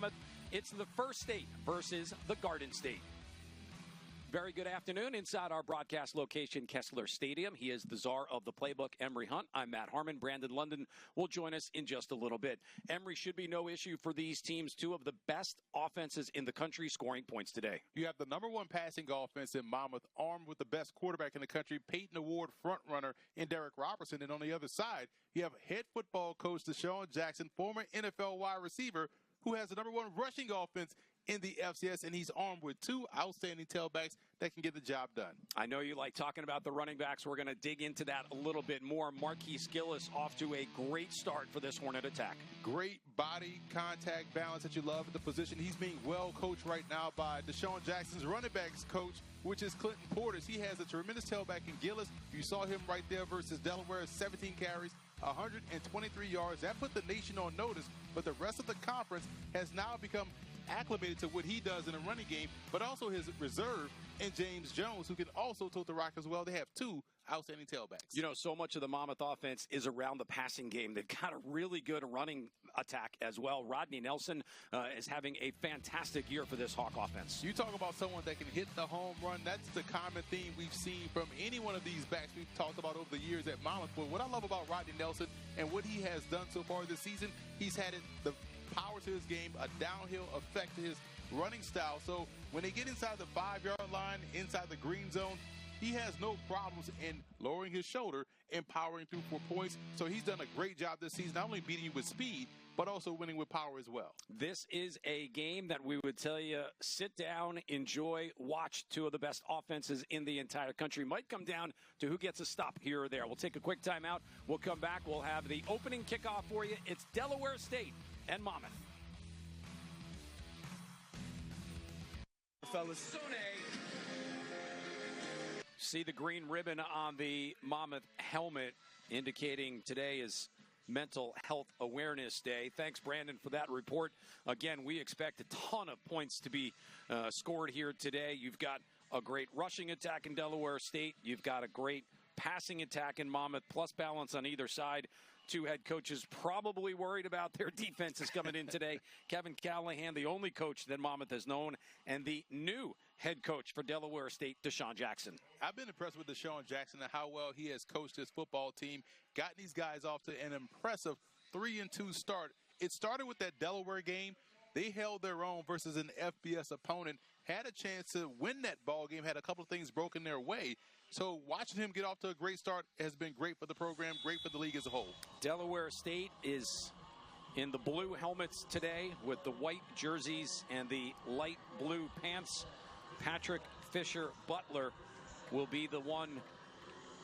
Monmouth. It's the First State versus the Garden State. Very good afternoon inside our broadcast location, Kessler Stadium. He is the czar of the playbook, Emery Hunt. I'm Matt Harmon. Brandon London will join us in just a little bit. Emery, should be no issue for these teams. Two of the best offenses in the country scoring points today. You have the number one passing offense in Monmouth, armed with the best quarterback in the country, Peyton Award frontrunner in Derek Robertson. And on the other side, you have head football coach Deshaun Jackson, former NFL wide receiver, who has the number one rushing offense in the FCS, and he's armed with two outstanding tailbacks that can get the job done. I know you like talking about the running backs. We're going to dig into that a little bit more. Marquise Gillis off to a great start for this Hornet attack. Great body contact balance that you love at the position. He's being well coached right now by Deshaun Jackson's running backs coach, which is Clinton Portis. He has a tremendous tailback in Gillis. You saw him right there versus Delaware, 17 carries, 123 yards. That put the nation on notice, but the rest of the conference has now become acclimated to what he does in the running game, but also his reserve in James Jones, who can also tote the rock as well. They have two outstanding tailbacks. You know, so much of the Monmouth offense is around the passing game. They've got a really good running attack as well. Rodney Nelson is having a fantastic year for this Hawk offense. You talk about someone that can hit the home run. That's the common theme we've seen from any one of these backs we've talked about over the years at Monmouth. But what I love about Rodney Nelson and what he has done so far this season, he's had the power to his game, a downhill effect to his running style. So when they get inside the 5-yard line, inside the green zone, he has no problems in lowering his shoulder and powering through for points. So he's done a great job this season, not only beating you with speed, but also winning with power as well. This is a game that we would tell you, sit down, enjoy, watch. Two of the best offenses in the entire country. Might come down to who gets a stop here or there. We'll take a quick timeout. We'll come back. We'll have the opening kickoff for you. It's Delaware State and Monmouth. Fellas. See the green ribbon on the Monmouth helmet indicating today is Mental Health Awareness Day. Thanks, Brandon, for that report. Again, we expect a ton of points to be scored here today. You've got a great rushing attack in Delaware State. You've got a great passing attack in Monmouth, plus balance on either side. Two head coaches probably worried about their defenses coming in today. Kevin Callahan, the only coach that Monmouth has known, and the new head coach for Delaware State, Deshaun Jackson. I've been impressed with Deshaun Jackson and how well he has coached his football team, gotten these guys off to an impressive 3-2 start. It started with that Delaware game. They held their own versus an FBS opponent, had a chance to win that ball game, had a couple of things broken their way. So watching him get off to a great start has been great for the program, great for the league as a whole. Delaware State is in the blue helmets today with the white jerseys and the light blue pants. Patrick Fisher Butler will be the one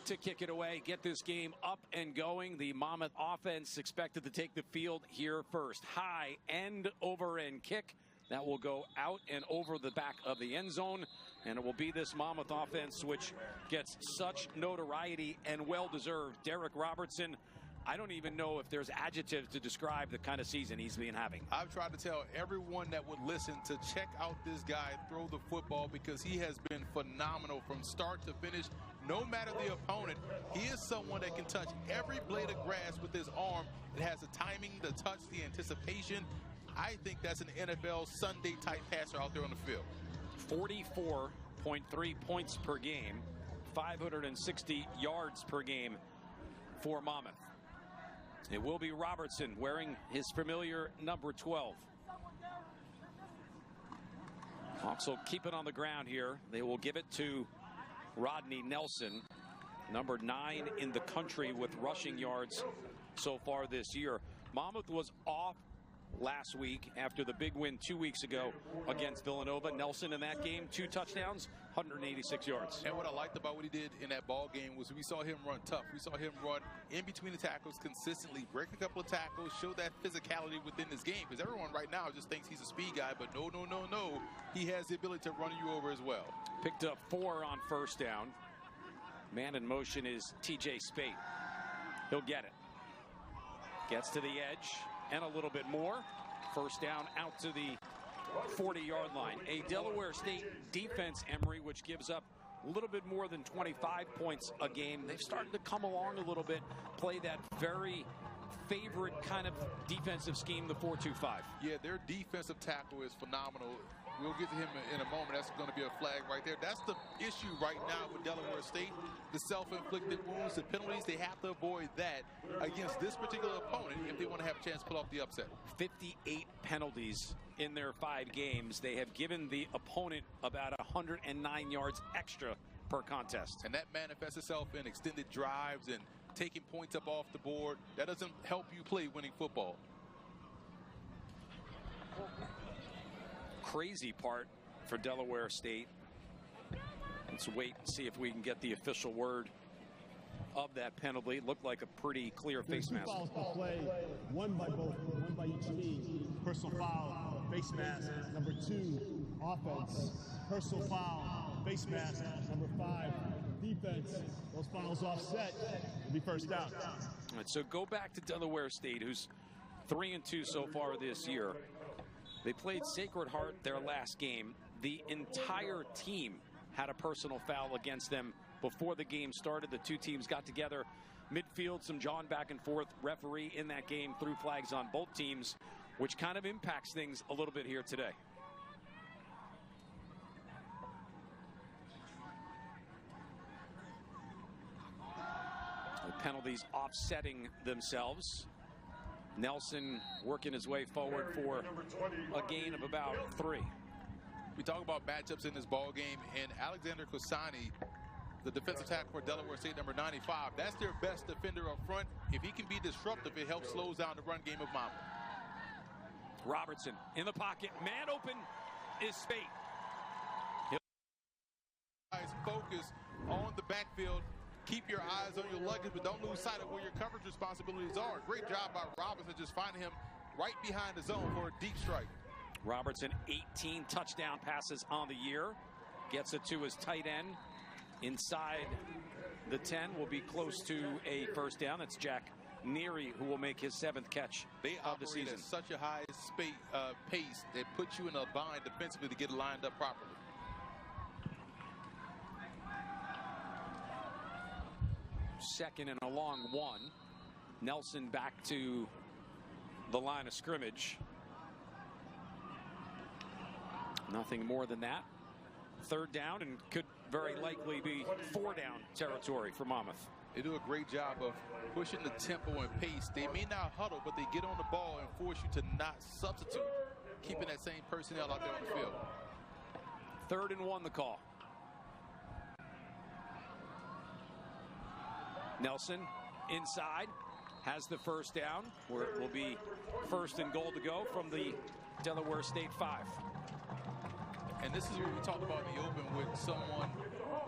to kick it away, get this game up and going. The Monmouth offense expected to take the field here first. High end over end kick. That will go out and over the back of the end zone, and it will be this Monmouth offense which gets such notoriety and well-deserved. Derek Robertson, I don't even know if there's adjectives to describe the kind of season he's been having. I've tried to tell everyone that would listen to check out this guy throw the football because he has been phenomenal from start to finish. No matter the opponent, he is someone that can touch every blade of grass with his arm. It has the timing, the touch, the anticipation. I think that's an NFL Sunday-type passer out there on the field. 44.3 points per game, 560 yards per game for Monmouth. It will be Robertson wearing his familiar number 12. Hawks will keep it on the ground here. They will give it to Rodney Nelson, number 9 in the country with rushing yards so far this year. Monmouth was off last week after the big win 2 weeks ago against Villanova. Nelson in that game, 2 touchdowns, 186 yards. And what I liked about what he did in that ball game was we saw him run tough. We saw him run in between the tackles consistently, break a couple of tackles, show that physicality within this game. Because everyone right now just thinks he's a speed guy, but no. He has the ability to run you over as well. Picked up 4 on first down. Man in motion is TJ Spate. He'll get it. Gets to the edge and a little bit more. First down out to the 40-yard line. A Delaware State defense, Emery, which gives up a little bit more than 25 points a game. They've started to come along a little bit, play that very favorite kind of defensive scheme, the 4-2-5. Yeah, their defensive tackle is phenomenal. We'll get to him in a moment. That's going to be a flag right there. That's the issue right now with Delaware State. The self-inflicted wounds, the penalties, they have to avoid that against this particular opponent if they want to have a chance to pull off the upset. 58 penalties in their 5 games. They have given the opponent about 109 yards extra per contest. And that manifests itself in extended drives and taking points up off the board. That doesn't help you play winning football. Crazy part for Delaware State. Let's wait and see if we can get the official word of that penalty. Looked like a pretty clear face mask. Fouls to play, one by each team. Personal foul, face mask. Number 2, offense. Personal foul, face mask. Number 5, defense. Those fouls offset will be first down. All right, so go back to Delaware State, who's 3-2 so far this year. They played Sacred Heart their last game. The entire team had a personal foul against them before the game started. The two teams got together midfield, some jawing back and forth. Referee in that game threw flags on both teams, which kind of impacts things a little bit here today. The penalties offsetting themselves. Nelson working his way forward for a gain of about 3. We talk about matchups in this ball game, and Alexander Kosani, the defensive tackle for Delaware State, number 95, that's their best defender up front. If he can be disruptive, it helps slow down the run game of Monmouth. Robertson in the pocket, man open is Spate. Focus on the backfield. Keep your eyes on your luggage, but don't lose sight of where your coverage responsibilities are. Great job by Robertson, just finding him right behind the zone for a deep strike. Robertson, 18 touchdown passes on the year. Gets it to his tight end. Inside the 10 will be close to a first down. It's Jack Neary who will make his 7th catch of the season. At such a high pace that puts you in a bind defensively to get lined up properly. Second and a long 1. Nelson back to the line of scrimmage. Nothing more than that. 3rd down, and could very likely be 4 down territory for Monmouth. They do a great job of pushing the tempo and pace. They may not huddle, but they get on the ball and force you to not substitute, keeping that same personnel out there on the field. 3rd and 1 the call. Nelson inside, has the first down, where it will be 1st and goal to go from the Delaware State 5. And this is what we talked about in the open with someone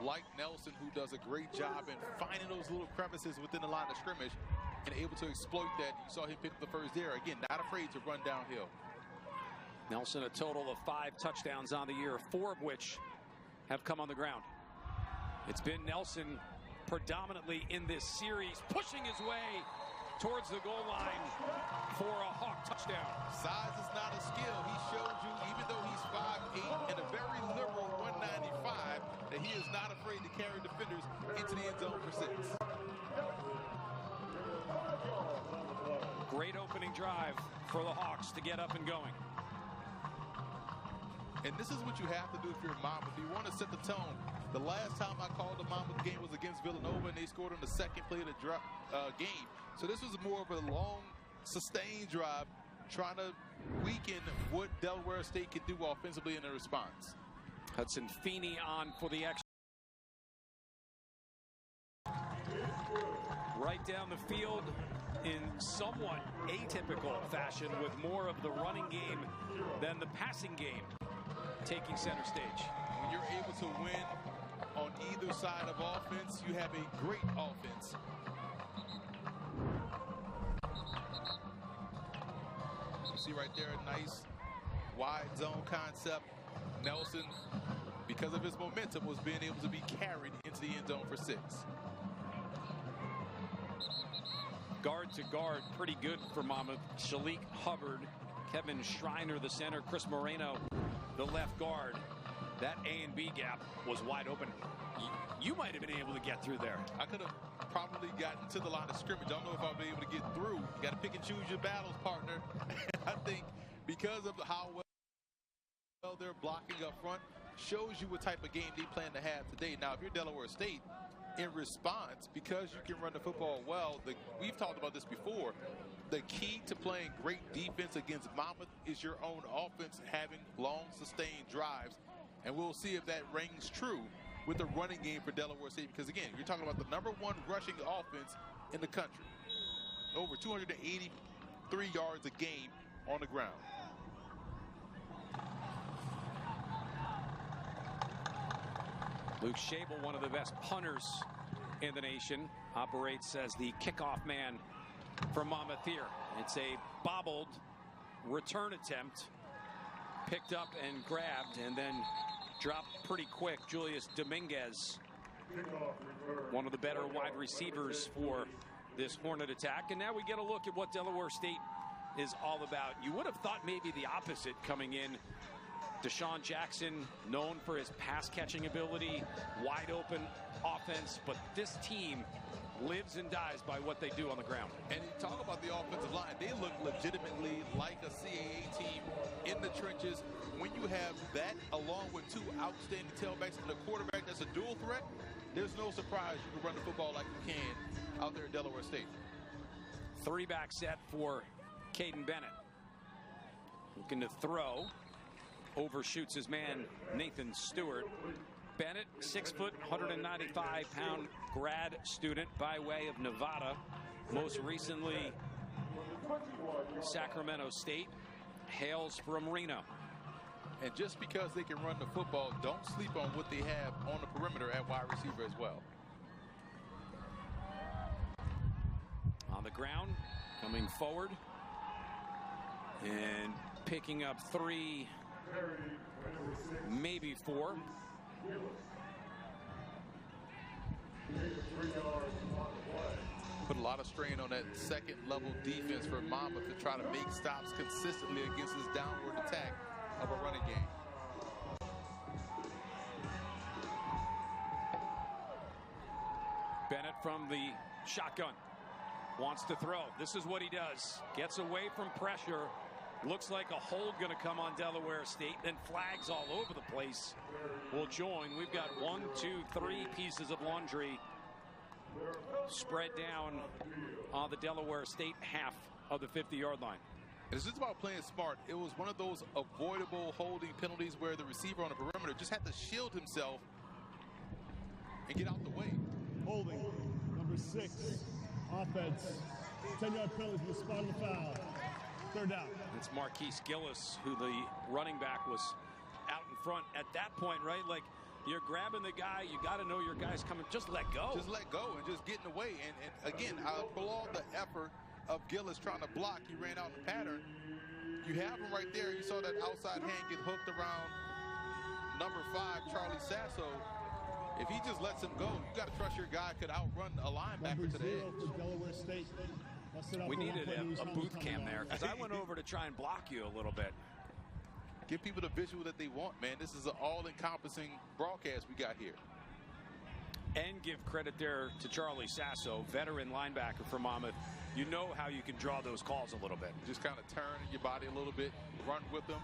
like Nelson, who does a great job in finding those little crevices within the line of scrimmage and able to exploit that. You saw him pick up the first there. Again, not afraid to run downhill. Nelson, a total of 5 touchdowns on the year, 4 of which have come on the ground. It's been Nelson predominantly in this series, pushing his way towards the goal line for a Hawk touchdown. Size is not a skill. He showed you, even though he's 5'8" and a very liberal 195, that he is not afraid to carry defenders into the end zone for 6. Great opening drive for the Hawks to get up and going. And this is what you have to do if you're Monmouth. You want to set the tone. The last time I called the Monmouth game was against Villanova, and they scored on the 2nd play of the game. So this was more of a long, sustained drive, trying to weaken what Delaware State could do offensively in the response. Hudson Feeney on for the extra. Right down the field in somewhat atypical fashion, with more of the running game than the passing game taking center stage. When you're able to win on either side of offense, you have a great offense. You see right there, a nice wide zone concept. Nelson, because of his momentum, was being able to be carried into the end zone for 6. Guard to guard, pretty good for Monmouth. Shalik Hubbard, Kevin Schreiner, the center, Chris Moreno, the left guard. That A and B gap was wide open. You might have been able to get through there. I could have probably gotten to the line of scrimmage. I don't know if I'll be able to get through. You got to pick and choose your battles, partner. I think because of how well they're blocking up front, shows you what type of game they plan to have today. Now, if you're Delaware State, in response, because you can run the football well, we've talked about this before, the key to playing great defense against Monmouth is your own offense having long, sustained drives. And we'll see if that rings true with the running game for Delaware State. Because, again, you're talking about the #1 rushing offense in the country. Over 283 yards a game on the ground. Luke Schabel, one of the best punters in the nation, operates as the kickoff man for Monmouth here. It's a bobbled return attempt, picked up and grabbed, and then dropped pretty quick. Julius Dominguez, one of the better wide receivers for this Hornet attack. And now we get a look at what Delaware State is all about. You would have thought maybe the opposite coming in. Deshaun Jackson, known for his pass-catching ability, wide open offense, but this team lives and dies by what they do on the ground. And you talk about the offensive line. They look legitimately like a CAA team in the trenches. When you have that, along with two outstanding tailbacks and a quarterback that's a dual threat, there's no surprise you can run the football like you can out there at Delaware State. Three-back set for Caden Bennett. Looking to throw. Overshoots his man, Nathan Stewart. Bennett, 6 foot, 195-pound grad student by way of Nevada. Most recently, Sacramento State. Hails from Reno. And just because they can run the football, don't sleep on what they have on the perimeter at wide receiver as well. On the ground, coming forward, and picking up 3, maybe 4. Put a lot of strain on that second level defense for Monmouth to try to make stops consistently against this downward attack of a running game. Bennett from the shotgun wants to throw. This is what he does. Gets away from pressure. Looks like a hold going to come on Delaware State. Then flags all over the place will join. We've got 1, 2, 3 pieces of laundry spread down on the Delaware State half of the 50-yard line. It's just about playing smart. It was one of those avoidable holding penalties where the receiver on the perimeter just had to shield himself and get out the way. Holding, number 6, offense. 10-yard penalty from the spot of the foul. Third down. It's Marquise Gillis, who the running back was out in front at that point, right? Like, you're grabbing the guy, you got to know your guy's coming. Just let go. Just let go and just get in the way. And again, I applaud the effort of Gillis trying to block. He ran out in the pattern. You have him right there. You saw that outside hand get hooked around number 5, Charlie Sasso. If he just lets him go, you got to trust your guy could outrun a linebacker to the edge. For Delaware State. We needed a boot cam there, because I went over to try and block you a little bit. Give people the visual that they want, man. This is an all-encompassing broadcast we got here. And give credit there to Charlie Sasso, veteran linebacker for Monmouth. You know how you can draw those calls a little bit. Just kind of turn your body a little bit, run with them.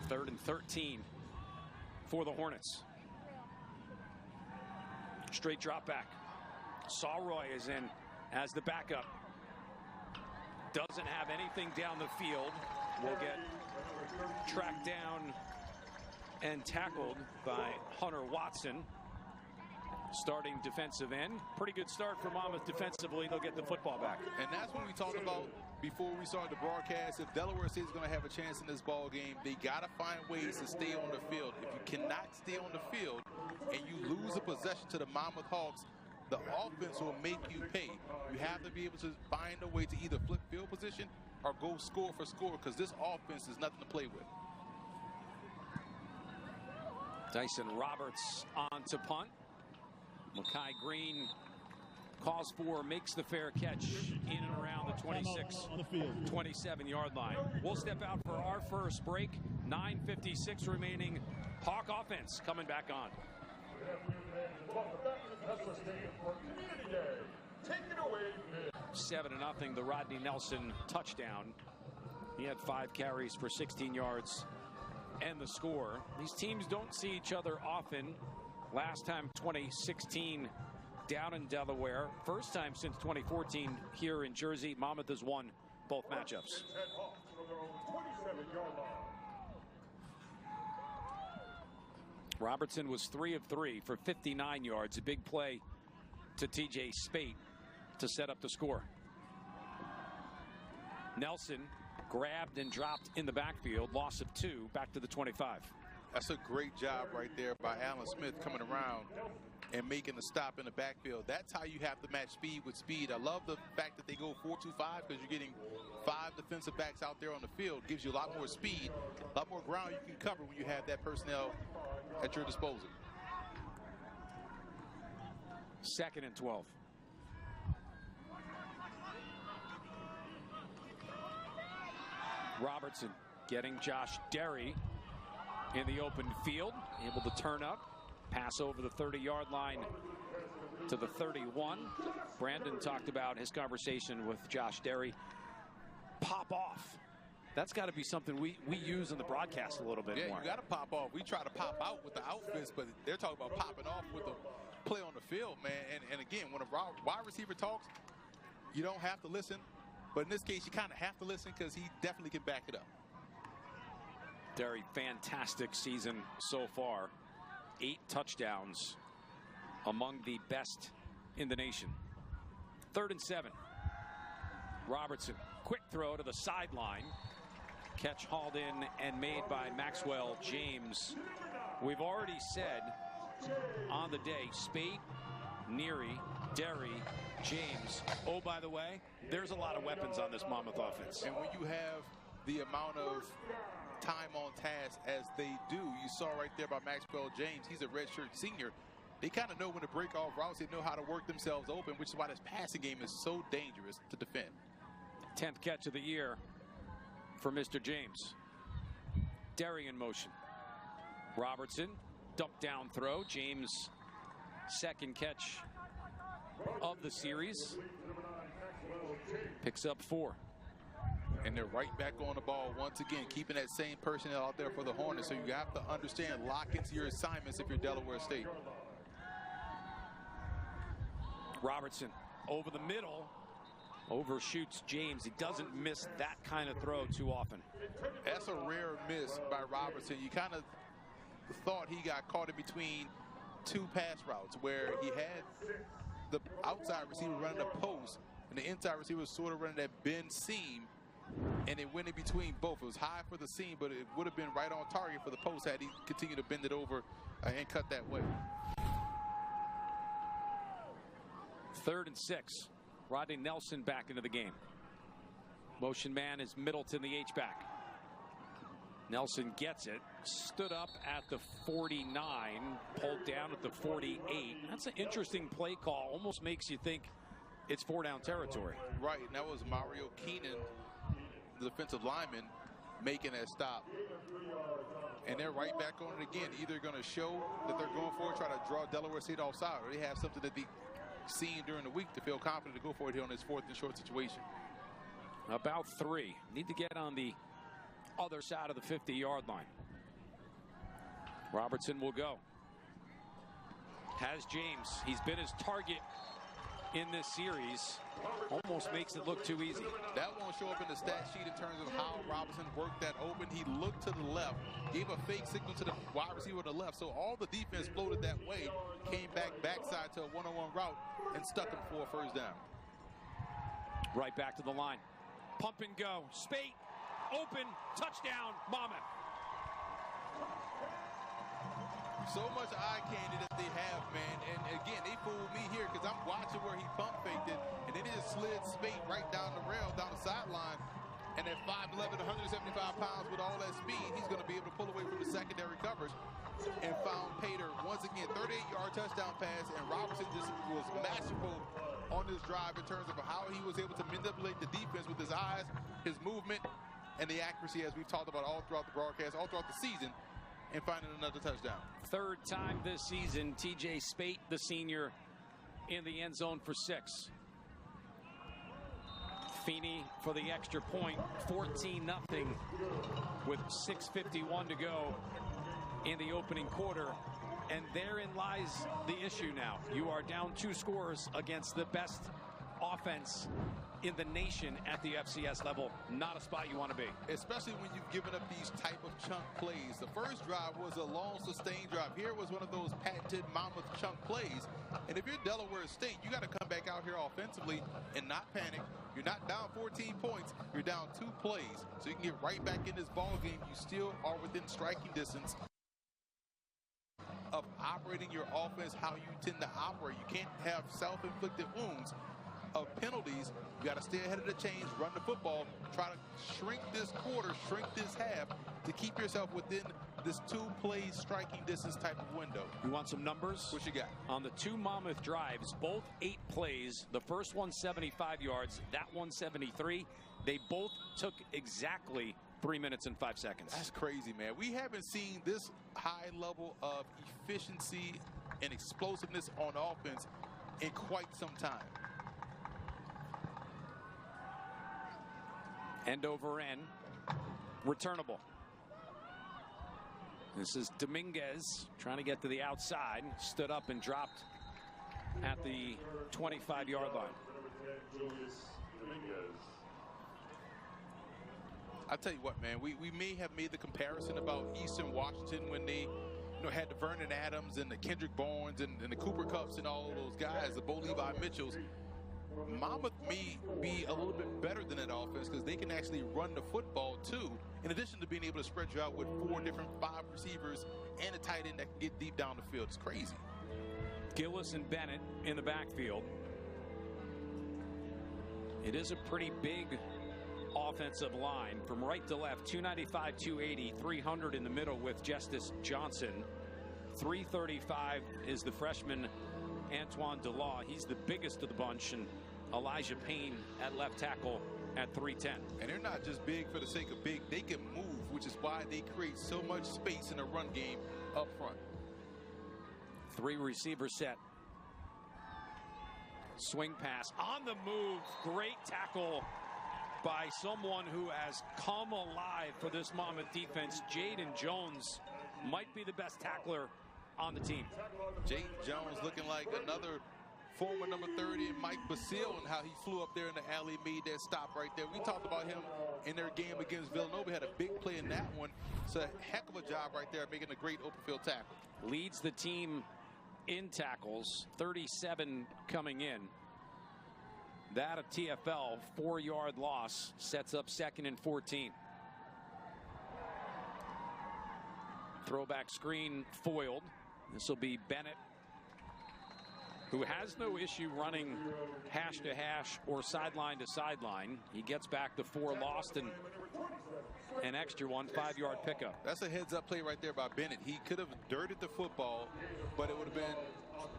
3rd and 13 for the Hornets. Straight drop back. Sawroy is in as the backup. Doesn't have anything down the field. Will get tracked down and tackled by Hunter Watson. Starting defensive end. Pretty good start for Monmouth defensively. They'll get the football back. And that's what we talked about before we started the broadcast. If Delaware State is going to have a chance in this ball game, they got to find ways to stay on the field. If you cannot stay on the field and you lose a possession to the Monmouth Hawks, the offense will make you pay. You have to be able to find a way to either flip field position or go score for score, because this offense is nothing to play with. Dyson Roberts on to punt. Makai Green calls for, makes the fair catch in and around the the 26-27 line. We'll step out for our first break. 9:56 remaining. Hawk offense coming back on. 7-0, the Rodney Nelson touchdown. He had 5 carries for 16 yards and the score. These teams don't see each other often. Last time 2016 down in Delaware. First time since 2014 here in Jersey. Monmouth has won both matchups. Robertson was 3 of 3 for 59 yards. A big play to TJ Spate to set up the score. Nelson grabbed and dropped in the backfield. Loss of 2, back to the 25. That's a great job right there by Alan Smith coming around and making the stop in the backfield. That's how you have to match speed with speed. I love the fact that they go 4-2-5 because you're getting 5 defensive backs out there on the field. Gives you a lot more speed, a lot more ground you can cover when you have that personnel at your disposal. 2nd and 12. Robertson getting Josh Derry in the open field, able to turn up, pass over the 30-yard line to the 31. Brandon talked about his conversation with Josh Derry. Pop off. That's got to be something we use in the broadcast a little bit more. Yeah, you got to pop off. We try to pop out with the outfits, but they're talking about popping off with the play on the field, man. And again, when a wide receiver talks, you don't have to listen. But in this case, you kind of have to listen because he definitely can back it up. Derry, fantastic season so far. 8 touchdowns, among the best in the nation. 3rd and 7. Robertson, quick throw to the sideline. Catch hauled in and made by Maxwell James. We've already said on the day, Spate, Neary, Derry, James. Oh, by the way, there's a lot of weapons on this Monmouth offense. And when you have the amount of time on task as they do, you saw right there by Maxwell James, he's a redshirt senior. They kind of know when to break off routes. They know how to work themselves open, which is why this passing game is so dangerous to defend. 10th catch of the year for Mr. James. Derry in motion. Robertson, dump down throw. James, 2nd catch of the series. Picks up 4. And they're right back on the ball once again, keeping that same personnel out there for the Hornets. So you have to understand, lock into your assignments if you're Delaware State. Robertson over the middle, overshoots James. He doesn't miss that kind of throw too often. That's a rare miss by Robertson. You kind of thought he got caught in between 2 pass routes where he had the outside receiver running a post and the inside receiver was sort of running that bend seam, and it went in between both. It was high for the seam, but it would have been right on target for the post had he continued to bend it over and cut that way. 3rd and 6. Rodney Nelson back into the game. Motion man is Middleton, the H-back. Nelson gets it. Stood up at the 49. Pulled down at the 48. That's an interesting play call. Almost makes you think it's 4-down territory. Right, and that was Mario Keenan, the defensive lineman, making that stop. And they're right back on it again. Either going to show that they're going for it, try to draw Delaware State offside, or they have something that they've seen during the week to feel confident to go for it here on this 4th and short situation. About 3. Need to get on the other side of the 50-yard line. Robertson will go. Has James. He's been his target in this series. Almost makes it look too easy. That won't show up in the stat sheet in terms of how Robinson worked that open. He looked to the left, gave a fake signal to the wide receiver on the left, so all the defense floated that way, came backside to a one-on-one route, and stuck him for a 1st down. Right back to the line. Pump and go. Spate, open, touchdown, Monmouth. So much eye candy that they have, man. And again, they fooled me here because I'm watching where he pump faked it, and then it just slid Spate right down the rail, down the sideline. And at 5'11", 175 pounds with all that speed, he's going to be able to pull away from the secondary coverage. and found Pater once again, 38-yard touchdown pass, and Robertson just was masterful on this drive in terms of how he was able to manipulate the defense with his eyes, his movement, and the accuracy, as we've talked about all throughout the broadcast, all throughout the season, and finding another touchdown. Third time this season, TJ Spate, the senior, in the end zone for 6. Feeney for the extra point, 14-0 with 6:51 to go in the opening quarter. And therein lies the issue now. You are down 2 scores against the best offense in the nation at the FCS level. Not a spot you want to be. Especially when you've given up these type of chunk plays. The first drive was a long sustained drive. Here was one of those patented Monmouth chunk plays. And if you're Delaware State, you got to come back out here offensively and not panic. You're not down 14 points. You're down 2 plays. So you can get right back in this ball game. You still are within striking distance of operating your offense how you tend to operate. You can't have self-inflicted wounds of penalties. You got to stay ahead of the chains, run the football, try to shrink this quarter, shrink this half to keep yourself within this 2-play striking distance type of window. You want some numbers? What you got? On the 2 Monmouth drives, both 8 plays. The first one 75 yards, that one 73. They both took exactly 3 minutes and 5 seconds. That's crazy, man. We haven't seen this high level of efficiency and explosiveness on offense in quite some time. End over end, returnable. This is Dominguez trying to get to the outside, stood up and dropped at the 25-yard line. I'll tell you what, man, we may have made the comparison about Eastern Washington when they had the Vernon Adams and the Kendrick Bournes and the Cooper Kupps and all of those guys, the Bo Levi Mitchells. Monmouth may be a little bit better than that offense because they can actually run the football too, in addition to being able to spread you out with 4 different 5 receivers and a tight end that can get deep down the field. It's crazy. Gillis and Bennett in the backfield. It is a pretty big offensive line from right to left. 295, 280, 300 in the middle with Justice Johnson. 335 is the freshman Antoine Delaw. He's the biggest of the bunch, and Elijah Payne at left tackle at 310. And they're not just big for the sake of big. They can move, which is why they create so much space in the run game up front. 3 receiver set. Swing pass on the move. Great tackle by someone who has come alive for this Monmouth defense. Jaden Jones might be the best tackler on the team. Jaden Jones looking like another former number 30 and Mike Basile, and how he flew up there in the alley, made that stop right there. We talked about him in their game against Villanova. Had a big play in that one. It's a heck of a job right there, making a great open field tackle. Leads the team in tackles, 37 coming in. That of TFL, 4-yard loss, sets up 2nd and 14. Throwback screen foiled. This will be Bennett, who has no issue running hash to hash or sideline to sideline. He gets back the 4 lost and an extra one, 5-yard pickup. That's a heads-up play right there by Bennett. He could have dirted the football, but it would have been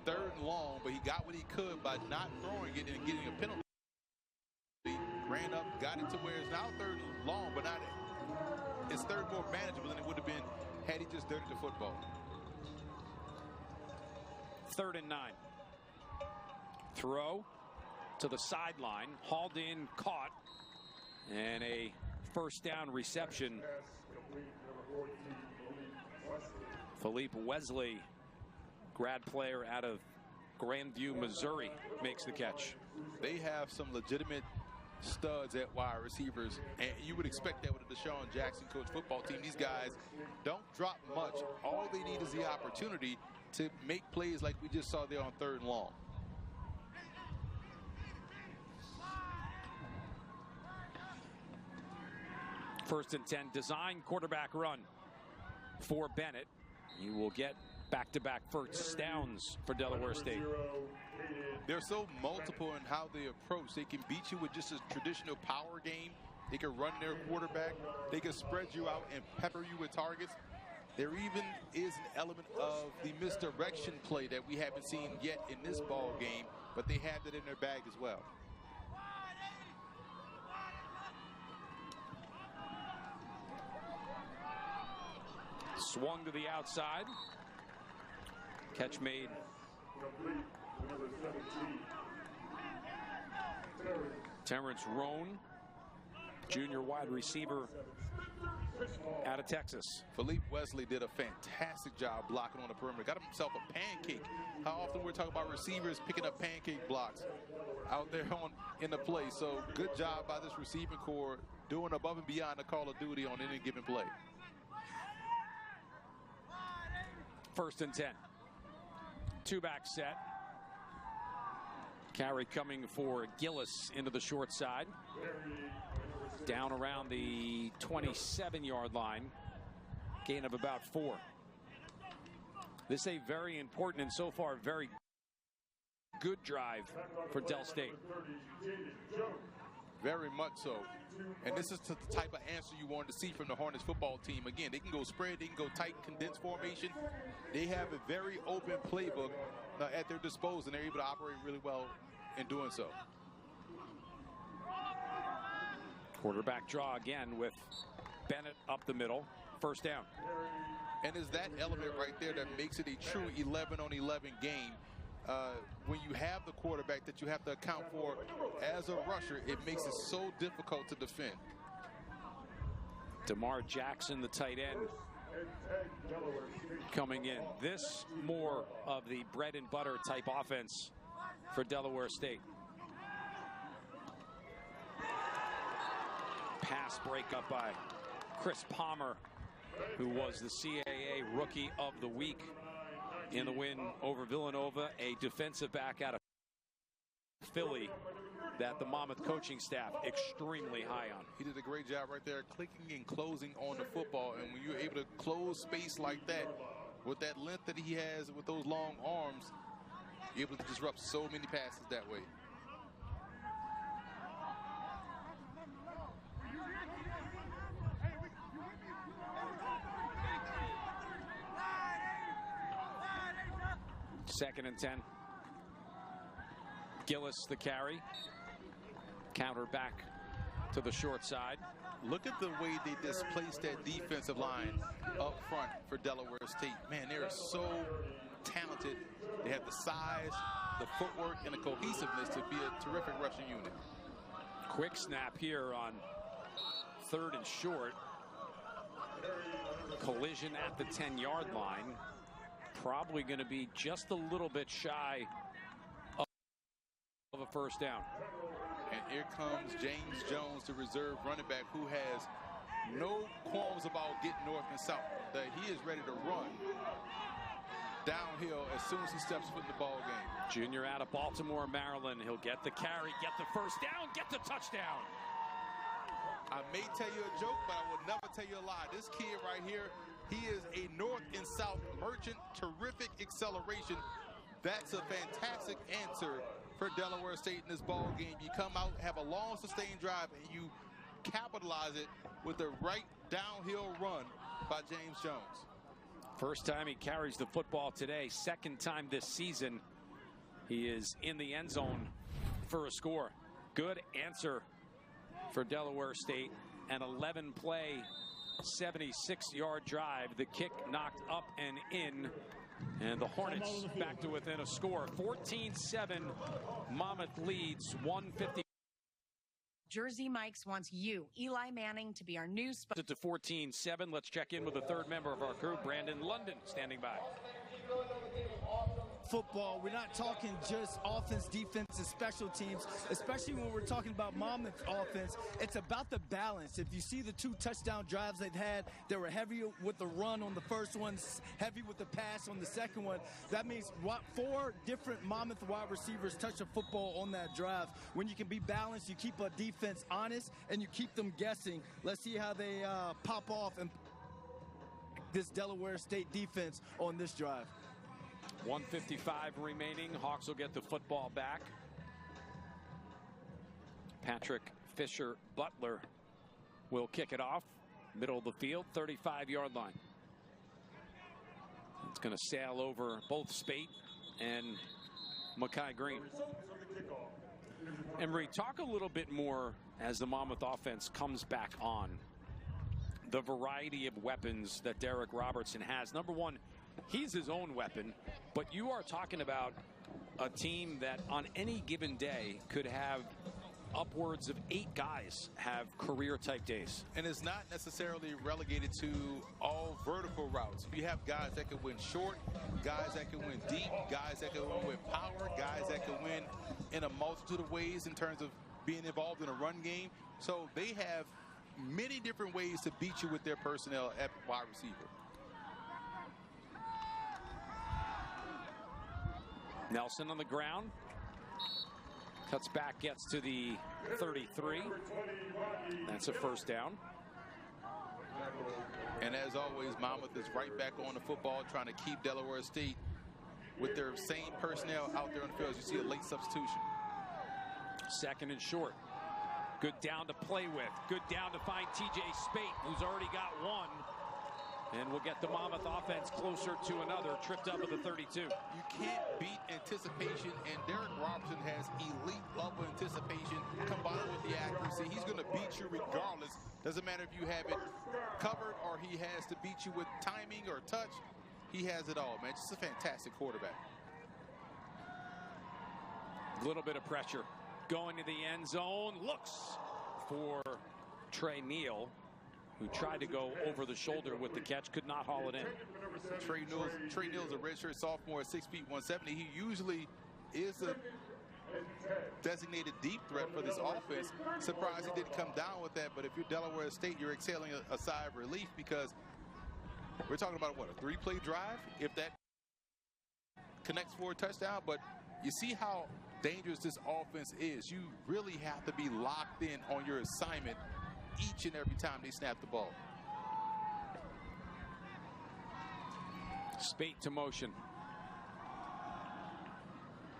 3rd and long, but he got what he could by not throwing it and getting a penalty. He ran up, got it to where it's now 3rd and long, but not it's 3rd more manageable than it would have been had he just dirted the football. 3rd and 9. Throw to the sideline, hauled in, caught, and a first down reception. Philippe Wesley, grad player out of Grandview, Missouri, makes the catch. They have some legitimate studs at wide receivers, and you would expect that with the Deshaun Jackson coach football team. These guys don't drop much. All they need is the opportunity to make plays like we just saw there on 3rd and long. First and 10, design quarterback run for Bennett. He will get back-to-back first downs for Delaware State. They're so multiple in how they approach. They can beat you with just a traditional power game. They can run their quarterback. They can spread you out and pepper you with targets. There even is an element of the misdirection play that we haven't seen yet in this ball game, but they have it in their bag as well. Swung to the outside. Catch made. Terrence Roan, junior wide receiver out of Texas. Philippe Wesley did a fantastic job blocking on the perimeter. Got himself a pancake. How often we're talking about receivers picking up pancake blocks out there in the play. So good job by this receiving core doing above and beyond the call of duty on any given play. 1st and 10. Two-back set. Carry coming for Gillis into the short side. Down around the 27-yard line. Gain of about 4. This is a very important and so far very good drive for Del State. Very much so. And this is the type of answer you want to see from the Hornets football team. Again, they can go spread, they can go tight, condensed formation. They have a very open playbook at their disposal, and they're able to operate really well in doing so. Quarterback draw again with Bennett up the middle. 1st down. And it's that element right there that makes it a true 11-on-11 game. When you have the quarterback that you have to account for as a rusher, it makes it so difficult to defend. DeMar Jackson, the tight end, coming in. This more of the bread and butter type offense for Delaware State. Pass breakup by Chris Palmer, who was the CAA Rookie of the Week in the win over Villanova, a defensive back out of Philly that the Monmouth coaching staff extremely high on. He did a great job right there clicking and closing on the football, and when you're able to close space like that with that length that he has with those long arms, you're able to disrupt so many passes that way. Second and 10. Gillis the carry. Counter back to the short side. Look at the way they displaced that defensive line up front for Delaware State. Man, they are so talented. They have the size, the footwork, and the cohesiveness to be a terrific rushing unit. Quick snap here on 3rd and short. Collision at the 10-yard line. Probably going to be just a little bit shy of a 1st down. And here comes James Jones, the reserve running back, who has no qualms about getting north and south. That he is ready to run downhill as soon as he steps foot in the ball game. Junior out of Baltimore, Maryland. He'll get the carry, get the 1st down, get the touchdown. I may tell you a joke, but I will never tell you a lie. This kid right here, he is a north and south merchant. Terrific acceleration. That's a fantastic answer for Delaware State in this ball game. You come out, have a long sustained drive, and you capitalize it with the right downhill run by James Jones. First time he carries the football today. 2nd time this season he is in the end zone for a score. Good answer for Delaware State. An 11-play, 76-yard drive. The kick knocked up and in. And the Hornets back to within a score. 14-7. Monmouth leads 150. Jersey Mike's wants you, Eli Manning, to be our new To 14-7. Let's check in with the 3rd member of our crew, Brandon London, standing by. Football, we're not talking just offense, defense, and special teams, especially when we're talking about Monmouth offense. It's about the balance. If you see the 2 touchdown drives they've had, they were heavy with the run on the first one, heavy with the pass on the second one. That means 4 different Monmouth wide receivers touch the football on that drive. When you can be balanced, you keep a defense honest, and you keep them guessing. Let's see how they pop off and this Delaware State defense on this drive. 1:55 remaining. Hawks will get the football back. Patrick Fisher Butler will kick it off. Middle of the field, 35-yard line. It's going to sail over both Spate and Makai Green. Emery, talk a little bit more as the Monmouth offense comes back on. The variety of weapons that Derek Robertson has. Number one, he's his own weapon, but you are talking about a team that on any given day could have upwards of 8 guys have career-type days. And it's not necessarily relegated to all vertical routes. You have guys that can win short, guys that can win deep, guys that can win with power, guys that can win in a multitude of ways in terms of being involved in a run game. So they have many different ways to beat you with their personnel at wide receiver. Nelson on the ground. Cuts back, gets to the 33. That's a first down. And as always, Monmouth is right back on the football, trying to keep Delaware State with their same personnel out there on the field. As you see a late substitution. Second and short. Good down to play with. Good down to find TJ Spate, who's already got one. And we'll get the Monmouth offense closer to another. Tripped up at the 32. You can't beat anticipation, and Derek Robertson has elite level anticipation combined with the accuracy. He's going to beat you regardless. Doesn't matter if you have it covered or he has to beat you with timing or touch. He has it all, man. Just a fantastic quarterback. A little bit of pressure. Going to the end zone. Looks for Trey Neal, who tried to go over the shoulder with the catch, could not haul it in. Trey Neal's a redshirt sophomore at 6 feet 170. He usually is a designated deep threat for this offense. Surprised he didn't come down with that, but if you're Delaware State, you're exhaling a sigh of relief because we're talking about, what, a 3-play drive? If that connects for a touchdown, but you see how dangerous this offense is. You really have to be locked in on your assignment each and every time they snap the ball. Spate to motion.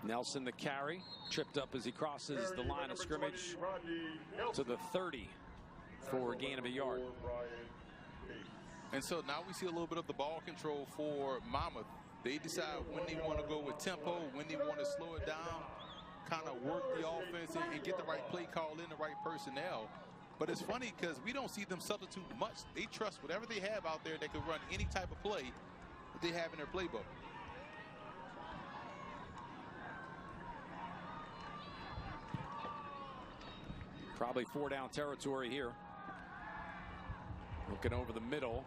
Nelson the carry. Tripped up as he crosses the line of scrimmage to the 30 for a gain of a yard. And so now we see a little bit of the ball control for Monmouth. They decide when they want to go with tempo, when they want to slow it down, kind of work the offense and get the right play call in, the right personnel. But it's funny because we don't see them substitute much. They trust whatever they have out there. They can run any type of play that they have in their playbook. Probably 4-down territory here. Looking over the middle.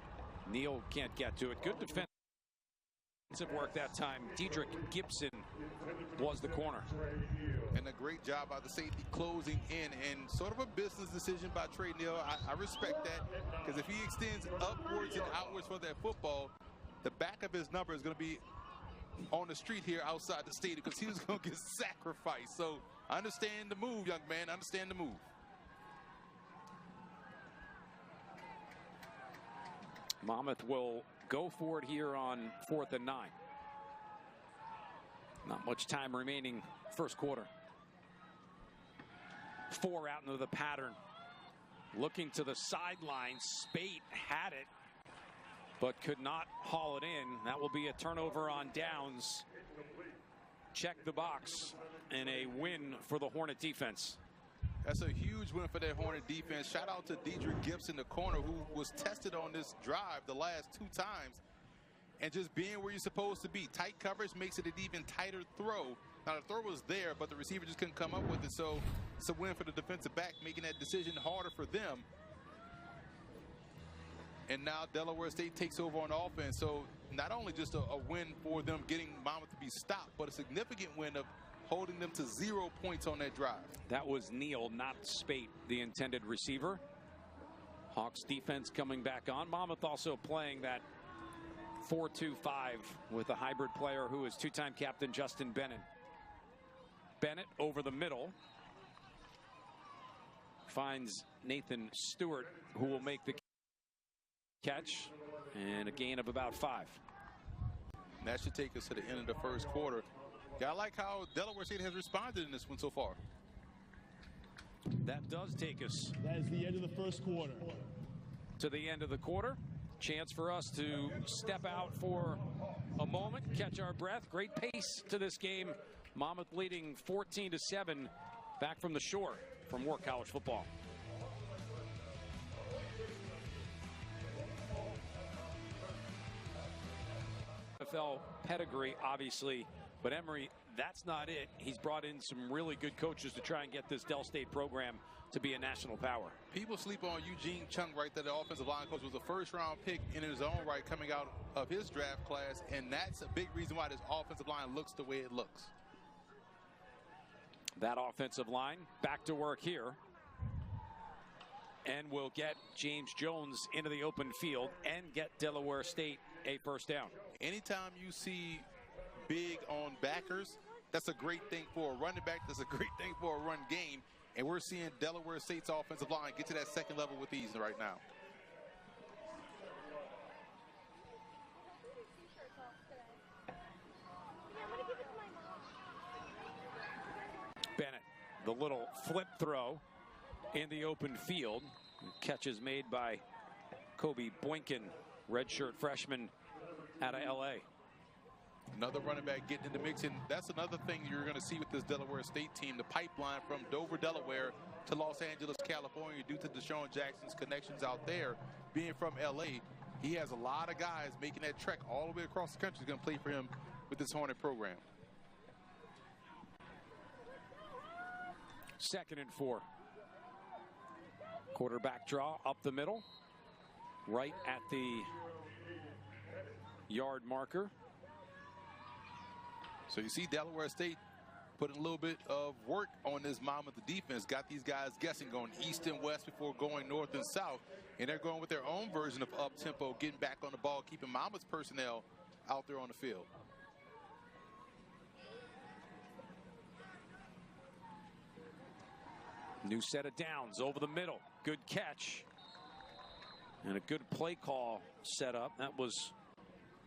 Neal can't get to it. Good defensive work that time. Dedrick Gibson was the corner. And a great job by the safety closing in, and sort of a business decision by Trey Neal. I respect that, because if he extends upwards and outwards for that football, the back of his number is going to be on the street here outside the stadium because he was going to get sacrificed. So I understand the move, young man. I understand the move. Monmouth will go for it here on 4th and 9. Not much time remaining first quarter. 4 out into the pattern. Looking to the sideline. Spate had it, but could not haul it in. That will be a turnover on downs. Check the box, and a win for the Hornet defense. That's a huge win for that Hornet defense. Shout out to Dedrick Gibson, the corner, who was tested on this drive the last 2 times. And just being where you're supposed to be. Tight coverage makes it an even tighter throw. Now, the throw was there, but the receiver just couldn't come up with it. So it's a win for the defensive back, making that decision harder for them. And now Delaware State takes over on offense. So not only just a win for them getting Monmouth to be stopped, but a significant win of holding them to 0 points on that drive. That was Neal, not Spate, the intended receiver. Hawks defense coming back on. Monmouth also playing that 4-2-5 with a hybrid player who is 2-time captain Justin Bennett. Bennett over the middle. Finds Nathan Stewart, who will make the catch, and a gain of about 5. And that should take us to the end of the first quarter. Yeah, I like how Delaware State has responded in this one so far. That does take us. That is the end of the first quarter. To the end of the quarter. Chance for us to step out for a moment, catch our breath. Great pace to this game. Monmouth leading 14-7 back from the shore for more college football. NFL pedigree, obviously, but Emory, that's not it. He's brought in some really good coaches to try and get this Del State program to be a national power. People sleep on Eugene Chung, right there. The offensive line coach was a first-round pick in his own right coming out of his draft class, and that's a big reason why this offensive line looks the way it looks. That offensive line back to work here, and will get James Jones into the open field and get Delaware State a first down. Anytime you see big on backers, that's a great thing for a running back. That's a great thing for a run game. And we're seeing Delaware State's offensive line get to that second level with ease right now. Bennett, the little flip throw in the open field. Catch is made by Kobe Boynton, redshirt freshman out of LA. Another running back getting in the mix, and that's another thing you're going to see with this Delaware State team, the pipeline from Dover, Delaware to Los Angeles, California, due to Deshaun Jackson's connections out there. Being from LA, he has a lot of guys making that trek all the way across the country. He's going to play for him with this Hornet program. 2nd and 4. Quarterback draw up the middle, right at the yard marker. So you see Delaware State putting a little bit of work on this Monmouth defense. Got these guys guessing, going east and west before going north and south. And they're going with their own version of up-tempo, getting back on the ball, keeping Monmouth's personnel out there on the field. New set of downs over the middle. Good catch. And a good play call set up. That was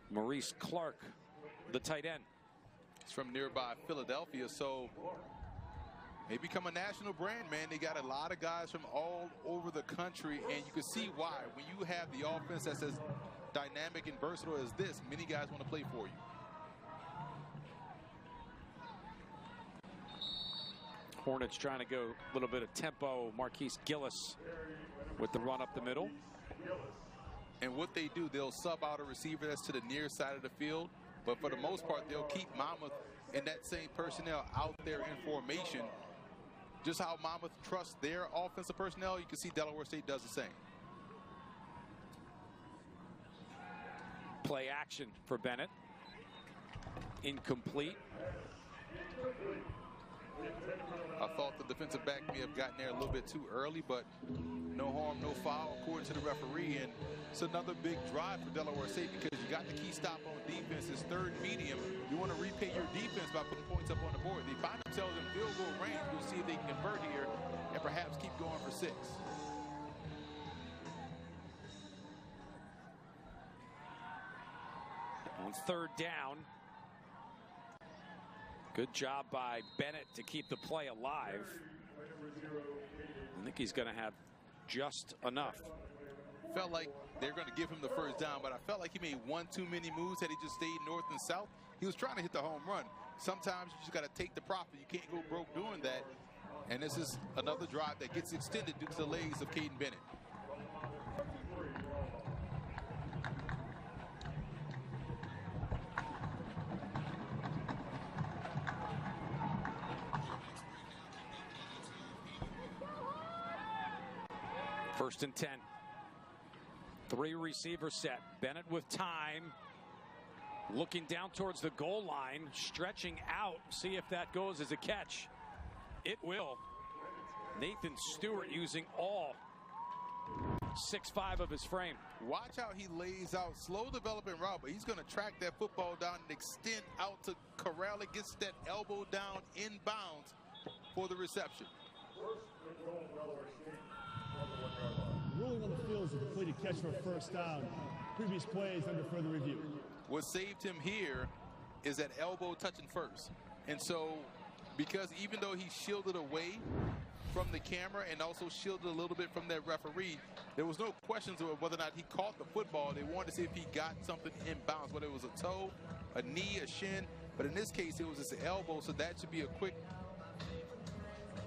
Maurice Clark, the tight end. He's from nearby Philadelphia, so they become a national brand, man. They got a lot of guys from all over the country, and you can see why. When you have the offense that's as dynamic and versatile as this, many guys want to play for you. Hornets trying to go a little bit of tempo. Marquise Gillis with the run up the middle. And what they do, they'll sub out a receiver that's to the near side of the field. But for the most part, they'll keep Monmouth and that same personnel out there in formation. Just how Monmouth trusts their offensive personnel, you can see Delaware State does the same. Play action for Bennett. Incomplete. I thought the defensive back may have gotten there a little bit too early, but no harm, no foul, according to the referee. And it's another big drive for Delaware State because you got the key stop on defense. It's third medium. You want to repay your defense by putting points up on the board. They find themselves in field goal range. We'll see if they can convert here and perhaps keep going for 6. On 3rd down. Good job by Bennett to keep the play alive. I think he's going to have just enough. Felt like they're going to give him the first down, but I felt like he made one too many moves. Had he just stayed north and south, he was trying to hit the home run. Sometimes you just got to take the profit. You can't go broke doing that. And this is another drive that gets extended due to the legs of Caden Bennett. First and 10. 3 receiver set. Bennett with time. Looking down towards the goal line. Stretching out. See if that goes as a catch. It will. Nathan Stewart using all 6'5" of his frame. Watch how he lays out. Slow developing route, but he's going to track that football down and extend out to corral it. Gets that elbow down inbounds for the reception. Ruling on the field is a completed catch for a first down. Previous plays under further review. What saved him here is that elbow touching first. And so, because even though he shielded away from the camera and also shielded a little bit from that referee. There was no questions of whether or not he caught the football. They wanted to see if he got something in bounds, whether it was a toe, a knee, a shin. But in this case, it was just an elbow, so that should be a quick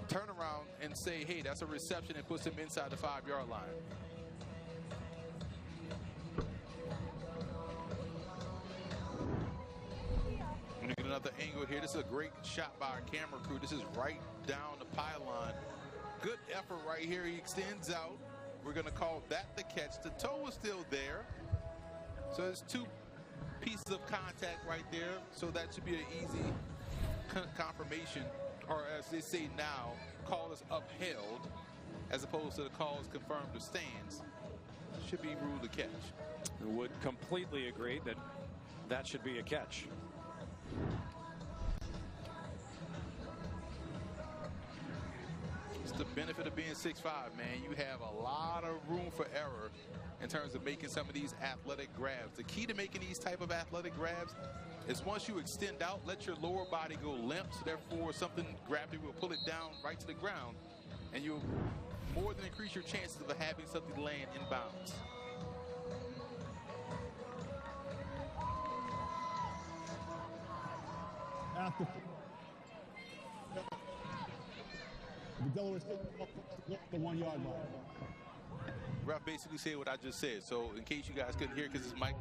turnaround and say, hey, that's a reception, and puts him inside the 5-yard line. We're gonna get another angle here. This is a great shot by our camera crew. This is right down the pylon. Good effort right here. He extends out. We're gonna call that the catch. The toe was still there. So there's 2 pieces of contact right there. So that should be an easy confirmation, or as they say now, call is upheld, as opposed to the call is confirmed or stands. Should be ruled a catch. I would completely agree that that should be a catch. It's the benefit of being 6'5", man. You have a lot of room for error in terms of making some of these athletic grabs. The key to making these type of athletic grabs is once you extend out, let your lower body go limp, so therefore something gravity will pull it down right to the ground, and you'll more than increase your chances of having something land in bounds. After the Delaware State the 1-yard line. Ref basically said what I just said. So in case you guys couldn't hear, because his mic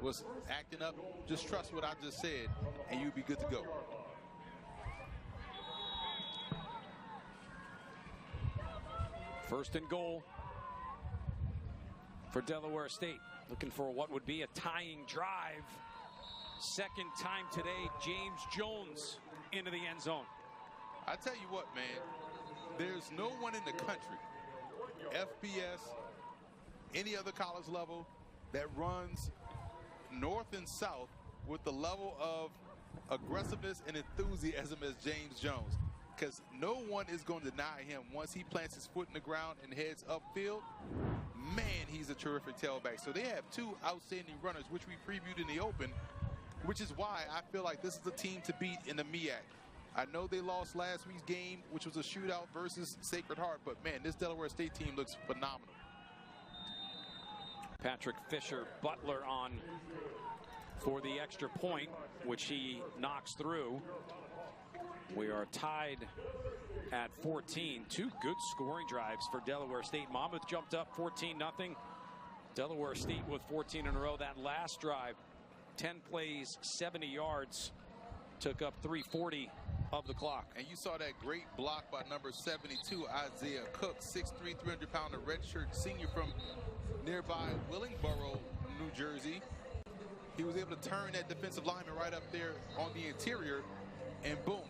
was acting up, just trust what I just said, and you'll be good to go. First and goal for Delaware State. Looking for what would be a tying drive. Second time today, James Jones into the end zone. I tell you what, man, there's no one in the country, FBS, any other college level, that runs north and south with the level of aggressiveness and enthusiasm as James Jones. Because no one is going to deny him once he plants his foot in the ground and heads upfield. Man, he's a terrific tailback. So they have 2 outstanding runners, which we previewed in the open, which is why I feel like this is the team to beat in the MEAC. I know they lost last week's game, which was a shootout versus Sacred Heart, but man, this Delaware State team looks phenomenal. Patrick Fisher Butler on for the extra point, which he knocks through. We are tied at 14. 2 good scoring drives for Delaware State. Monmouth jumped up 14-0. Delaware State with 14 in a row. That last drive, 10 plays, 70 yards, took up 340 of the clock. And you saw that great block by number 72, Isaiah Cook, 6'3", 300-pounder redshirt senior from nearby Willingboro, New Jersey. He was able to turn that defensive lineman right up there on the interior, and boom,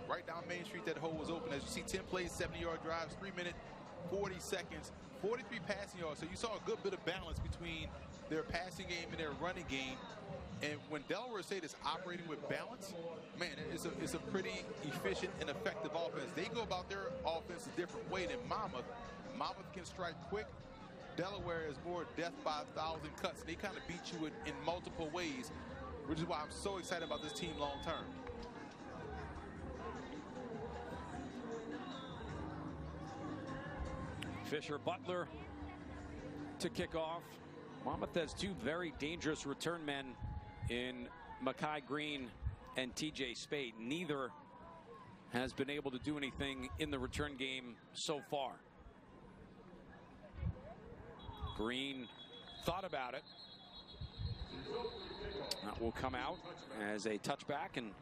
right down Main Street, that hole was open. As you see, 10 plays, 70-yard drives, 3 minutes, 40 seconds, 43 passing yards. So you saw a good bit of balance between their passing game and their running game. And when Delaware State is operating with balance, man, it's a pretty efficient and effective offense. They go about their offense a different way than Monmouth. Monmouth can strike quick. Delaware is more death by 1,000 cuts. They kind of beat you in multiple ways, which is why I'm so excited about this team long term. Fisher Butler to kick off. Monmouth has 2 very dangerous return men in Makai Green and TJ Spade. Neither has been able to do anything in the return game so far. Green thought about it. That will come out as a touchback, and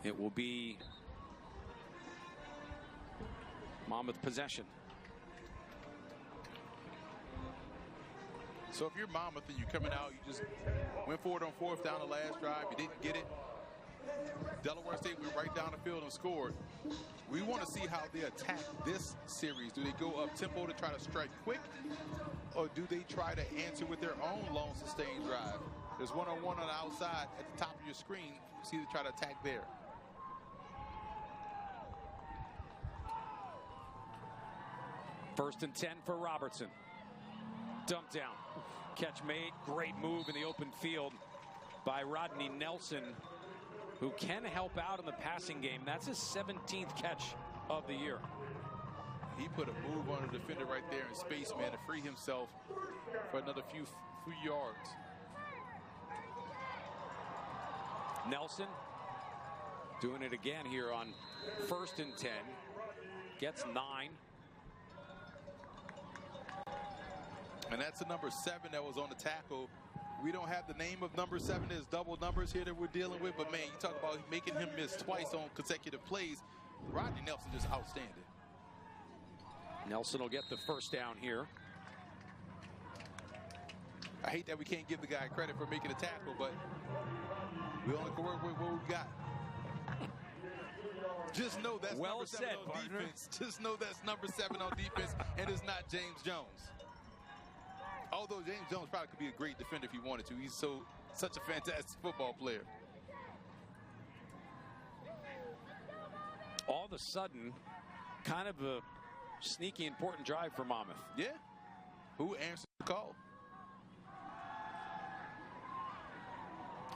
it will be Monmouth possession. So if you're Monmouth and you're coming out, you just went for it on 4th down the last drive, you didn't get it. Delaware State went right down the field and scored. We want to see how they attack this series. Do they go up tempo to try to strike quick, or do they try to answer with their own long sustained drive? There's one-on-one on the outside at the top of your screen. See they try to attack there. First and 10 for Robertson. Dump down. Catch made. Great move in the open field by Rodney Nelson, who can help out in the passing game. That's his 17th catch of the year. He put a move on the defender right there in space, man, to free himself for another few yards. Nelson doing it again here on 1st and 10. Gets 9. And that's the number 7 that was on the tackle. We don't have the name of number 7. There's double numbers here that we're dealing with. But, man, you talk about making him miss twice on consecutive plays. Rodney Nelson just outstanding. Nelson will get the first down here. I hate that we can't give the guy credit for making a tackle, but we only can work with what we've got. Just know that's well number 7 said, on partner. defense. Just know that's number 7 on defense, and it's not James Jones. Although James Jones probably could be a great defender if he wanted to. He's such a fantastic football player. All of a sudden, kind of a sneaky important drive for Monmouth. Yeah. Who answered the call?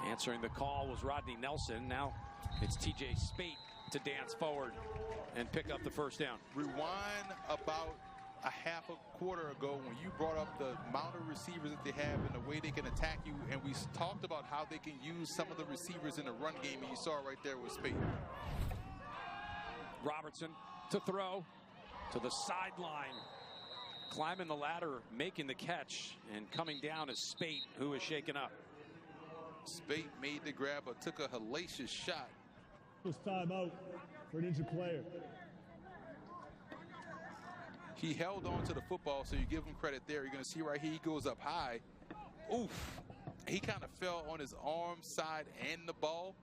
Answering the call was Rodney Nelson. Now it's TJ Spate to dance forward and pick up the first down. Rewind about a half a quarter ago when you brought up the amount of receivers that they have and the way they can attack you, and we talked about how they can use some of the receivers in the run game, and you saw right there with Spate. Robertson to throw to the sideline, climbing the ladder, making the catch, and coming down is Spate, who is shaken up. Spate made the grab, but took a hellacious shot. This time out for an injured player. He held on to the football, so you give him credit there. You're going to see right here, he goes up high. Oof. He kind of fell on his arm side and the ball.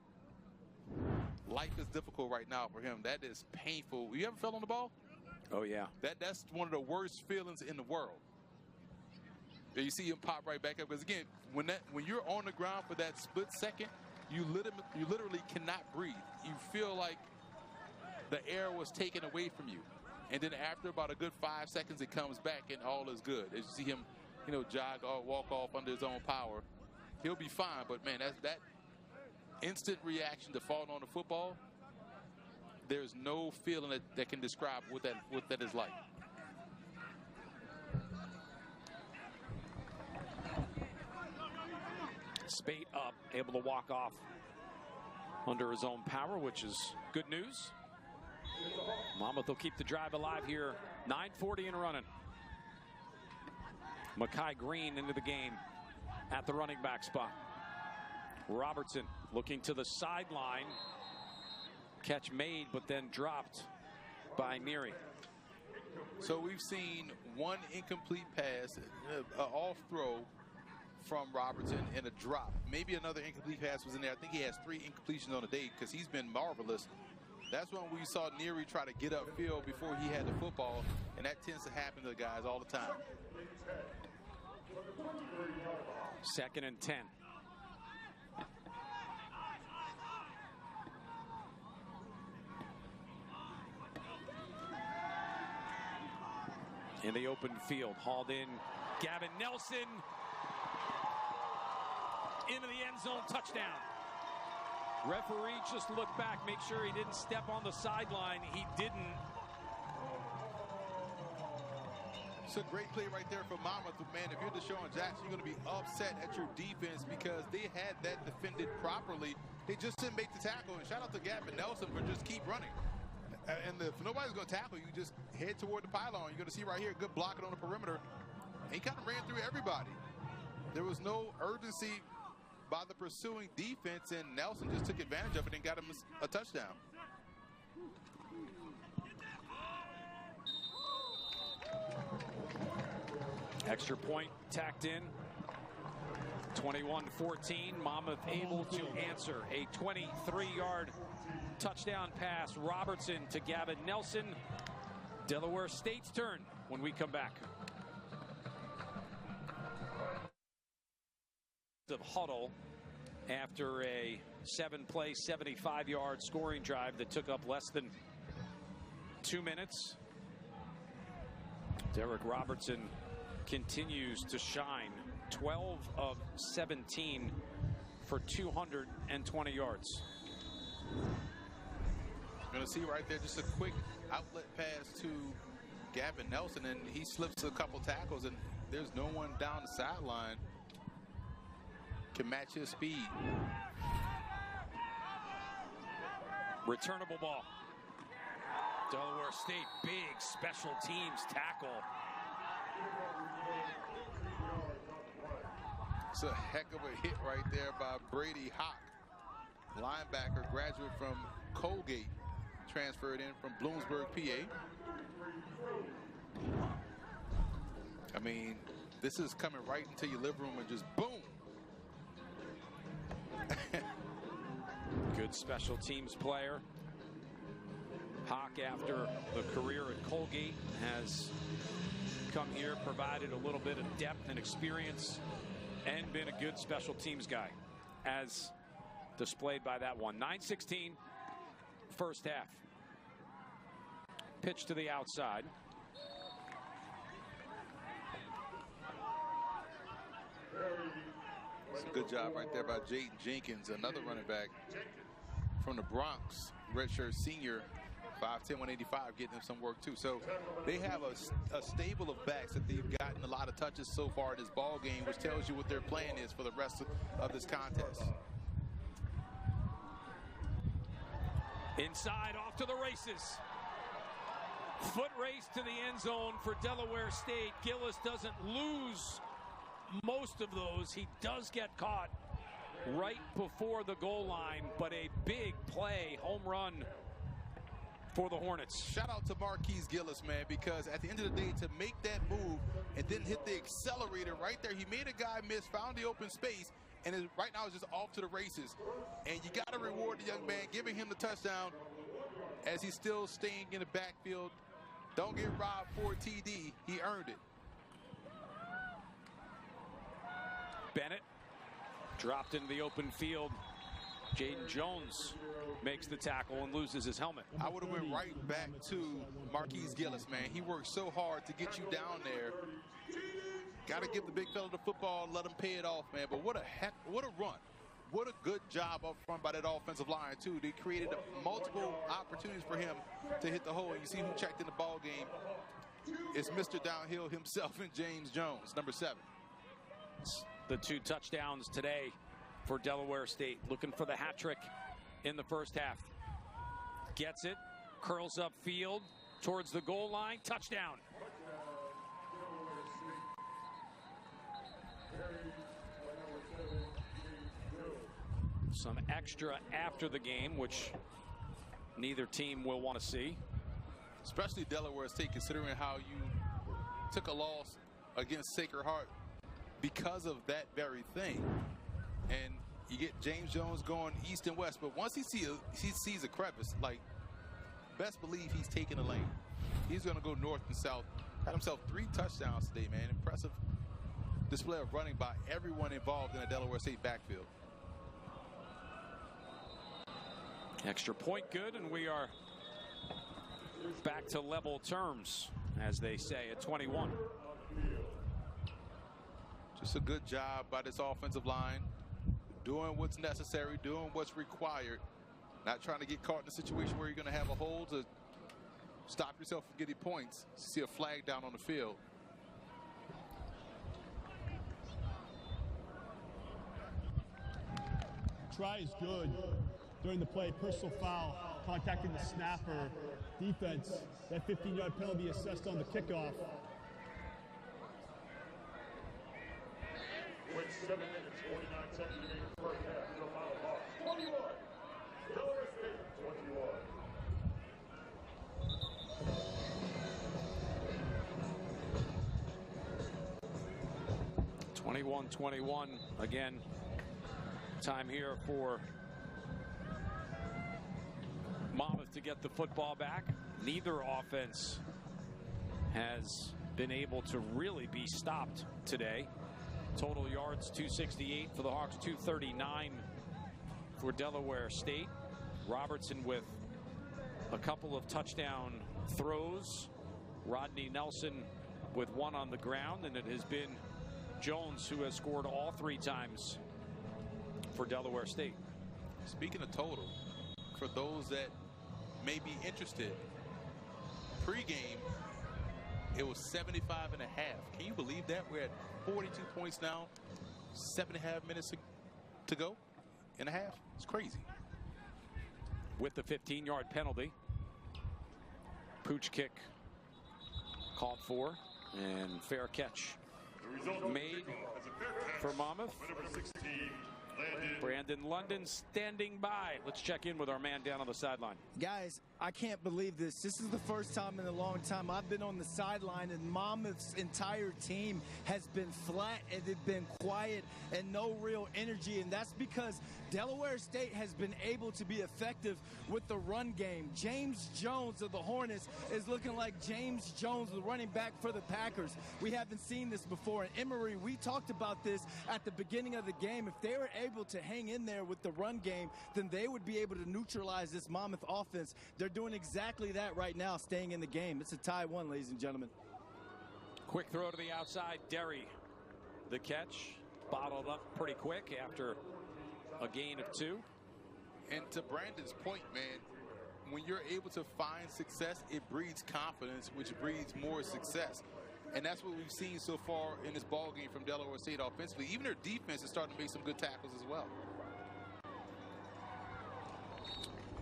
Life is difficult right now for him. That is painful. You ever fell on the ball? Oh, yeah. That's one of the worst feelings in the world. And you see him pop right back up. Because, again, when you're on the ground for that split second, you literally cannot breathe. You feel like the air was taken away from you. And then after about a good 5 seconds, it comes back and all is good. As you see him, jog or walk off under his own power, he'll be fine. But, man, that instant reaction to falling on the football, there's no feeling that can describe what that is like. Spate up, able to walk off under his own power, which is good news. Monmouth will keep the drive alive here. 9:40 and running. Makai Green into the game at the running back spot. Robertson looking to the sideline. Catch made, but then dropped by Neary. So we've seen one incomplete pass, an off throw from Robertson, and a drop. Maybe another incomplete pass was in there. I think he has 3 incompletions on the day because he's been marvelous. That's when we saw Neary try to get upfield before he had the football, and that tends to happen to the guys all the time. 2nd and 10. In the open field, hauled in Gavin Nelson into the end zone, touchdown. Referee just looked back, make sure he didn't step on the sideline. He didn't. It's a great play right there for Monmouth. Man, if you're Deshaun Jackson, you're going to be upset at your defense because they had that defended properly. They just didn't make the tackle. And shout out to Gavin Nelson for just keep running. And if nobody's going to tackle you, just head toward the pylon. You're going to see right here, good blocking on the perimeter. And he kind of ran through everybody. There was no urgency by the pursuing defense, and Nelson just took advantage of it and got him a touchdown. Extra point tacked in. 21-14. Monmouth able to answer a 23-yard touchdown pass. Robertson to Gavin Nelson. Delaware State's turn when we come back. Of huddle after a 7-play, 75-yard scoring drive that took up less than 2 minutes. Derek Robertson continues to shine. 12 of 17 for 220 yards. Going to see right there just a quick outlet pass to Gavin Nelson, and he slips a couple tackles, and there's no one down the sideline can match his speed. Returnable ball. Delaware State, big special teams tackle. It's a heck of a hit right there by Brady Hawk, linebacker, graduate from Colgate, transferred in from Bloomsburg, PA. I mean, this is coming right into your living room and just boom. Good special teams player. Hawk, after the career at Colgate, has come here, provided a little bit of depth and experience, and been a good special teams guy, as displayed by that one. 9:16, first half. Pitch to the outside. It's a good job right there by Jaden Jenkins, another running back from the Bronx, redshirt senior, 5'10", 185, getting them some work too. So they have a stable of backs that they've gotten a lot of touches so far in this ball game, which tells you what their plan is for the rest of this contest. Inside, off to the races. Foot race to the end zone for Delaware State. Gillis doesn't lose most of those. He does get caught right before the goal line, but a big play, home run for the Hornets. Shout out to Marquise Gillis, man, because at the end of the day, to make that move and then hit the accelerator right there, he made a guy miss, found the open space, and right now is just off to the races. And you got to reward the young man, giving him the touchdown as he's still staying in the backfield. Don't get robbed for TD. He earned it. Bennett dropped into the open field. Jaden Jones makes the tackle and loses his helmet. I would have went right back to Marquise Gillis, man. He worked so hard to get you down there. Got to give the big fella the football, let him pay it off, man. But what a run. What a good job up front by that offensive line, too. They created multiple opportunities for him to hit the hole. And you see who checked in the ball game. It's Mr. Downhill himself and James Jones, number 7. The 2 touchdowns today for Delaware State. Looking for the hat trick in the first half. Gets it, curls up field towards the goal line. Touchdown. Some extra after the game, which neither team will want to see. Especially Delaware State, considering how you took a loss against Sacred Heart because of that very thing. And you get James Jones going east and west, but once he sees a crevice, like, best believe he's taking a lane. He's going to go north and south. Had himself 3 touchdowns today, man. Impressive display of running by everyone involved in the Delaware State backfield. Extra point good, and we are back to level terms, as they say, at 21. Just a good job by this offensive line, doing what's necessary, doing what's required, not trying to get caught in a situation where you're going to have a hole to stop yourself from getting points. See a flag down on the field. Try is good. During the play, personal foul, contacting the snapper. Defense, that 15-yard penalty assessed on the kickoff. With 7 minutes, 49 seconds remaining in the first half, the Monmouth Hawks 21, Delaware State 21. 21-21 again. Time here for Monmouth to get the football back. Neither offense has been able to really be stopped today. Total yards 268 for the Hawks, 239 for Delaware State. Robertson with a couple of touchdown throws. Rodney Nelson with 1 on the ground, and it has been Jones who has scored all 3 times for Delaware State. Speaking of total, for those that may be interested, pregame, it was 75 and a half. Can you believe that? We're at 42 points now, 7.5 minutes to go and a half. It's crazy. With the 15-yard penalty, pooch kick called for, and fair catch made for Monmouth. Brandon London standing by. Let's check in with our man down on the sideline. Guys, I can't believe this. This is the first time in a long time I've been on the sideline, and Monmouth's entire team has been flat and they've been quiet and no real energy, and that's because Delaware State has been able to be effective with the run game. James Jones of the Hornets is looking like James Jones, the running back for the Packers. We haven't seen this before. And Emery, we talked about this at the beginning of the game. If they were able to hang in there with the run game, then they would be able to neutralize this Monmouth offense. They're doing exactly that right now, staying in the game. It's a tie one, ladies and gentlemen. Quick throw to the outside. Derry, the catch, bottled up pretty quick after a gain of 2. And to Brandon's point, man, when you're able to find success, it breeds confidence, which breeds more success. And that's what we've seen so far in this ball game from Delaware State offensively. Even their defense is starting to make some good tackles as well.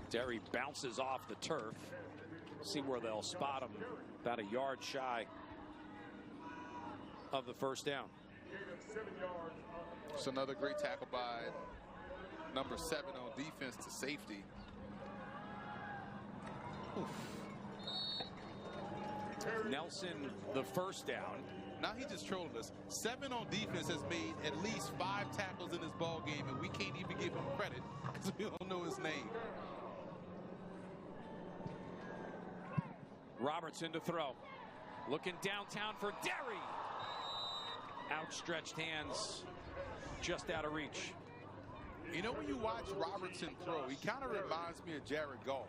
Derry bounces off the turf. See where they'll spot him. About a yard shy of the first down. It's another great tackle by number 7 on defense to safety. Oof. Nelson, the first down. Now he just trolled us. 7 on defense has made at least 5 tackles in this ball game, and we can't even give him credit because we don't know his name. Robertson to throw. Looking downtown for Derry. Outstretched hands just out of reach. You know, when you watch Robertson throw, he kind of reminds me of Jared Goff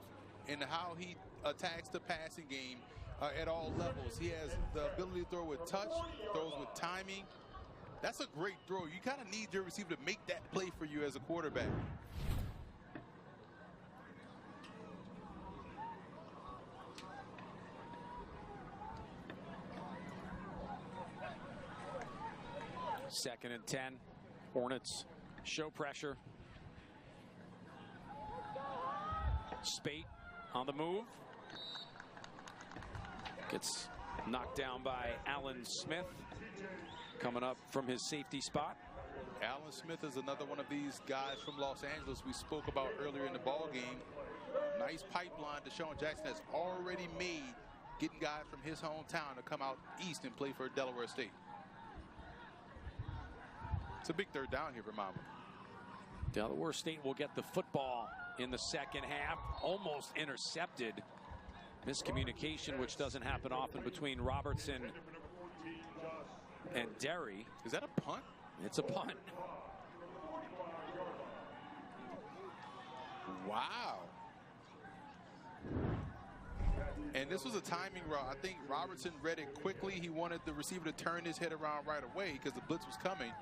in how he attacks the passing game at all levels. He has the ability to throw with touch, throws with timing. That's a great throw. You kind of need your receiver to make that play for you as a quarterback. Second and 10. Hornets show pressure. Spate on the move. Gets knocked down by Alan Smith, coming up from his safety spot. Alan Smith is another one of these guys from Los Angeles we spoke about earlier in the ball game. Nice pipeline Deshaun Jackson has already made, getting guys from his hometown to come out east and play for Delaware State. It's a big third down here for Monmouth. Delaware State will get the football in the second half. Almost intercepted. Miscommunication, which doesn't happen often between Robertson and Derry. Is that a punt? It's a punt. Wow. And this was a timing route. I think Robertson read it quickly. He wanted the receiver to turn his head around right away because the blitz was coming,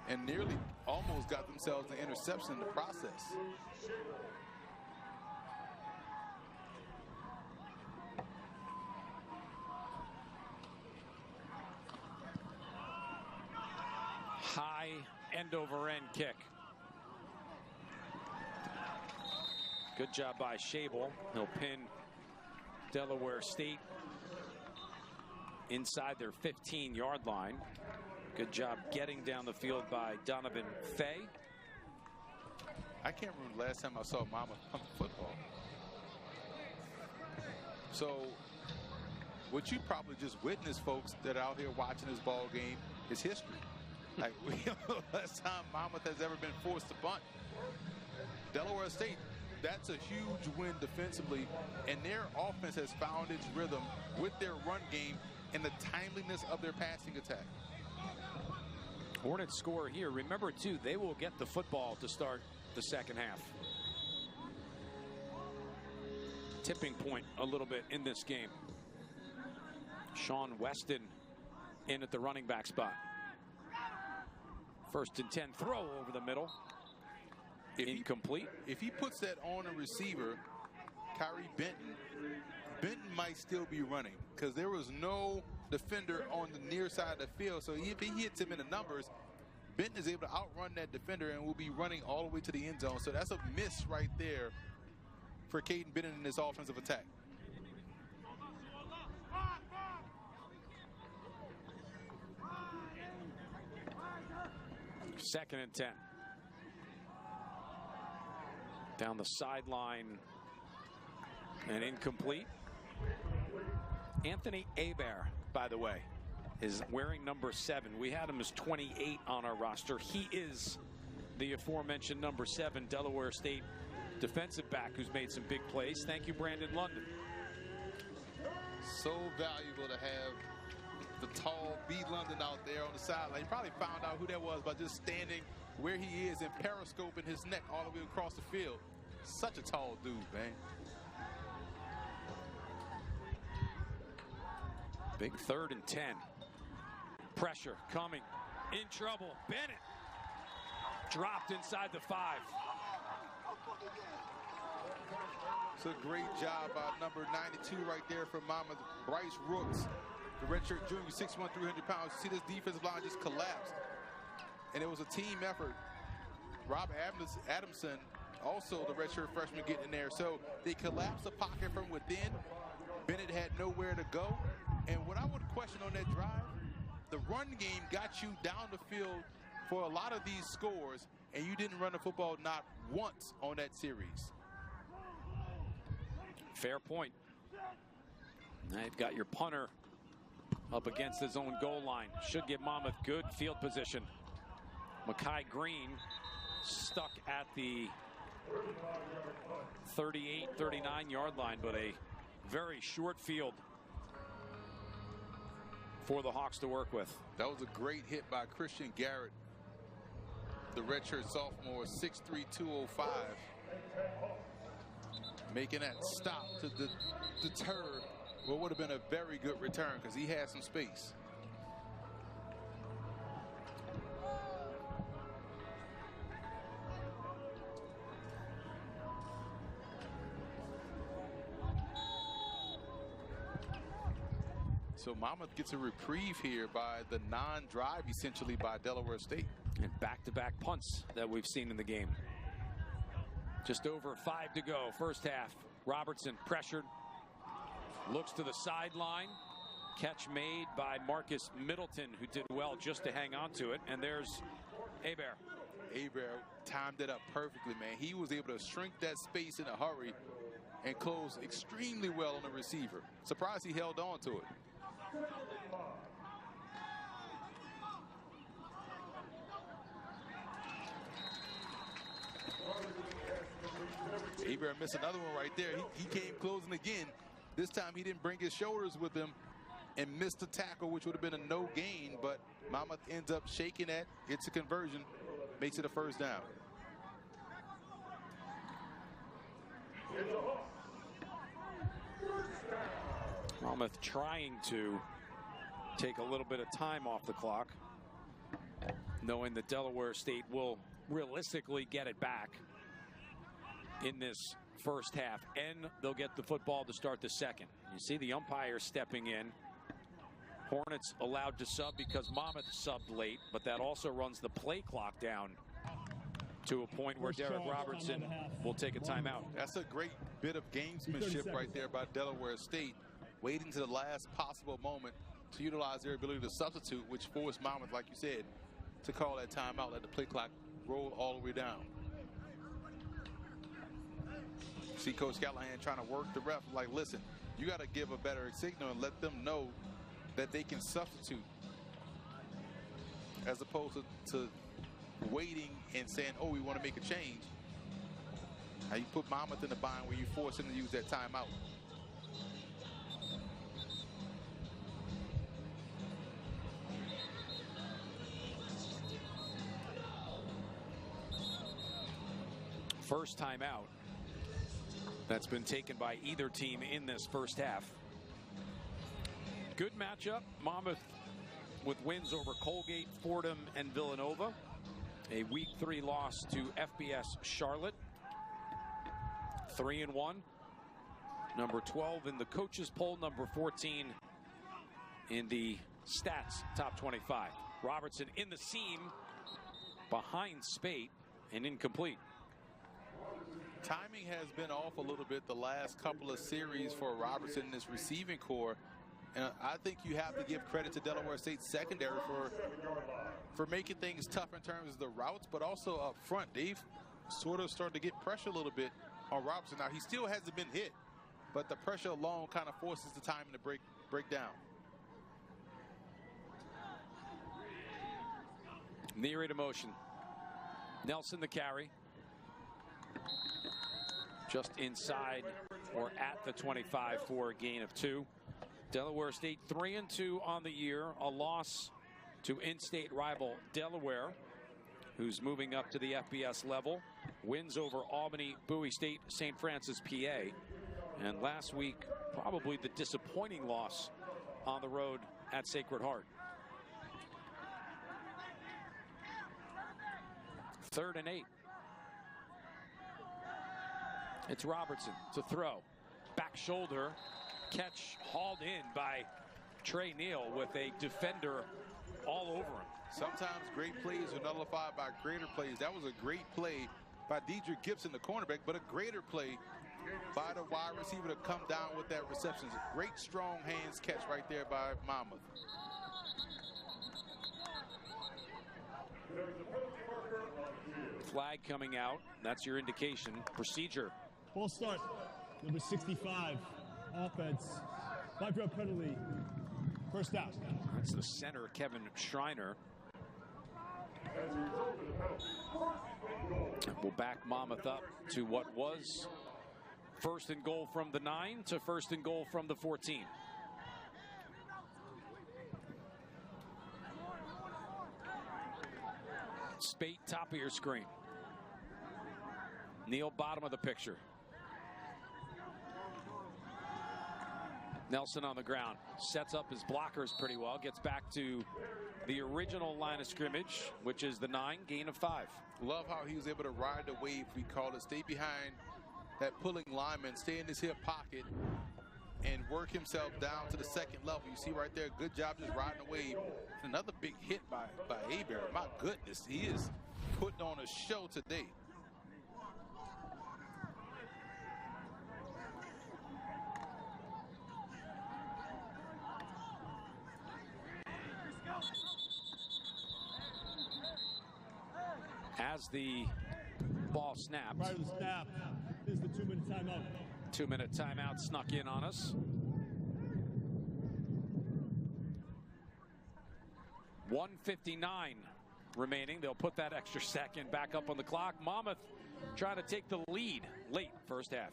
and nearly almost got themselves an interception in the process. High end-over-end kick. Good job by Shable. He'll pin Delaware State inside their 15-yard line. Good job getting down the field by Donovan Fay. I can't remember the last time I saw Monmouth pump football. So what you probably just witnessed, folks that are out here watching this ball game, is history. Like, we don't know the last time Monmouth has ever been forced to punt. Delaware State, that's a huge win defensively, and their offense has found its rhythm with their run game and the timeliness of their passing attack. Hornets score here. Remember, too, they will get the football to start the second half. Tipping point a little bit in this game. Sean Weston in at the running back spot. First and 10, throw over the middle. Incomplete. If he puts that on a receiver, Kyrie Benton, Benton might still be running because there was no defender on the near side of the field. So if he hits him in the numbers, Benton is able to outrun that defender and will be running all the way to the end zone. So that's a miss right there for Caden Benton in this offensive attack. Second and 10. Down the sideline and incomplete. Anthony Hebert, by the way, is wearing number 7. We had him as 28 on our roster. He is the aforementioned number 7 Delaware State defensive back who's made some big plays. Thank you, Brandon London. So valuable to have the tall B. London out there on the sideline. You probably found out who that was by just standing where he is and periscoping his neck all the way across the field. Such a tall dude, man. Big 3rd and 10. Pressure coming. In trouble. Bennett dropped inside the 5. It's a great job by number 92 right there from Monmouth, Bryce Rooks. The redshirt junior, 6'1", 300 pounds. You see this defensive line just collapsed. And it was a team effort. Rob Adamson, also the redshirt freshman, getting in there. So they collapsed the pocket from within. Bennett had nowhere to go. And what I would question on that drive, the run game got you down the field for a lot of these scores, and you didn't run the football not once on that series. Fair point. Now you've got your punter up against his own goal line. Should give Monmouth good field position. Makai Green stuck at the 38, 39 yard line, but a very short field for the Hawks to work with. That was a great hit by Christian Garrett, the redshirt sophomore, 6'3", 205. Making that stop to deter what would have been a very good return because he had some space. So Monmouth gets a reprieve here by the non-drive, essentially, by Delaware State. And back-to-back punts that we've seen in the game. Just over 5 to go, first half. Robertson pressured. Looks to the sideline. Catch made by Marcus Middleton, who did well just to hang on to it. And there's Hebert. Hebert timed it up perfectly, man. He was able to shrink that space in a hurry and close extremely well on the receiver. Surprised he held on to it. Hebert missed another one right there. He came closing again. This time he didn't bring his shoulders with him and missed the tackle, which would have been a no gain, but Monmouth ends up shaking that. It's a conversion, makes it a first down. Monmouth trying to take a little bit of time off the clock, knowing that Delaware State will realistically get it back in this first half, and they'll get the football to start the second. You see the umpire stepping in. Hornets allowed to sub because Monmouth subbed late, but that also runs the play clock down to a point where Derek Robertson will take a timeout. That's a great bit of gamesmanship right there by Delaware State, waiting to the last possible moment to utilize their ability to substitute, which forced Monmouth, like you said, to call that timeout, let the play clock roll all the way down. See Coach Callahan trying to work the ref, like, listen, you got to give a better signal and let them know that they can substitute, as opposed to waiting and saying, oh, we want to make a change. Now you put Monmouth in the bind where you force him to use that timeout. First timeout that's been taken by either team in this first half. Good matchup. Monmouth with wins over Colgate, Fordham, and Villanova. A week 3 loss to FBS Charlotte. 3-1. number 12 in the coaches poll, number 14 in the stats top 25. Robertson in the seam behind Spate and incomplete. Timing has been off a little bit the last couple of series for Robertson in this receiving core. And I think you have to give credit to Delaware State's secondary for making things tough in terms of the routes, but also up front. They've sort of started to get pressure a little bit on Robertson. Now, he still hasn't been hit, but the pressure alone kind of forces the timing to break down. Near it motion. Nelson the carry. Just inside or at the 25 for a gain of 2. Delaware State 3-2 on the year. A loss to in-state rival Delaware, who's moving up to the FBS level. Wins over Albany, Bowie State, St. Francis, PA. And last week, probably the disappointing loss on the road at Sacred Heart. 3rd and 8. It's Robertson to throw. Back shoulder. Catch hauled in by Trey Neal with a defender all over him. Sometimes great plays are nullified by greater plays. That was a great play by Dedrick Gibson, the cornerback, but a greater play by the wide receiver to come down with that reception. Great strong hands catch right there by Monmouth. Flag coming out. That's your indication. Procedure. Ball start. Number 65. Offense. 5-yard penalty. First down. That's the center, Kevin Schreiner. We'll back Monmouth up to what was 1st and goal from the 9 to 1st and goal from the 14. Spate, top of your screen. Neal, bottom of the picture. Nelson on the ground, sets up his blockers pretty well, gets back to the original line of scrimmage, which is the 9, gain of 5. Love how he was able to ride the wave, we call it, stay behind that pulling lineman, stay in his hip pocket, and work himself down to the 2nd level. You see right there, good job just riding the wave. Another big hit by Hebert. My goodness, he is putting on a show today. As the ball snapped. Prior to the snap, this is the 2-minute timeout. 2-minute timeout snuck in on us. 1:59 remaining. They'll put that extra second back up on the clock. Monmouth trying to take the lead late first half.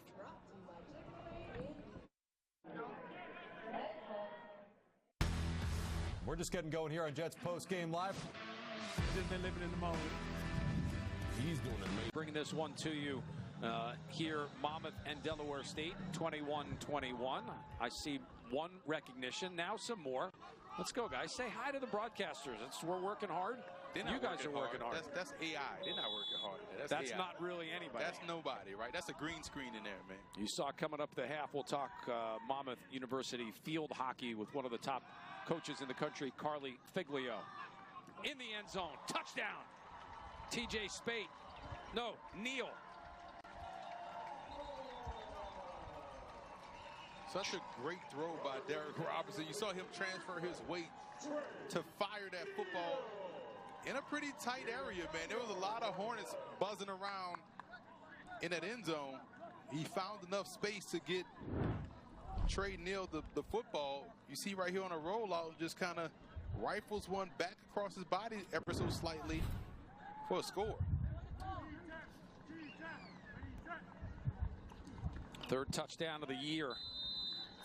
We're just getting going here on Jets Post Game Live. Just been living in the moment. He's doing it. Bringing this one to you here, Monmouth and Delaware State, 21-21. I see one recognition, now some more. Let's go, guys. Say hi to the broadcasters. We're working hard. You guys are working hard. That's AI. They're not working hard. That's AI. not really anybody. That's nobody, right? That's a green screen in there, man. You saw coming up the half, we'll talk Monmouth University field hockey with one of the top coaches in the country, Carly Figlio. In the end zone, touchdown. TJ Spate. No, Neal. Such a great throw by Derek Robertson. You saw him transfer his weight to fire that football in a pretty tight area, man. There was a lot of Hornets buzzing around in that end zone. He found enough space to get Trey Neal the football. You see right here on a rollout, just kind of rifles one back across his body ever so slightly for a score. 3rd touchdown of the year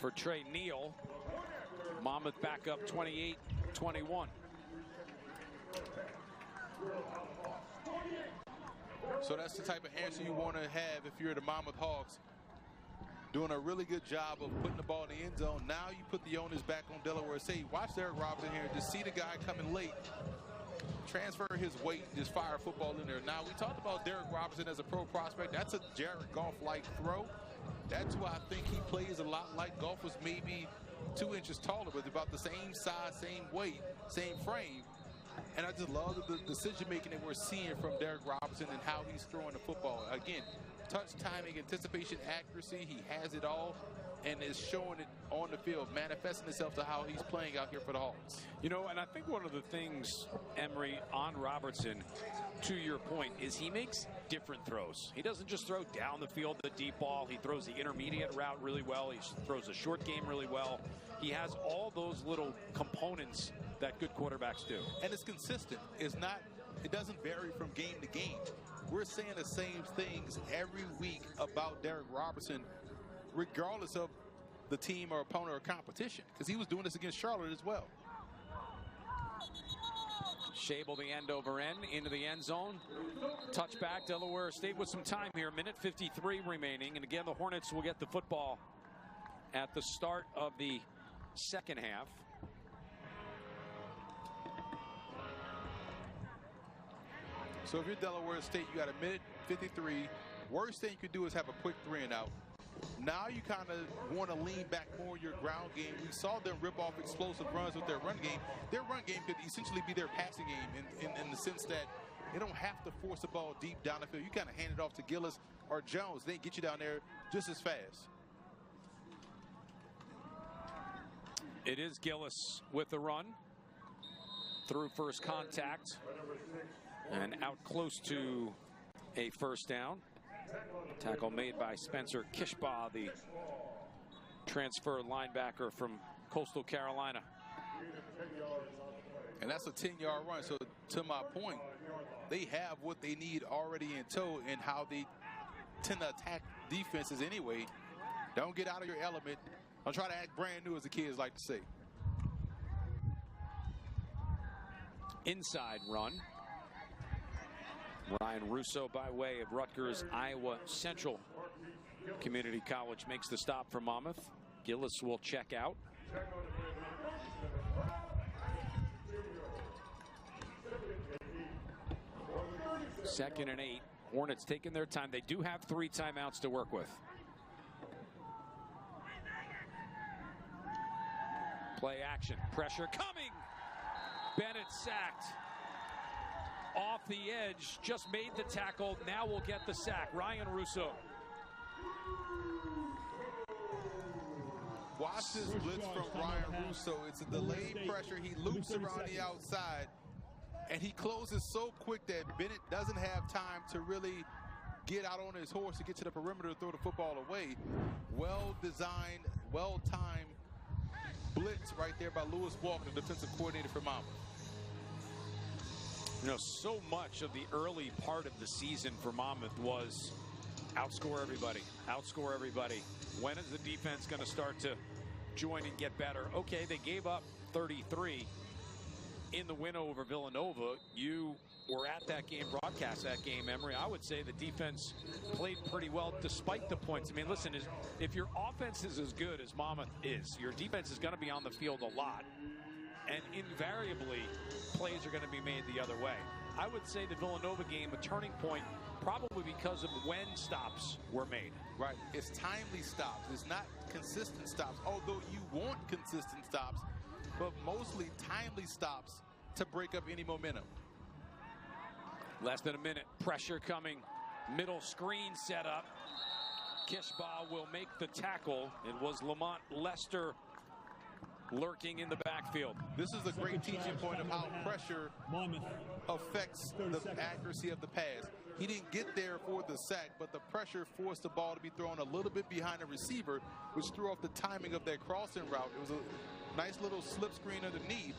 for Trey Neal. Monmouth back up 28-21. So that's the type of answer you want to have if you're the Monmouth Hawks. Doing a really good job of putting the ball in the end zone. Now you put the onus back on Delaware State. Watch Derek Robertson here. Just see the guy coming late. Transfer his weight, just fire football in there. Now, we talked about Derek Robertson as a pro prospect. That's a Jared Goff-like throw. That's why I think he plays a lot like Goff was, maybe 2 inches taller, but about the same size, same weight, same frame. And I just love the decision-making that we're seeing from Derek Robertson and how he's throwing the football. Again, touch, timing, anticipation, accuracy, he has it all and is showing it on the field, manifesting itself to how he's playing out here for the Hawks. You know, and I think one of the things, Emery, on Robertson, to your point, is he makes different throws. He doesn't just throw down the field the deep ball. He throws the intermediate route really well. He throws the short game really well. He has all those little components that good quarterbacks do. And it's consistent. It doesn't vary from game to game. We're saying the same things every week about Derek Robertson, regardless of the team or opponent or competition, because he was doing this against Charlotte as well. Shable the end over end into the end zone. Touchback, Delaware State with some time here. Minute 53 remaining. And again, the Hornets will get the football at the start of the second half. So if you're Delaware State, you got a minute 53. Worst thing you could do is have a quick 3 and out. Now you kind of want to lean back more on your ground game. We saw them rip off explosive runs with their run game. Their run game could essentially be their passing game in the sense that they don't have to force the ball deep down the field. You kind of hand it off to Gillis or Jones. They get you down there just as fast. It is Gillis with the run. Through first contact. And out close to a first down. Tackle made by Spencer Kishbaugh, the transfer linebacker from Coastal Carolina. And that's a 10-yard run. So to my point, they have what they need already in tow and how they tend to attack defenses anyway. Don't get out of your element. Don't try to act brand new, as the kids like to say. Inside run. Ryan Russo, by way of Rutgers Iowa Central Community College, makes the stop for Monmouth. Gillis will check out. Second and 8. Hornets taking their time. They do have 3 timeouts to work with. Play action. Pressure coming. Bennett sacked. Off the edge, just made the tackle. Now we'll get the sack. Ryan Russo. Watch this blitz from Ryan Russo. It's a delayed pressure. He loops around the outside, and he closes so quick that Bennett doesn't have time to really get out on his horse to get to the perimeter to throw the football away. Well-designed, well-timed blitz right there by Lewis Walker, the defensive coordinator for Monmouth. You know, so much of the early part of the season for Monmouth was outscore everybody, outscore everybody. When is the defense going to start to join and get better? Okay, they gave up 33 in the win over Villanova. You were at that game, broadcast that game, Emery. I would say the defense played pretty well despite the points. I mean, listen, if your offense is as good as Monmouth is, your defense is going to be on the field a lot. And invariably, plays are going to be made the other way. I would say the Villanova game, a turning point, probably because of when stops were made. Right. It's timely stops. It's not consistent stops, although you want consistent stops, but mostly timely stops to break up any momentum. Less than a minute. Pressure coming. Middle screen set up. Kishbaugh will make the tackle. It was Lamont Lester lurking in the backfield. This is a great teaching point of how pressure affects the accuracy of the pass. He didn't get there for the sack, but the pressure forced the ball to be thrown a little bit behind the receiver, which threw off the timing of that crossing route. It was a nice little slip screen underneath.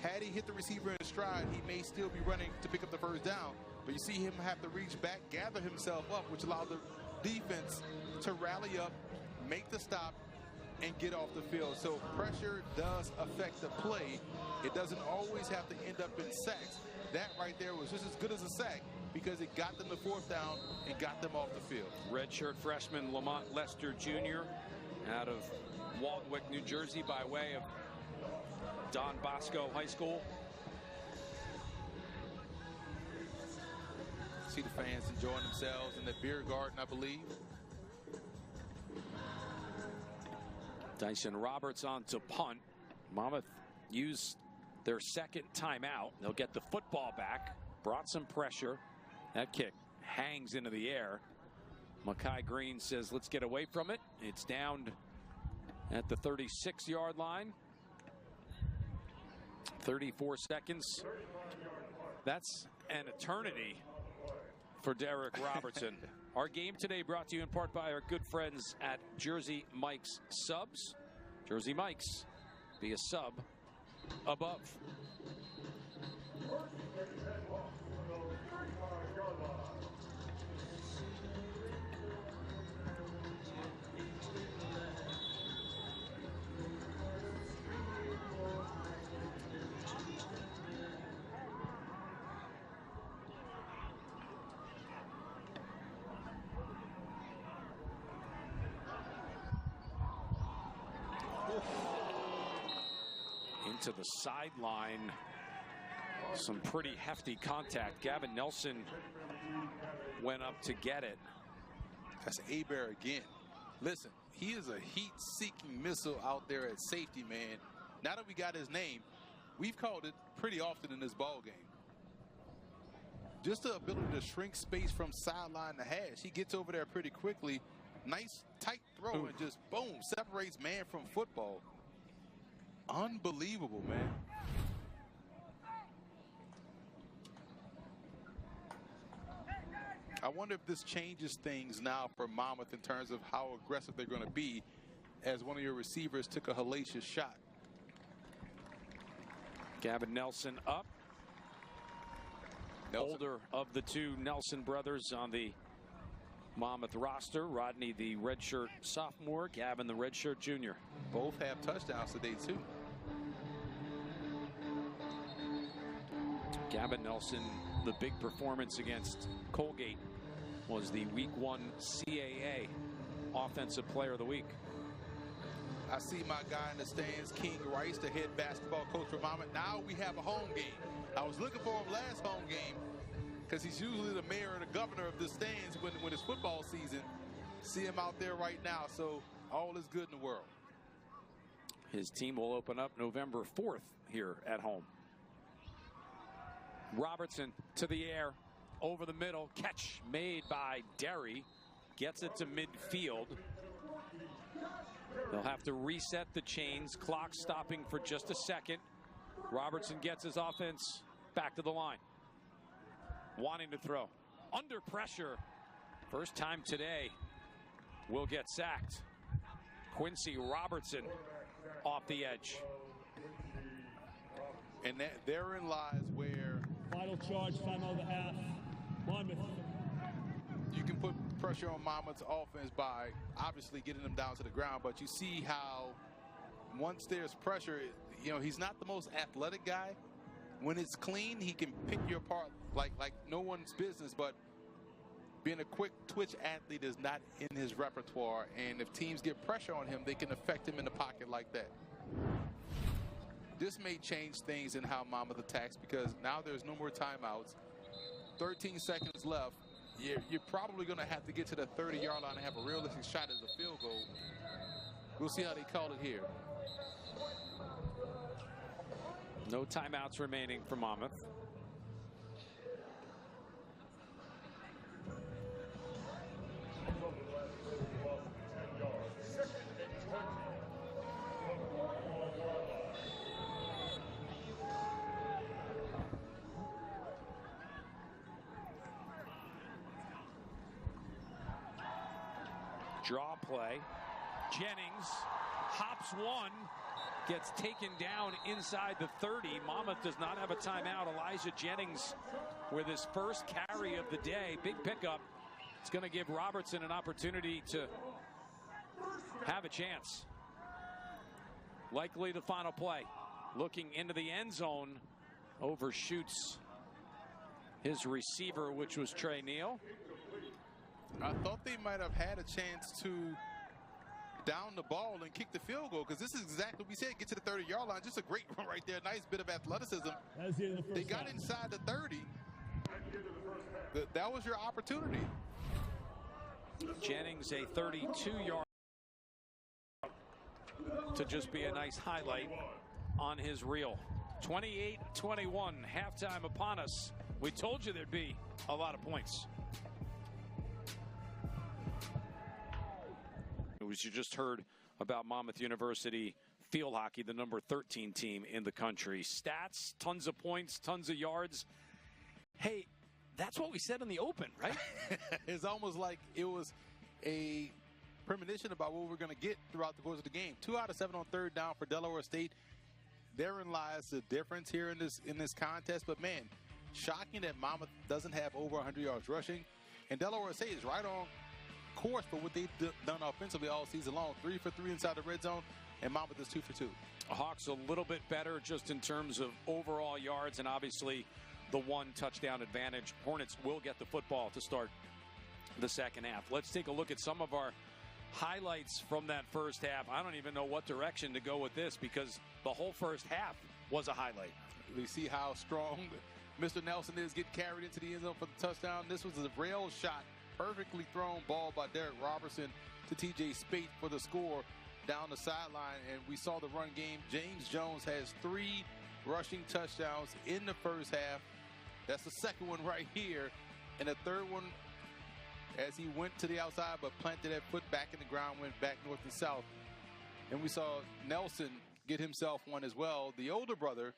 Had he hit the receiver in stride, he may still be running to pick up the first down, but you see him have to reach back, gather himself up, which allowed the defense to rally up, make the stop, and get off the field. So pressure does affect the play. It doesn't always have to end up in sacks. That right there was just as good as a sack because it got them the fourth down and got them off the field. Redshirt freshman Lamont Lester Jr. out of Waldwick, New Jersey, by way of Don Bosco High School. See the fans enjoying themselves in the beer garden, I believe. Dyson Roberts on to punt. Monmouth used their second timeout. They'll get the football back. Brought some pressure. That kick hangs into the air. Makai Green says, let's get away from it. It's down at the 36-yard line. 34 seconds. That's an eternity for Derek Robertson. Our game today brought to you in part by our good friends at Jersey Mike's Subs. Jersey Mike's, be a sub above. Into the sideline. Some pretty hefty contact. Gavin Nelson went up to get it. That's Abear again. Listen, he is a heat-seeking missile out there at safety, man. Now that we got his name, we've called it pretty often in this ball game. Just the ability to shrink space from sideline to hash. He gets over there pretty quickly. Nice, tight throw, and just, boom, separates man from football. Unbelievable, man. I wonder if this changes things now for Monmouth in terms of how aggressive they're going to be as one of your receivers took a hellacious shot. Gavin Nelson up. Older of the two Nelson brothers on the Monmouth roster. Rodney, the redshirt sophomore. Gavin, the redshirt junior. Both have touchdowns today, too. Gavin Nelson, the big performance against Colgate, was the Week 1 CAA Offensive Player of the Week. I see my guy in the stands, King Rice, the head basketball coach for Monmouth. Now we have a home game. I was looking for him last home game because he's usually the mayor or the governor of the stands when it's football season. See him out there right now, so all is good in the world. His team will open up November 4th here at home. Robertson to the air, over the middle, catch made by Derry, gets it to midfield. They'll have to reset the chains, clock stopping for just a second. Robertson gets his offense back to the line. Wanting to throw, under pressure, first time today, will get sacked. Quincy Robertson off the edge. And therein lies where final charge, timeout of the half. Monmouth. You can put pressure on Monmouth's offense by obviously getting them down to the ground, but you see how once there's pressure, you know, he's not the most athletic guy. When it's clean, he can pick you apart like no one's business, but being a quick twitch athlete is not in his repertoire, and if teams get pressure on him, they can affect him in the pocket like that. This may change things in how Monmouth attacks because now there's no more timeouts. 13 seconds left. You're probably going to have to get to the 30-yard line and have a realistic shot at the field goal. We'll see how they call it here. No timeouts remaining for Monmouth. Draw play. Jennings hops one, gets taken down inside the 30. Monmouth does not have a timeout. Elijah Jennings with his first carry of the day. Big pickup. It's going to give Robertson an opportunity to have a chance. Likely the final play. Looking into the end zone. Overshoots his receiver, which was Trey Neal. I thought they might have had a chance to down the ball and kick the field goal because this is exactly what we said. Get to the 30-yard line. Just a great run right there. Nice bit of athleticism. They got inside the 30. That was your opportunity. Jennings, a 32-yard. to just be a nice highlight on his reel. 28-21, halftime upon us. We told you there'd be a lot of points. You just heard about Monmouth University field hockey, the number 13 team in the country. Stats, tons of points, tons of yards. Hey, that's what we said in the open, right? It's almost like it was a premonition about what we're going to get throughout the course of the game. 2 out of 7 on third down for Delaware State. Therein lies the difference here in this contest. But, man, shocking that Monmouth doesn't have over 100 yards rushing. And Delaware State is right on course for what they've done offensively all season long. 3 for 3 inside the red zone, and Monmouth is 2 for 2. Hawks a little bit better just in terms of overall yards and obviously the 1 touchdown advantage. Hornets will get the football to start the second half. Let's take a look at some of our highlights from that first half. I don't even know what direction to go with this because the whole first half was a highlight. We see how strong Mr. Nelson is, getting carried into the end zone for the touchdown. This was a rail shot, perfectly thrown ball by Derek Robertson to TJ Spate for the score down the sideline. And we saw the run game. James Jones has 3 rushing touchdowns in the first half. That's the second one right here. And the third one as he went to the outside but planted that foot back in the ground, went back north and south. And we saw Nelson get himself one as well, the older brother.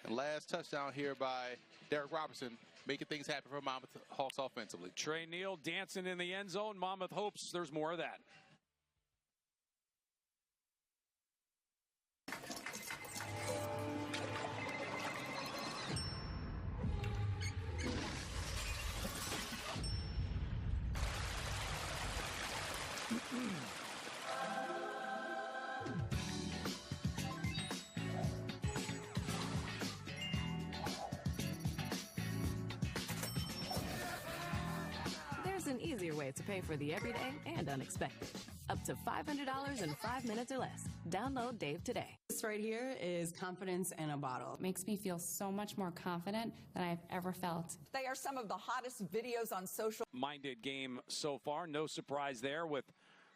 And last touchdown here by Derek Robertson, making things happen for Monmouth Hawks offensively. Trey Neal dancing in the end zone. Monmouth hopes there's more of that. There's an easier way to pay for the everyday and unexpected. Up to $500 in 5 minutes or less. Download Dave today. This right here is confidence in a bottle. It makes me feel so much more confident than I've ever felt. They are some of the hottest videos on social. Minded game so far. No surprise there with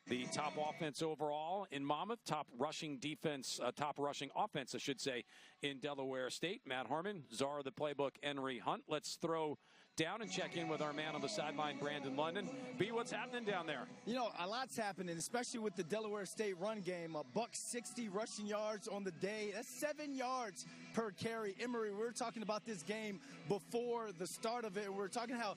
the top offense overall in Monmouth, top rushing defense, top rushing offense, I should say, in Delaware State. Matt Harmon, czar of the playbook, Henry Hunt. Let's throw down and check in with our man on the sideline, Brandon London. B, what's happening down there? You know, a lot's happening, especially with the Delaware State run game. $160 rushing yards on the day. That's 7 yards per carry. Emery, we were talking about this game before the start of it. We were talking how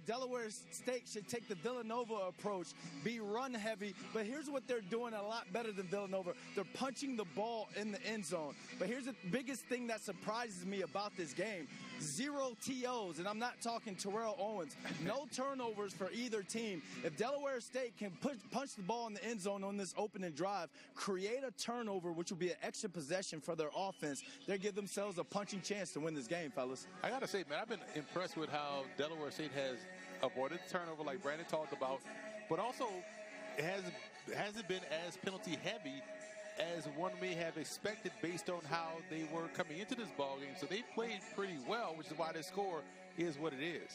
Delaware State should take the Villanova approach, be run heavy. But here's what they're doing a lot better than Villanova. They're punching the ball in the end zone. But here's the biggest thing that surprises me about this game. 0 TOs, and I'm not talking Terrell Owens. No turnovers for either team. If Delaware State can punch the ball in the end zone on this opening drive, create a turnover, which will be an extra possession for their offense, they give themselves a punching chance to win this game, fellas. I got to say, man, I've been impressed with how Delaware State has avoided turnover like Brandon talked about, but also hasn't been as penalty heavy as one may have expected based on how they were coming into this ball game. So they played pretty well, which is why their score is what it is.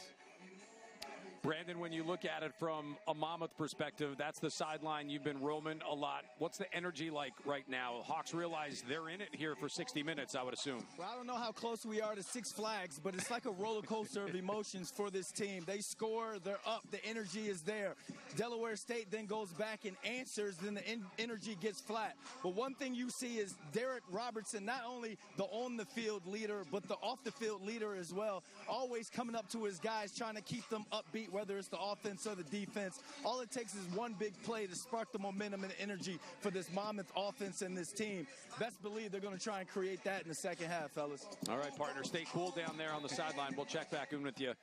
Brandon, when you look at it from a Monmouth perspective, that's the sideline you've been roaming a lot. What's the energy like right now? Hawks realize they're in it here for 60 minutes, I would assume. Well, I don't know how close we are to Six Flags, but it's like a roller coaster of emotions for this team. They score, they're up, the energy is there. Delaware State then goes back and answers, then the energy gets flat. But one thing you see is Derek Robertson, not only the on-the-field leader, but the off-the-field leader as well, always coming up to his guys, trying to keep them upbeat, whether it's the offense or the defense. All it takes is one big play to spark the momentum and energy for this Monmouth offense and this team. Best believe they're going to try and create that in the second half, fellas. All right, partner, stay cool down there on the sideline. We'll check back in with you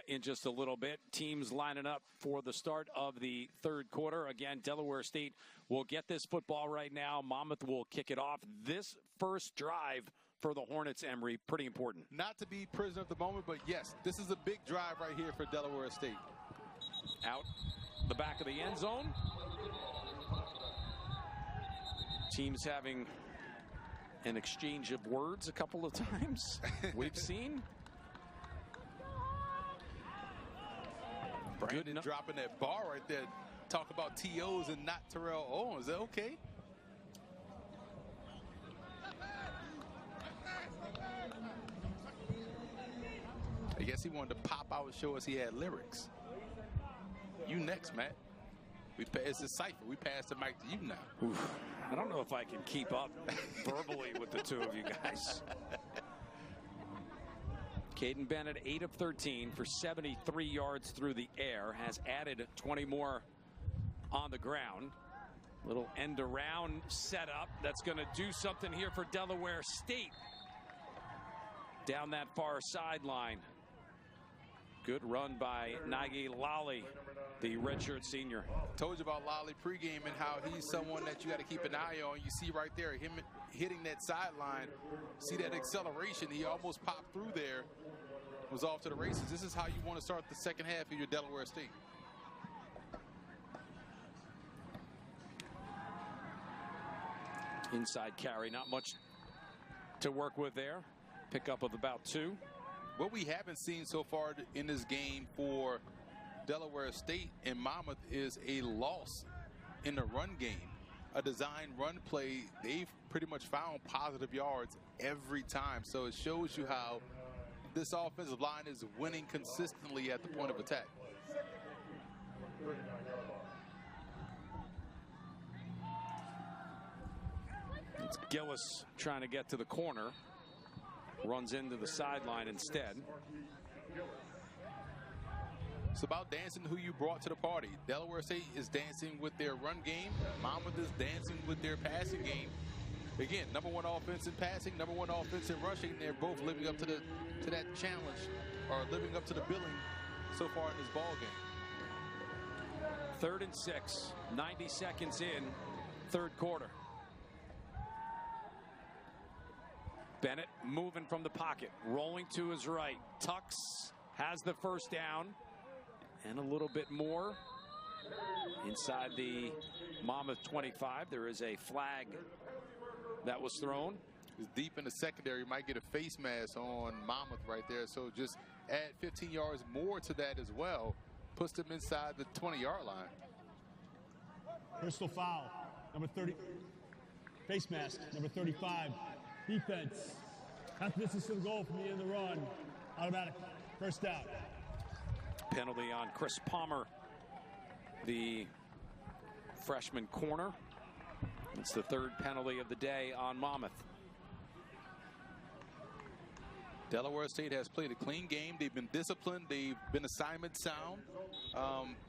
in just a little bit. Teams lining up for the start of the third quarter. Again, Delaware State will get this football right now. Monmouth will kick it off. This first drive for the Hornets, Emery, pretty important. Not to be prisoner of the moment, but yes, this is a big drive right here for Delaware State. Out the back of the end zone. Teams having an exchange of words a couple of times we've seen. Brandon dropping that ball right there. talk about TOs and not Terrell Owens. Okay. I guess he wanted to pop out and show us he had lyrics. You next, Matt. It's a cipher. We pass the mic to you now. Oof. I don't know if I can keep up verbally with the two of you guys. Caden Bennett, 8 of 13 for 73 yards through the air, has added 20 more on the ground. Little end around setup that's going to do something here for Delaware State. Down that far sideline. Good run by Nagy Lally, the redshirt senior. Told you about Lally pregame and how he's someone that you got to keep an eye on. You see right there him hitting that sideline. See that acceleration. He almost popped through there. Was off to the races. This is how you want to start the second half of your Delaware State. Inside carry, not much to work with there. Pickup of about 2. What we haven't seen so far in this game for Delaware State and Monmouth is a loss in the run game. A design run play, they've pretty much found positive yards every time. So it shows you how this offensive line is winning consistently at the point of attack. It's Gillis trying to get to the corner. Runs into the sideline instead. It's about dancing who you brought to the party. Delaware State is dancing with their run game. Monmouth is dancing with their passing game. Again, #1 offense in passing, #1 offense in rushing. They're both living up to that challenge, or living up to the billing so far in this ball game. 3rd and 6, 90 seconds in, 3rd quarter. Bennett moving from the pocket, rolling to his right. Tucks has the first down and a little bit more inside the Monmouth 25. There is a flag that was thrown. He's deep in the secondary. Might get a face mask on Monmouth right there. So just add 15 yards more to that as well. Puts them inside the 20-yard line. Personal foul, number 30. Face mask, number 35. Defense. Half distance to the goal from the end of the run. Automatic. First down. Penalty on Chris Palmer, the freshman corner. It's the 3rd penalty of the day on Monmouth. Delaware State has played a clean game. They've been disciplined. They've been assignment sound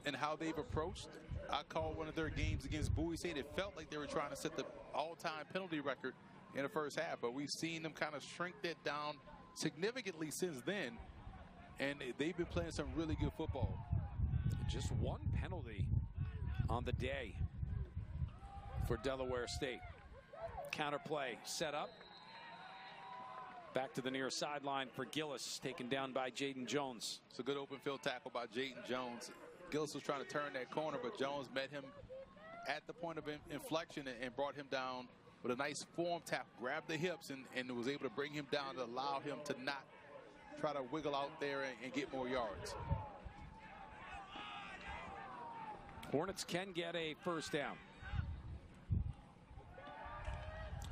in how they've approached. I called one of their games against Bowie State. It felt like they were trying to set the all-time penalty record in the first half, but we've seen them kind of shrink that down significantly since then, and they've been playing some really good football. Just 1 penalty on the day for Delaware State. Counter play set up. Back to the near sideline for Gillis, taken down by Jaden Jones. It's a good open field tackle by Jaden Jones. Gillis was trying to turn that corner, but Jones met him at the point of inflection and brought him down with a nice form tap, grabbed the hips, and was able to bring him down to allow him to not try to wiggle out there and get more yards. Hornets can get a first down.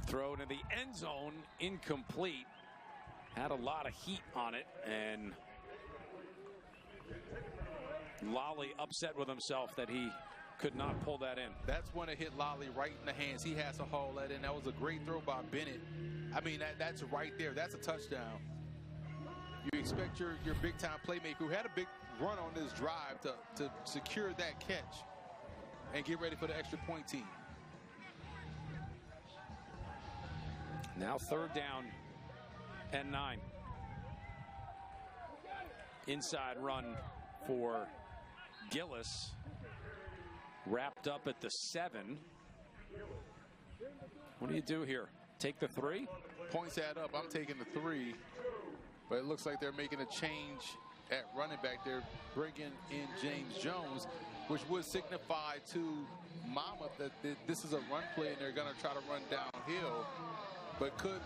Throw to the end zone, incomplete. Had a lot of heat on it, and Lally upset with himself that he could not pull that in. That's when it hit Lally right in the hands. He has to haul that in. That was a great throw by Bennett. I mean, that's right there. That's a touchdown. You expect your big-time playmaker, who had a big run on this drive, to secure that catch and get ready for the extra point team. Now 3rd down and 9. Inside run for Gillis. Wrapped up at the 7. What do you do here? Take the 3? Points add up. I'm taking the 3. But it looks like they're making a change at running back. They're bringing in James Jones, which would signify to Monmouth that this is a run play and they're going to try to run downhill, but could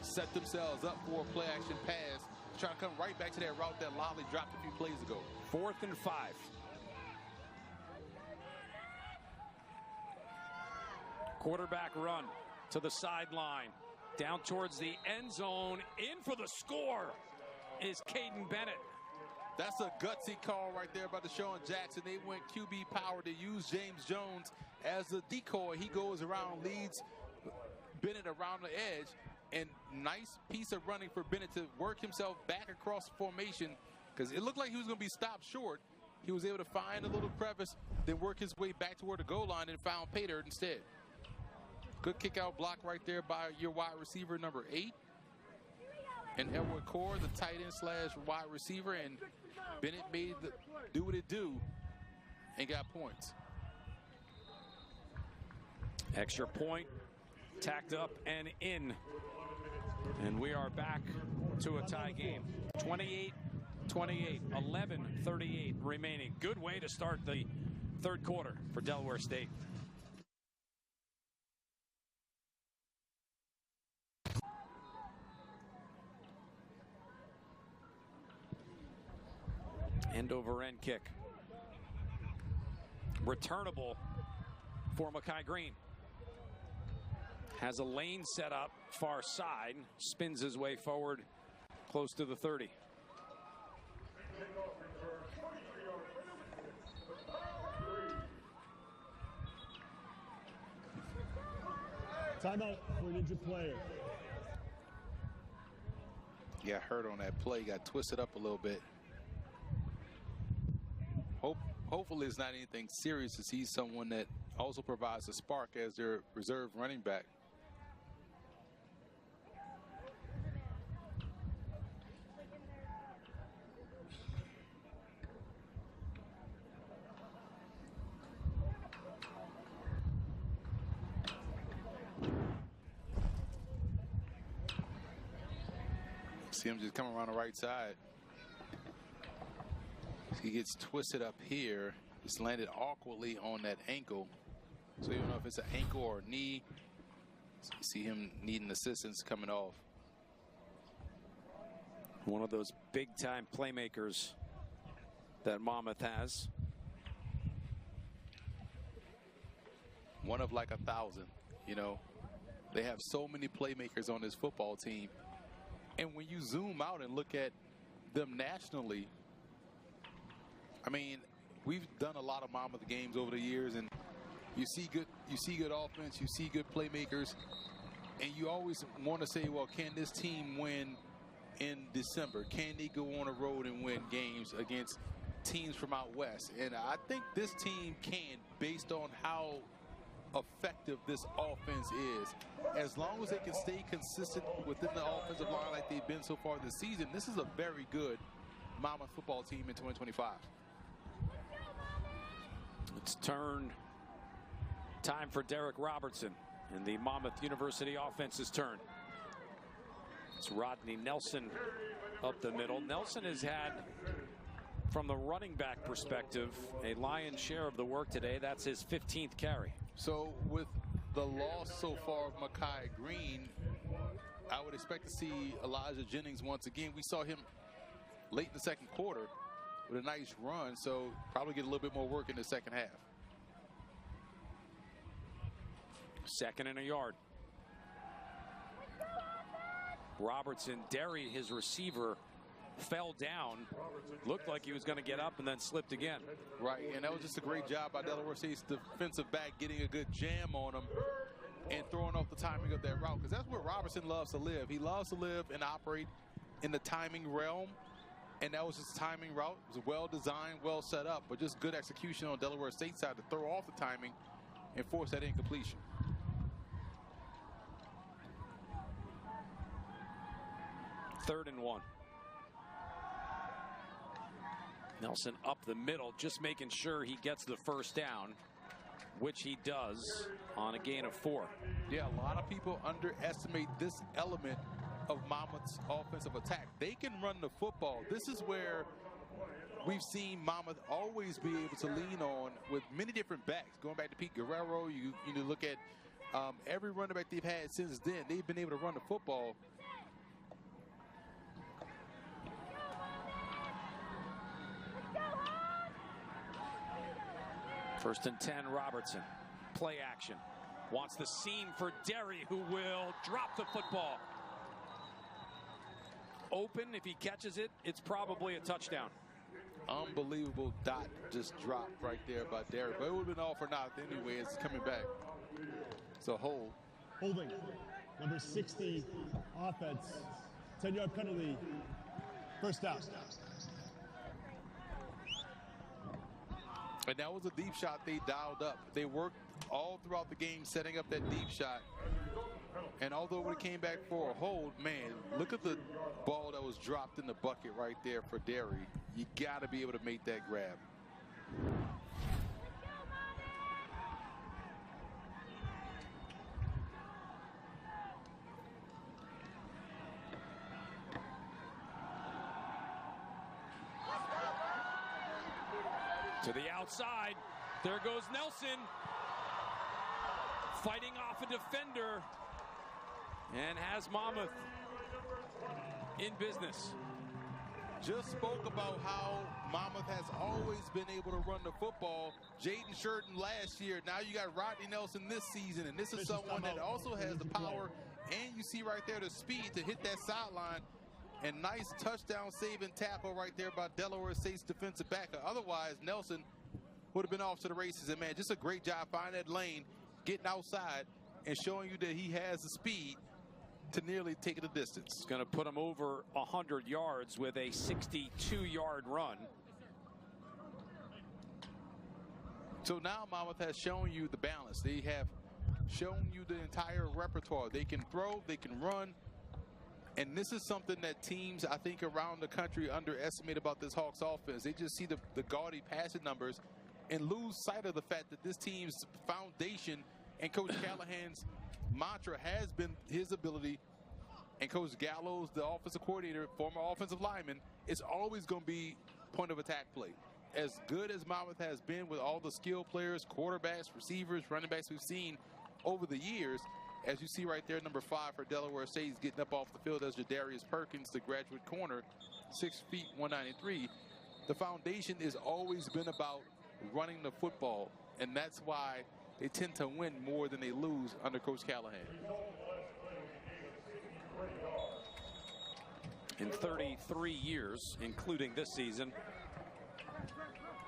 set themselves up for a play action pass, trying to come right back to that route that Lally dropped a few plays ago. 4th and 5. Quarterback run to the sideline. Down towards the end zone. In for the score is Caden Bennett. That's a gutsy call right there by Deshaun Jackson. They went QB power to use James Jones as a decoy. He goes around, leads Bennett around the edge. And nice piece of running for Bennett to work himself back across the formation, because it looked like he was going to be stopped short. He was able to find a little crevice, then work his way back toward the goal line and found pay dirt instead. Good kick out block right there by your wide receiver number 8. And Elwood Core, the tight end slash wide receiver, and Bennett made do what it do and got points. Extra point, tacked up and in. And we are back to a tie game. 28-28, 11:38 remaining. Good way to start the third quarter for Delaware State. End over end kick. Returnable for Makai Green. Has a lane set up far side, spins his way forward close to the 30. Timeout for an injured player. Got hurt on that play, got twisted up a little bit. Hopefully it's not anything serious, to see someone that also provides a spark as their reserve running back. See him just come around the right side. He gets twisted up here. It's landed awkwardly on that ankle. So you don't know if it's an ankle or a knee. So you see him needing assistance coming off. One of those big-time playmakers that Monmouth has. One of like 1,000, you know. They have so many playmakers on this football team. And when you zoom out and look at them nationally, I mean, we've done a lot of Monmouth games over the years, and you see good offense, you see good playmakers, and you always want to say, well, can this team win in December? Can they go on a road and win games against teams from out west? And I think this team can, based on how effective this offense is. As long as they can stay consistent within the offensive line like they've been so far this season, this is a very good Monmouth football team in 2025. It's turn time for Derek Robertson, and the Monmouth University offense's turn. It's Rodney Nelson up the middle. Nelson has had, from the running back perspective, a lion's share of the work today. That's his 15th carry. So with the loss so far of Makai Green, I would expect to see Elijah Jennings once again. We saw him late in the second quarter with a nice run, so probably get a little bit more work in the second half. 2nd and a yard. Robertson derried his receiver, fell down, looked like he was going to get up, and then slipped again. Right, and that was just a great job by Delaware State's defensive back, getting a good jam on him and throwing off the timing of that route, because that's where Robertson loves to live. He loves to live and operate in the timing realm, and that was his timing route. It was well designed, well set up, but just good execution on Delaware State's side to throw off the timing and force that incompletion. Third and 1. Nelson up the middle, just making sure he gets the first down, which he does on a gain of 4. Yeah, a lot of people underestimate this element of Monmouth's offensive attack. They can run the football. This is where we've seen Monmouth always be able to lean on with many different backs. Going back to Pete Guerrero, you look at every running back they've had since then. They've been able to run the football. First and 10, Robertson. Play action. Wants the seam for Derry, who will drop the football. Open, if he catches it, it's probably a touchdown. Unbelievable dot just dropped right there by Derry. But it would have been all for naught anyway. It's coming back. It's a hold. Holding. Number 60, offense. 10-yard penalty. First down. And that was a deep shot they dialed up. They worked all throughout the game setting up that deep shot. And although when it came back for a hold, man, look at the ball that was dropped in the bucket right there for Derry. You got to be able to make that grab. To the outside. There goes Nelson. Fighting off a defender. And has Monmouth in business. Just spoke about how Monmouth has always been able to run the football. Jaden Shurton last year. Now you got Rodney Nelson this season. And this is someone that also has the power. And you see right there the speed to hit that sideline. And nice touchdown saving tackle right there by Delaware State's defensive back. Otherwise, Nelson would have been off to the races. And, man, just a great job finding that lane, getting outside, and showing you that he has the speed to nearly take it a distance. It's going to put him over 100 yards with a 62-yard run. So now Monmouth has shown you the balance. They have shown you the entire repertoire. They can throw, they can run. And this is something that teams, I think, around the country underestimate about this Hawks offense. They just see the gaudy passing numbers and lose sight of the fact that this team's foundation and Coach Callahan's mantra has been his ability, and Coach Gallows, the offensive coordinator, former offensive lineman, is always going to be point of attack play. As good as Monmouth has been with all the skilled players, quarterbacks, receivers, running backs we've seen over the years, as you see right there, number 5 for Delaware State, he's getting up off the field as Jadarius Perkins, the graduate corner, 6 feet 193. The foundation has always been about running the football, and that's why they tend to win more than they lose under Coach Callahan. In 33 years, including this season,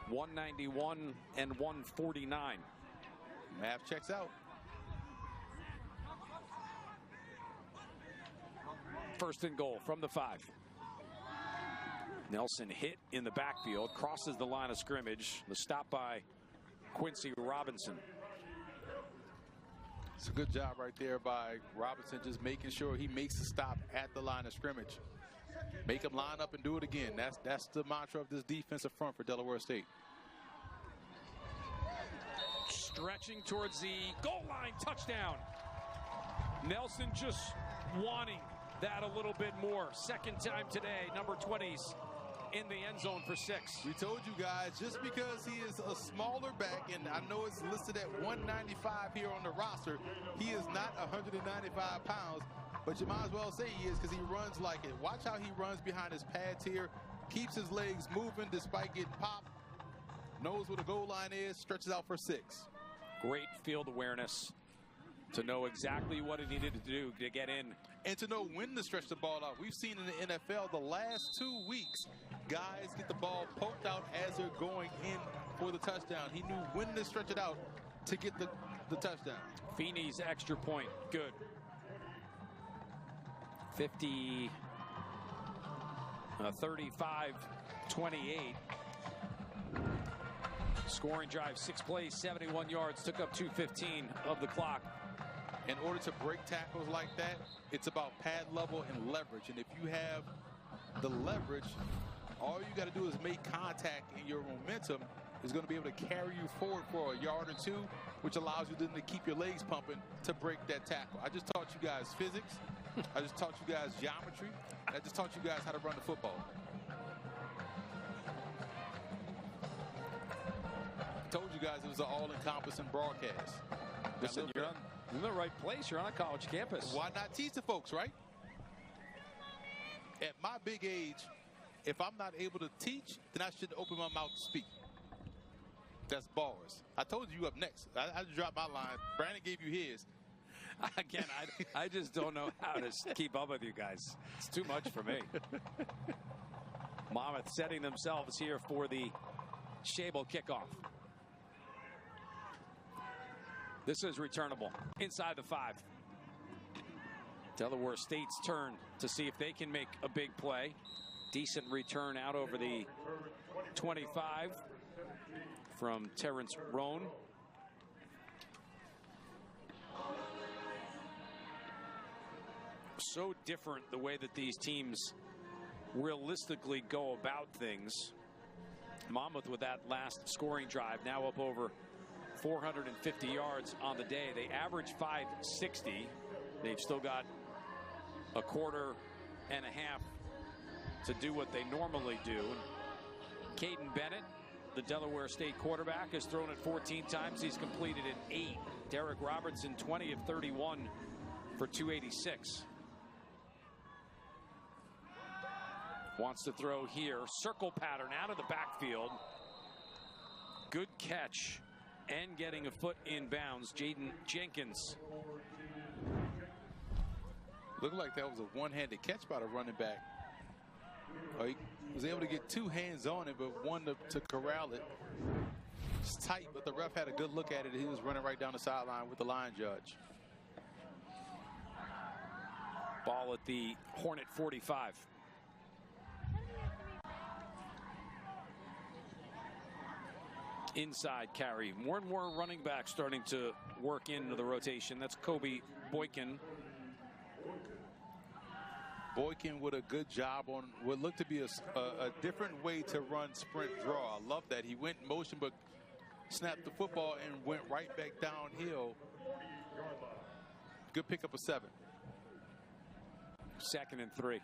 191 and 149. Math checks out. First and goal from the 5. Nelson hit in the backfield, crosses the line of scrimmage. The stop by Quincy Robinson. It's a good job right there by Robinson, just making sure he makes a stop at the line of scrimmage. Make him line up and do it again. That's the mantra of this defensive front for Delaware State. Stretching towards the goal line, touchdown. Nelson just wanting that a little bit more. Second time today, number 20's in the end zone for 6. We told you guys, just because he is a smaller back, and I know it's listed at 195 here on the roster, he is not 195 pounds, but you might as well say he is because he runs like it. Watch how he runs behind his pads here, keeps his legs moving despite getting popped, knows where the goal line is, stretches out for 6. Great field awareness to know exactly what he needed to do to get in. And to know when to stretch the ball out. We've seen in the NFL the last 2 weeks, guys get the ball poked out as they're going in for the touchdown. He knew when to stretch it out to get the touchdown. Feeney's extra point, good. 35-28. Scoring drive, 6 plays, 71 yards, took up 2:15 of the clock. In order to break tackles like that, it's about pad level and leverage. And if you have the leverage, all you got to do is make contact, and your momentum is going to be able to carry you forward for a yard or 2, which allows you then to keep your legs pumping to break that tackle. I just taught you guys physics. I just taught you guys geometry. I just taught you guys how to run the football. I told you guys it was an all-encompassing broadcast. Listen, you're in the right place. You're on a college campus. Why not teach the folks, right? At my big age, if I'm not able to teach, then I should open my mouth to speak. That's bars. I told you up next. I just dropped my line. Brandon gave you his. Again, I just don't know how to keep up with you guys. It's too much for me. Monmouth setting themselves here for the Shable kickoff. This is returnable inside the 5. Delaware State's turn to see if they can make a big play. Decent return out over the 25 from Terrence Roan. So different the way that these teams realistically go about things. Monmouth with that last scoring drive, now up over 450 yards on the day. They average 560. They've still got a quarter and a half to do what they normally do. Caden Bennett, the Delaware State quarterback, has thrown it 14 times. He's completed it 8. Derek Robertson, 20 of 31 for 286. Wants to throw here. Circle pattern out of the backfield. Good catch. And getting a foot in bounds, Jaden Jenkins. Looked like that was a one-handed catch by the running back. He was able to get 2 hands on it, but one to corral it. It's tight, but the ref had a good look at it. He was running right down the sideline with the line judge. Ball at the Hornet 45. Inside carry. More and more running backs starting to work into the rotation. That's Kobe Boykin. Boykin with a good job on what looked to be a different way to run sprint draw. I love that. He went in motion but snapped the football and went right back downhill. Good pickup of 7. 2nd and 3.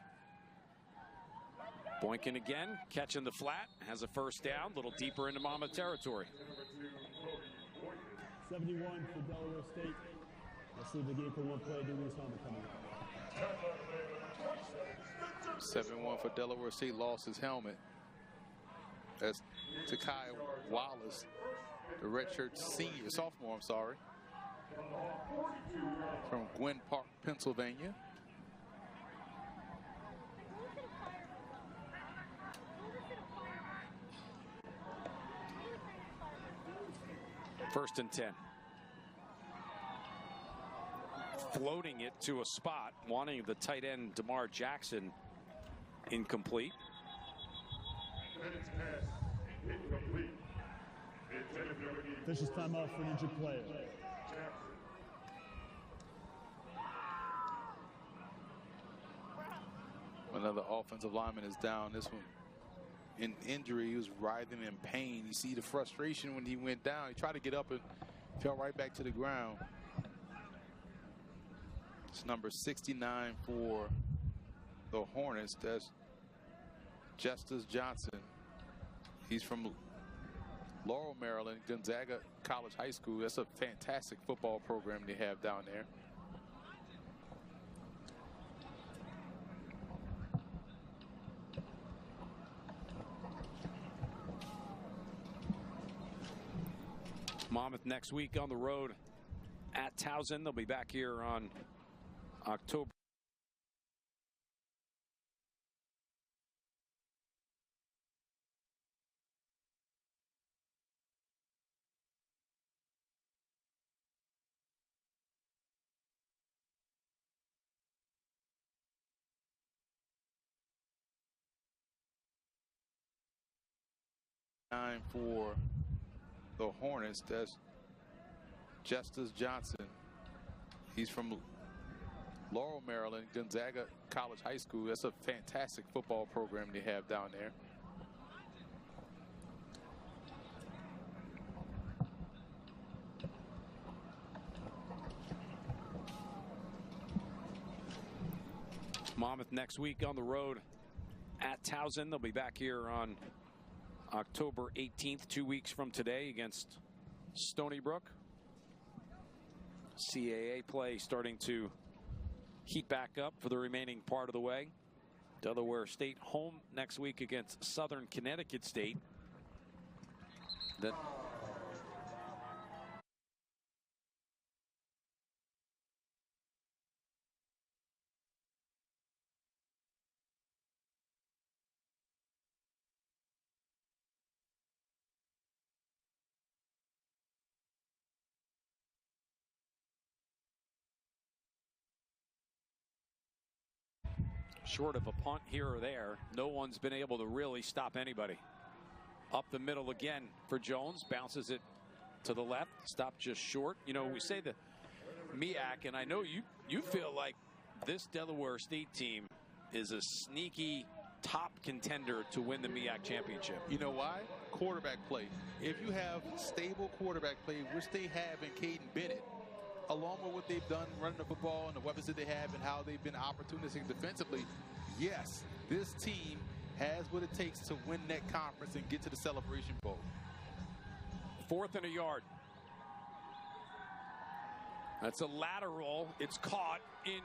Boykin again, catching the flat, has a first down, a little deeper into Monmouth territory. 71 for Delaware State. Let's see the game for one play. Julius Helmet coming up. 7-1 for Delaware State, lost his helmet. That's Takai Wallace, the redshirt sophomore, I'm sorry, from Gwynn Park, Pennsylvania. First and 10. Floating it to a spot, wanting the tight end DeMar Jackson. Incomplete. Officials timeout for an injured player. Another offensive lineman is down. This one in injury. He was writhing in pain. You see the frustration when he went down. He tried to get up and fell right back to the ground. It's number 69 for the Hornets. That's Justice Johnson. He's from Laurel, Maryland, Gonzaga College High School. That's a fantastic football program they have down there. Monmouth next week on the road at Towson. They'll be back here on October. For the Hornets, that's Justice Johnson. He's from Laurel, Maryland, Gonzaga College High School. That's a fantastic football program they have down there. Monmouth next week on the road at Towson. They'll be back here on October 18th, 2 weeks from today, against Stony Brook. CAA play starting to heat back up for the remaining part of the way. Delaware State home next week against Southern Connecticut State. Then short of a punt here or there. No one's been able to really stop anybody. Up the middle again for Jones. Bounces it to the left. Stopped just short. You know, we say the MEAC, and I know you feel like this Delaware State team is a sneaky top contender to win the MEAC championship. You know why? Quarterback play. If you have stable quarterback play, which they have in Caden Bennett, along with what they've done running the football and the weapons that they have and how they've been opportunistic defensively, yes, this team has what it takes to win that conference and get to the Celebration Bowl. 4th and a yard. That's a lateral. It's caught in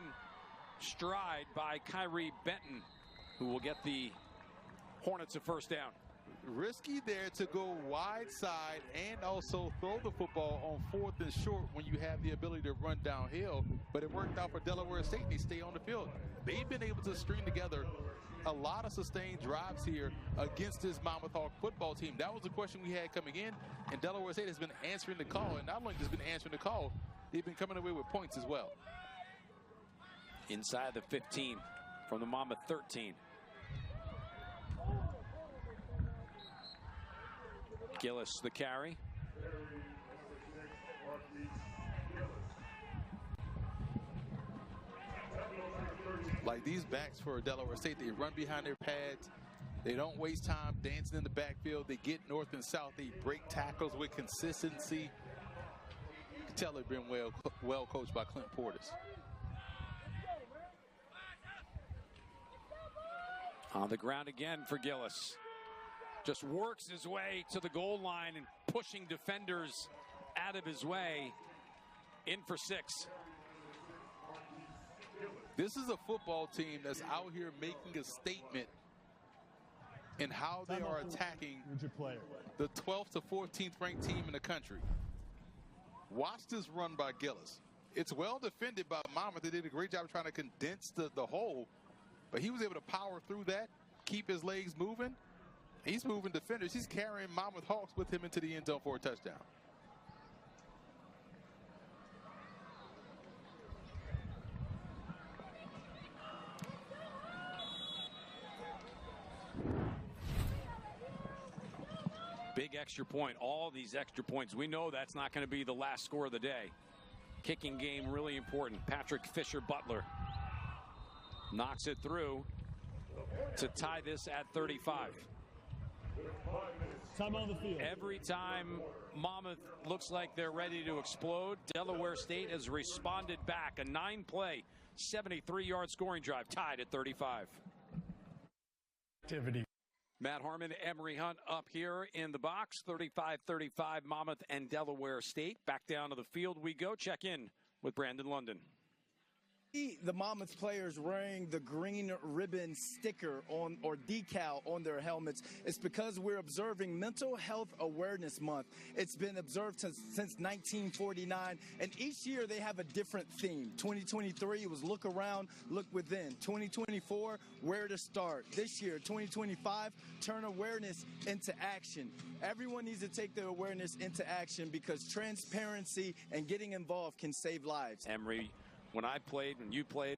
stride by Kyrie Benton, who will get the Hornets a first down. Risky there to go wide side and also throw the football on 4th and short when you have the ability to run downhill, but it worked out for Delaware State. They stay on the field. They've been able to string together a lot of sustained drives here against this Monmouth Hawk football team. That was the question we had coming in, and Delaware State has been answering the call, and not only just been answering the call, they've been coming away with points as well. Inside the 15 from the Monmouth 13. Gillis the carry. Like these backs for Delaware State, they run behind their pads. They don't waste time dancing in the backfield. They get north and south. They break tackles with consistency. You can tell they've been well coached by Clint Portis. On the ground again for Gillis. Just works his way to the goal line and pushing defenders out of his way. In for 6. This is a football team that's out here making a statement in how they are attacking the 12th to 14th ranked team in the country. Watch this run by Gillis. It's well defended by Monmouth. They did a great job trying to condense the hole, but he was able to power through that, keep his legs moving. He's moving defenders. He's carrying Monmouth Hawks with him into the end zone for a touchdown. Big extra point. All these extra points. We know that's not going to be the last score of the day. Kicking game really important. Patrick Fisher Butler knocks it through to tie this at 35. Time on the field. Every time Monmouth looks like they're ready to explode, Delaware State has responded back. A 9-play, 73-yard scoring drive tied at 35. Activity. Matt Harmon, Emery Hunt up here in the box. 35-35, Monmouth and Delaware State. Back down to the field we go. Check in with Brandon London. The Monmouth players wearing the green ribbon sticker on or decal on their helmets. It's because we're observing Mental Health Awareness Month. It's been observed since 1949, and each year they have a different theme. 2023 was Look Around, Look Within. 2024, Where to Start. This year, 2025, Turn Awareness into Action. Everyone needs to take their awareness into action because transparency and getting involved can save lives. Emery, when I played, when you played,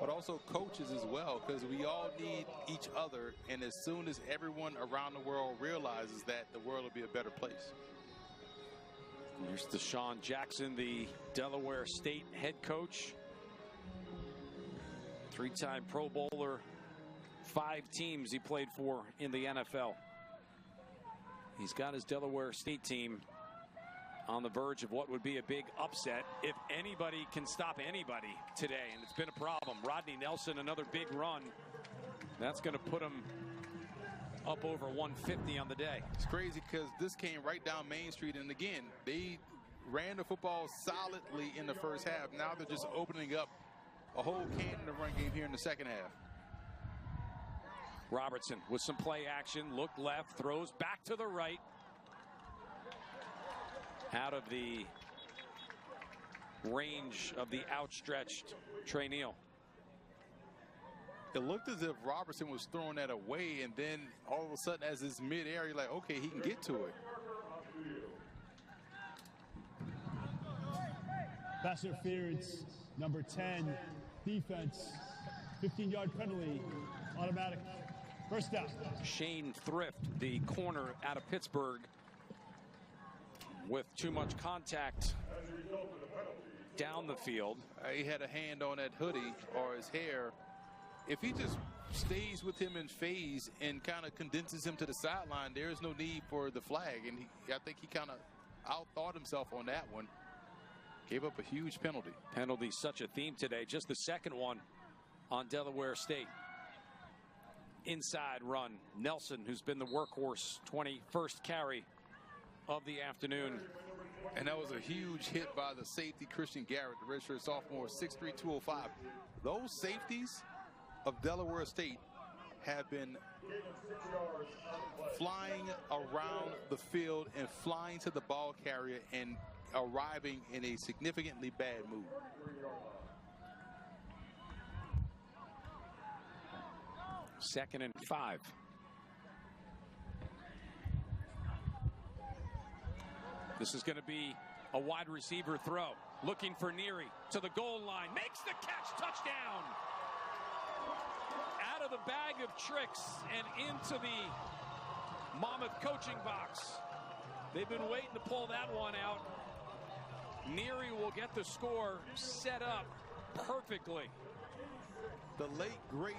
but also coaches as well, because we all need each other, and as soon as everyone around the world realizes that, the world will be a better place. Here's Deshaun Jackson, the Delaware State head coach. 3-time Pro Bowler, 5 teams he played for in the NFL. He's got his Delaware State team on the verge of what would be a big upset if anybody can stop anybody today, and it's been a problem. Rodney Nelson, another big run. That's going to put him up over 150 on the day. It's crazy because this came right down Main Street, and again, they ran the football solidly in the first half. Now they're just opening up a whole can in the run game here in the second half. Robertson with some play action. Look left, throws back to the right. Out of the range of the outstretched Trey Neal. It looked as if Robertson was throwing that away, and then all of a sudden, as it's mid-air, you're like, okay, he can get to it. Pass interference, number 10, defense, 15-yard penalty, automatic, first down. Shane Thrift, the corner out of Pittsburgh, with too much contact down the field. He had a hand on that hoodie or his hair. If he just stays with him in phase and kind of condenses him to the sideline, there is no need for the flag. And I think he kind of outthought himself on that one. Gave up a huge penalty. Penalty, such a theme today. Just the second one on Delaware State. Inside run. Nelson, who's been the workhorse, 21st carry of the afternoon. And that was a huge hit by the safety, Christian Garrett, the redshirt sophomore, 6'3", 205. Those safeties of Delaware State have been flying around the field and flying to the ball carrier and arriving in a significantly bad mood. Second and 5. This is going to be a wide receiver throw. Looking for Neary to the goal line. Makes the catch. Touchdown. Out of the bag of tricks and into the Monmouth coaching box. They've been waiting to pull that one out. Neary will get the score set up perfectly. The late, great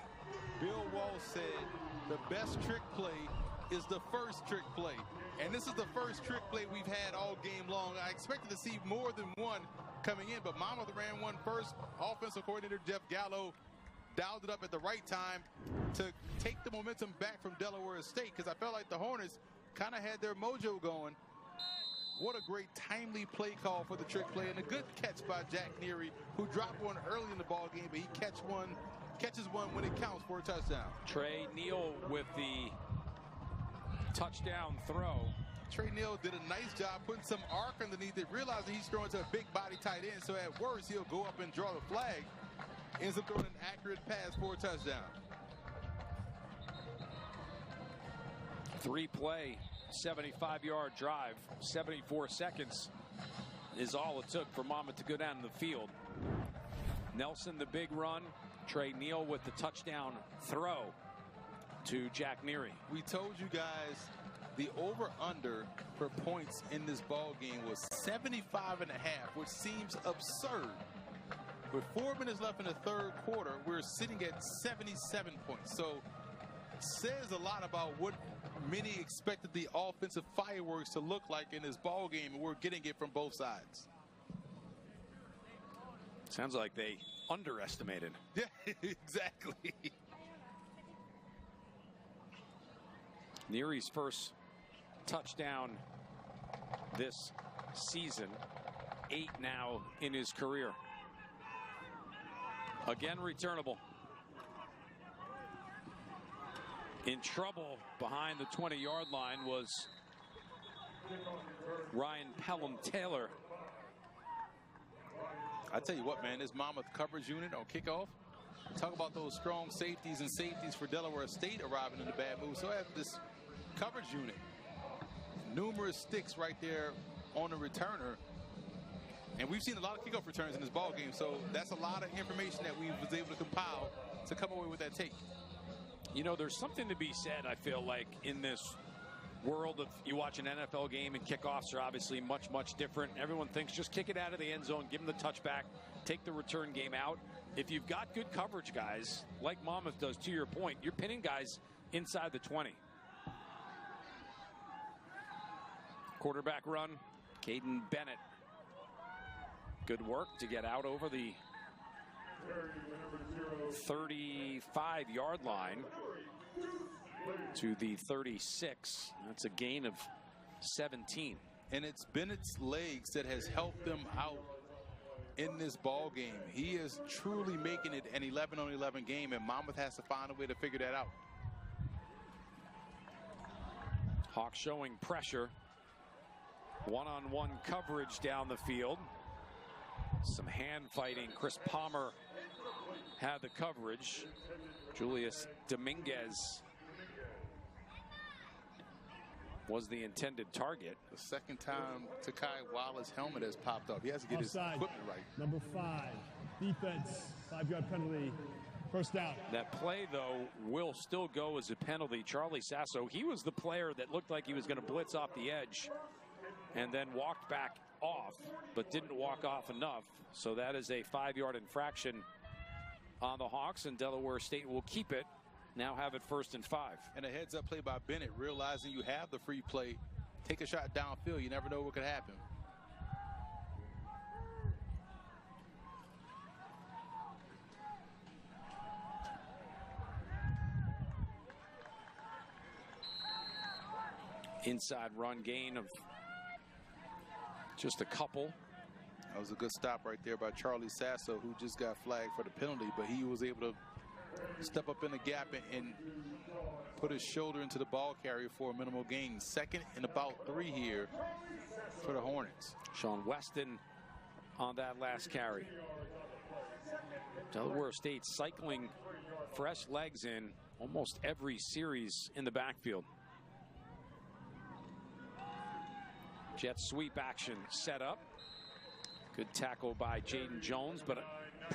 Bill Walsh said the best trick play is the first trick play. And this is the first trick play we've had all game long. I expected to see more than one coming in, but Monmouth ran one first. Offensive coordinator Jeff Gallo dialed it up at the right time to take the momentum back from Delaware State, because I felt like the Hornets kind of had their mojo going. What a great timely play call for the trick play, and a good catch by Jack Neary, who dropped one early in the ball game, but he catches one when it counts for a touchdown. Trey Neal with the touchdown throw. Trey Neal did a nice job putting some arc underneath it, realizing he's throwing to a big body tight end, so at worst he'll go up and draw the flag. Ends up throwing an accurate pass for a touchdown. 3-play, 75-yard drive, 74 seconds is all it took for Monmouth to go down the field. Nelson the big run, Trey Neal with the touchdown throw to Jack Neary. We told you guys the over-under for points in this ball game was 75.5, which seems absurd. With 4 minutes left in the third quarter, we're sitting at 77 points. So says a lot about what many expected the offensive fireworks to look like in this ball game, and we're getting it from both sides. Sounds like they underestimated. Yeah, exactly. Neary's first touchdown this season, 8 now in his career. Again, returnable. In trouble behind the 20-yard line was Ryan Pelham-Taylor. I tell you what, man, this Monmouth coverage unit on kickoff. Talk about those strong safeties and safeties for Delaware State arriving in the bad move. So I have this coverage unit. Numerous sticks right there on the returner. And we've seen a lot of kickoff returns in this ball game, so that's a lot of information that we was able to compile to come away with that take. You know, there's something to be said, I feel like, in this world of you watch an NFL game and kickoffs are obviously much, much different. Everyone thinks just kick it out of the end zone, give them the touchback, take the return game out. If you've got good coverage, guys, like Monmouth does, to your point, you're pinning guys inside the 20. Quarterback run, Caden Bennett. Good work to get out over the 35-yard line to the 36. That's a gain of 17. And it's Bennett's legs that has helped them out in this ball game. He is truly making it an 11-on-11 game, and Monmouth has to find a way to figure that out. Hawks showing pressure. One-on-one coverage down the field. Some hand fighting. Chris Palmer had the coverage. Julius Dominguez was the intended target. The second time Takai Wallace's helmet has popped up. He has to get Offside. his equipment right. Number 5, defense, 5-yard penalty, first down. That play, though, will still go as a penalty. Charlie Sasso, he was the player that looked like he was going to blitz off the edge and then walked back off, but didn't walk off enough. So that is a 5-yard infraction on the Hawks, and Delaware State will keep it. Now have it 1st and 5. And a heads-up play by Bennett, realizing you have the free play. Take a shot downfield. You never know what could happen. Inside run gain of just a couple. That was a good stop right there by Charlie Sasso, who just got flagged for the penalty, but he was able to step up in the gap and put his shoulder into the ball carrier for a minimal gain. 2nd and about 3 here for the Hornets. Sean Weston on that last carry. Delaware State cycling fresh legs in almost every series in the backfield. Jet sweep action set up. Good tackle by Jaden Jones, but it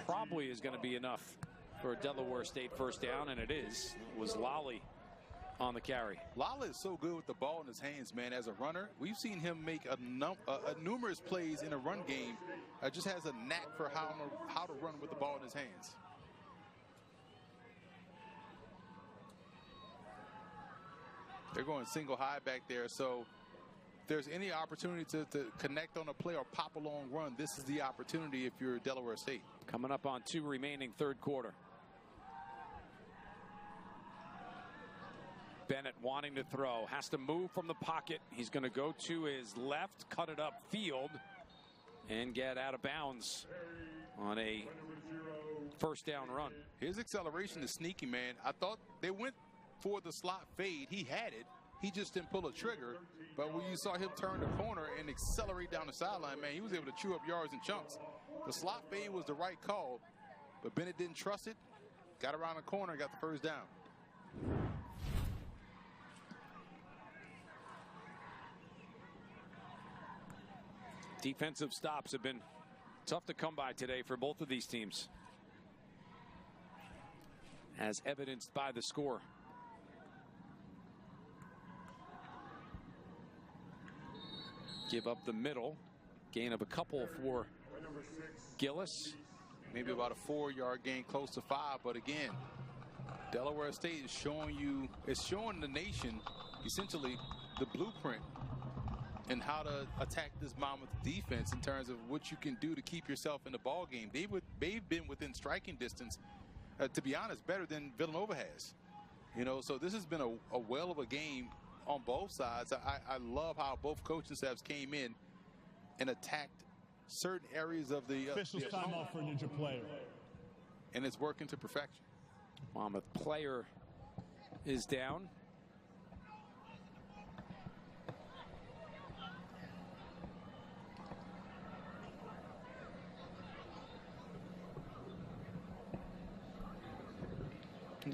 probably is going to be enough for a Delaware State first down, and it is. It was Lally on the carry. Lally is so good with the ball in his hands, man, as a runner. We've seen him make numerous plays in a run game. Just has a knack for how to run with the ball in his hands. They're going single high back there, so if there's any opportunity to connect on a play or pop a long run, this is the opportunity if you're Delaware State. Coming up on 2 remaining, 3rd quarter. Bennett wanting to throw, has to move from the pocket. He's going to go to his left, cut it up field, and get out of bounds on a first down run. His acceleration is sneaky, man. I thought they went for the slot fade. He had it. He just didn't pull a trigger. But when you saw him turn the corner and accelerate down the sideline, man, he was able to chew up yards in chunks. The slot fade was the right call, but Bennett didn't trust it. Got around the corner and got the first down. Defensive stops have been tough to come by today for both of these teams, as evidenced by the score. Give up the middle. Gain of a couple for Gillis. Maybe about a 4-yard gain, close to 5. But again, Delaware State is showing you, it's showing the nation essentially the blueprint and how to attack this Monmouth defense in terms of what you can do to keep yourself in the ball game. They've been within striking distance, to be honest, better than Villanova has. You know, so this has been a well of a game on both sides. I love how both coaching staffs came in and attacked certain areas of the officials timeout for a Ninja player, and it's working to perfection. Monmouth player is down.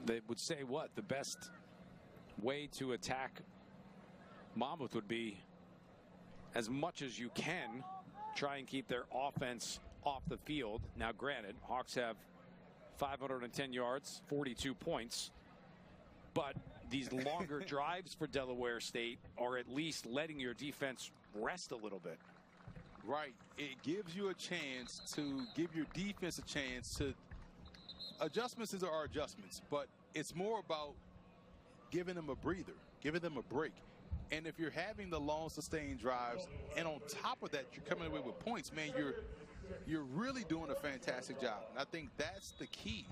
They would say what the best way to attack Monmouth would be, as much as you can, try and keep their offense off the field. Now granted, Hawks have 510 yards, 42 points, but these longer drives for Delaware State are at least letting your defense rest a little bit. Right. It gives you a chance to give your defense a chance to adjustments are adjustments, but it's more about giving them a breather, giving them a break. And if you're having the long sustained drives, and on top of that, you're coming away with points, man, you're really doing a fantastic job. And I think that's the key.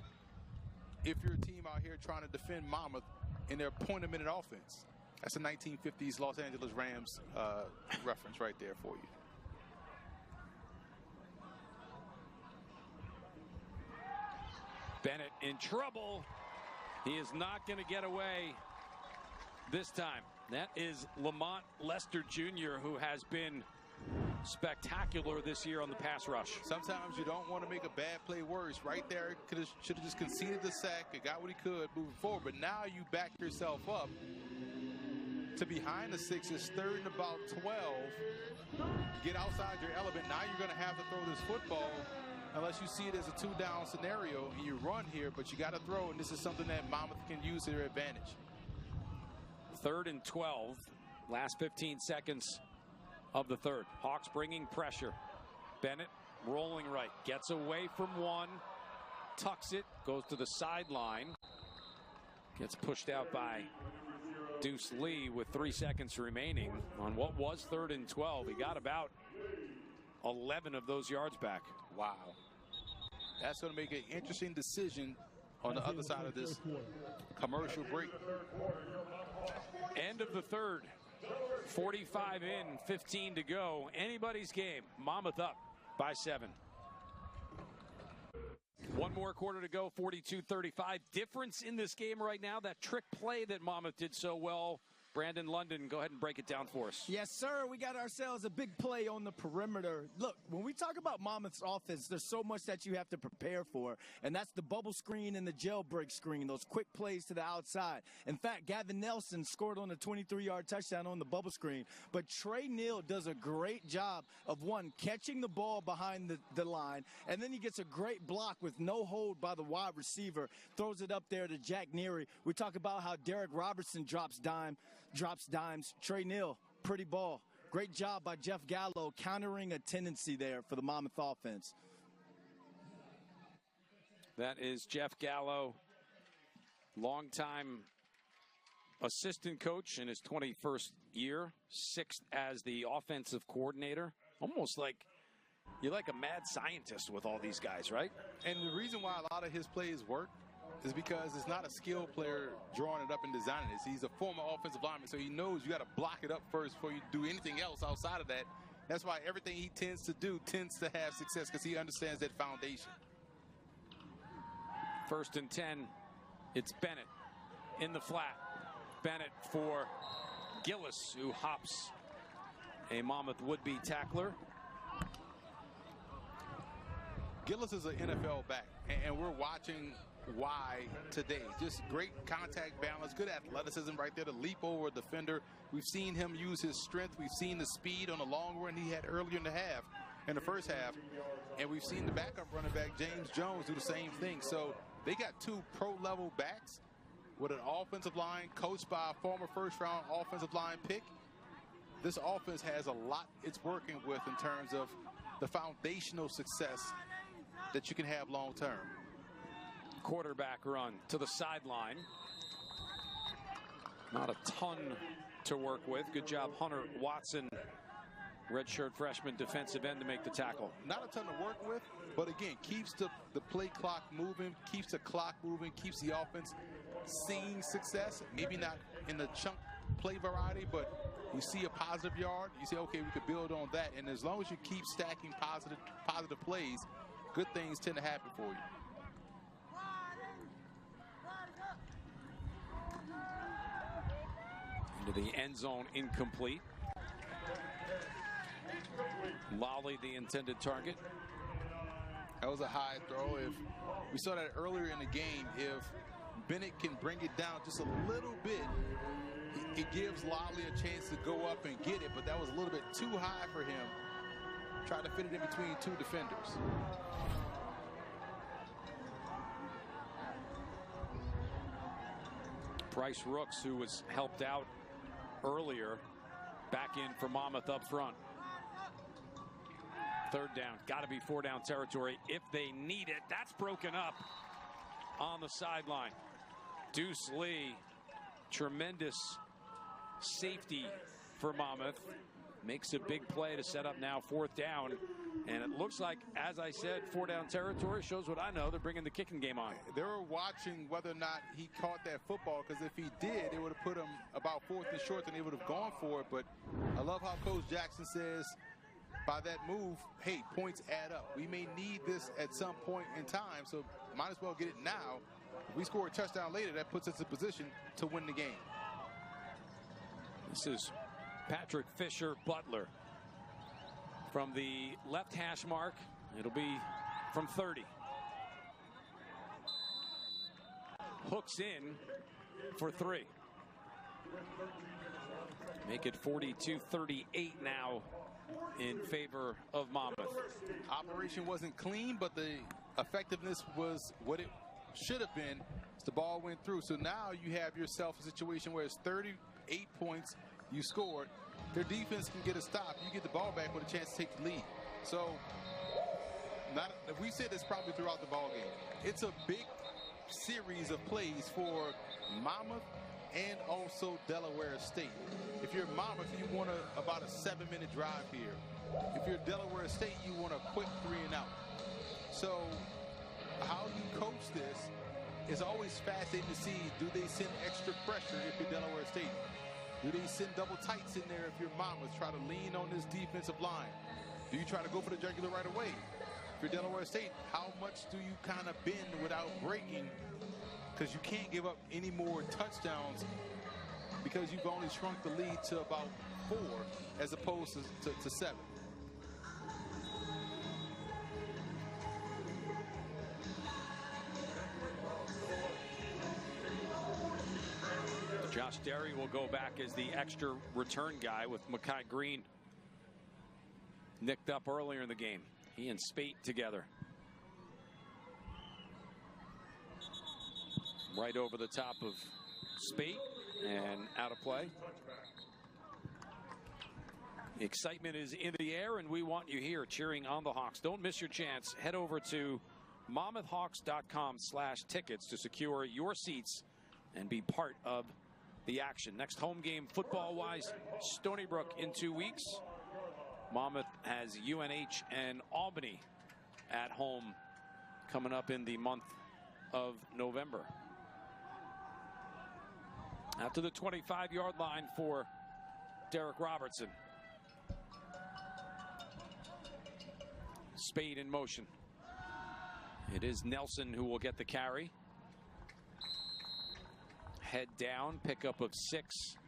If you're a team out here trying to defend Monmouth in their point-a-minute offense, that's a 1950s Los Angeles Rams reference right there for you. Bennett in trouble. He is not going to get away this time. That is Lamont Lester Jr., who has been spectacular this year on the pass rush. Sometimes you don't want to make a bad play worse. Right there, should have just conceded the sack and got what he could moving forward. But now you back yourself up to behind the 6. It's 3rd and about 12. You get outside your element. Now you're going to have to throw this football unless you see it as a 2-down scenario and you run here, but you got to throw, and this is something that Monmouth can use to their advantage. 3rd and 12. Last 15 seconds of the 3rd. Hawks bringing pressure. Bennett rolling right. Gets away from one. Tucks it. Goes to the sideline. Gets pushed out by Deuce Lee with 3 seconds remaining on what was 3rd and 12. He got about 11 of those yards back. Wow. That's going to make an interesting decision on the other side of this commercial break. End of the 3rd. 45 in, 15 to go. Anybody's game. Monmouth up by 7. One more quarter to go, 42-35. Difference in this game right now, that trick play that Monmouth did so well. Brandon London, go ahead and break it down for us. Yes, sir. We got ourselves a big play on the perimeter. Look, when we talk about Monmouth's offense, there's so much that you have to prepare for, and that's the bubble screen and the jailbreak screen, those quick plays to the outside. In fact, Gavin Nelson scored on a 23-yard touchdown on the bubble screen, but Trey Neal does a great job of, one, catching the ball behind the line, and then he gets a great block with no hold by the wide receiver, throws it up there to Jack Neary. We talk about how Derek Robertson drops dimes. Trey Neal, pretty ball. Great job by Jeff Gallo countering a tendency there for the Monmouth offense. That is Jeff Gallo, longtime assistant coach in his 21st year, 6th as the offensive coordinator. Almost like you're like a mad scientist with all these guys, right? And the reason why a lot of his plays work is because it's not a skilled player drawing it up and designing it. He's a former offensive lineman, so he knows you got to block it up first before you do anything else outside of that. That's why everything he tends to do tends to have success, because he understands that foundation. 1st and 10. It's Bennett in the flat. Bennett for Gillis, who hops a Monmouth would-be tackler. Gillis is an NFL back, and we're watching why today. Just great contact balance, good athleticism right there to leap over a defender. We've seen him use his strength. We've seen the speed on the long run he had earlier in the first half. And we've seen the backup running back, James Jones, do the same thing. So they got 2 pro-level backs with an offensive line coached by a former first-round offensive line pick. This offense has a lot it's working with in terms of the foundational success that you can have long-term. Quarterback run to the sideline. Not a ton to work with. Good job, Hunter Watson, redshirt freshman defensive end, to make the tackle. Not a ton to work with, but again, keeps the play clock moving, keeps the clock moving, keeps the offense seeing success. Maybe not in the chunk play variety, but you see a positive yard, you say, okay, we could build on that. And as long as you keep stacking positive plays, good things tend to happen for you. Into the end zone, incomplete. Lolly, the intended target. That was a high throw. If we saw that earlier in the game, if Bennett can bring it down just a little bit, it gives Lolly a chance to go up and get it, but that was a little bit too high for him. Tried to fit it in between 2 defenders. Bryce Rooks, who was helped out earlier, back in for Monmouth up front. 3rd down. Got to be 4-down territory if they need it. That's broken up on the sideline. Deuce Lee, tremendous safety for Monmouth. Makes a big play to set up now 4th down. And it looks like, as I said, 4-down territory. Shows what I know. They're bringing the kicking game on. They were watching whether or not he caught that football, because if he did, it would have put him about 4th and short, and they would have gone for it. But I love how Coach Jackson says, by that move, hey, points add up. We may need this at some point in time, so might as well get it now. If we score a touchdown later, that puts us in position to win the game. This is Patrick Fisher Butler from the left hash mark. It'll be from 30. Hooks in for 3. Make it 42-38 now in favor of Monmouth. Operation wasn't clean, but the effectiveness was what it should have been. The ball went through. So now you have yourself a situation where it's 38 points. You scored. Their defense can get a stop. You get the ball back with a chance to take the lead. So we said this probably throughout the ball game. It's a big series of plays for Monmouth and also Delaware State. If you're Monmouth, you want about a 7-minute drive here. If you're Delaware State, you want a quick 3 and out. So how you coach this is always fascinating to see. Do they send extra pressure if you're Delaware State? Do they send double tights in there if you're Monmouth? Try to lean on this defensive line. Do you try to go for the jugular right away? If you're Delaware State, how much do you kind of bend without breaking? Because you can't give up any more touchdowns because you've only shrunk the lead to about 4 as opposed to 7. Josh Derry will go back as the extra return guy with Makai Green nicked up earlier in the game. He and Spate together. Right over the top of Spate and out of play. The excitement is in the air, and we want you here cheering on the Hawks. Don't miss your chance. Head over to monmouthhawks.com/tickets to secure your seats and be part of the action. Next home game football-wise, Stony Brook in 2 weeks. Monmouth has UNH and Albany at home coming up in the month of November. Out to the 25-yard line for Derek Robertson. Spade in motion. It is Nelson who will get the carry. Head down, pickup of 6.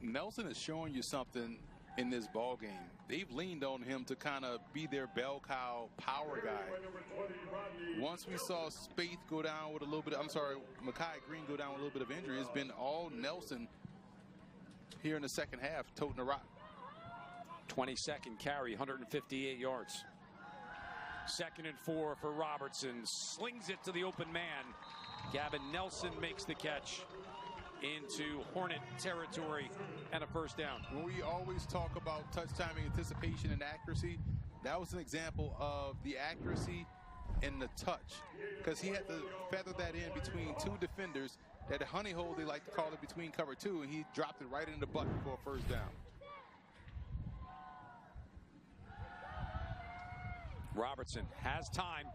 Nelson is showing you something in this ball game. They've leaned on him to kind of be their bell cow power guy. Once we saw Spaeth go down with a little bit, Makai Green go down with a little bit of injury, it's been all Nelson here in the second half, toting the rock. 22nd carry, 158 yards. 2nd and 4 for Robertson. Slings it to the open man. Gavin Nelson makes the catch into Hornet territory and a first down. When we always talk about touch timing, anticipation, and accuracy, that was an example of the accuracy and the touch, because he had to feather that in between 2 defenders. That honey hole, they like to call it, between cover 2, and he dropped it right in the bucket for a first down. Robertson has time,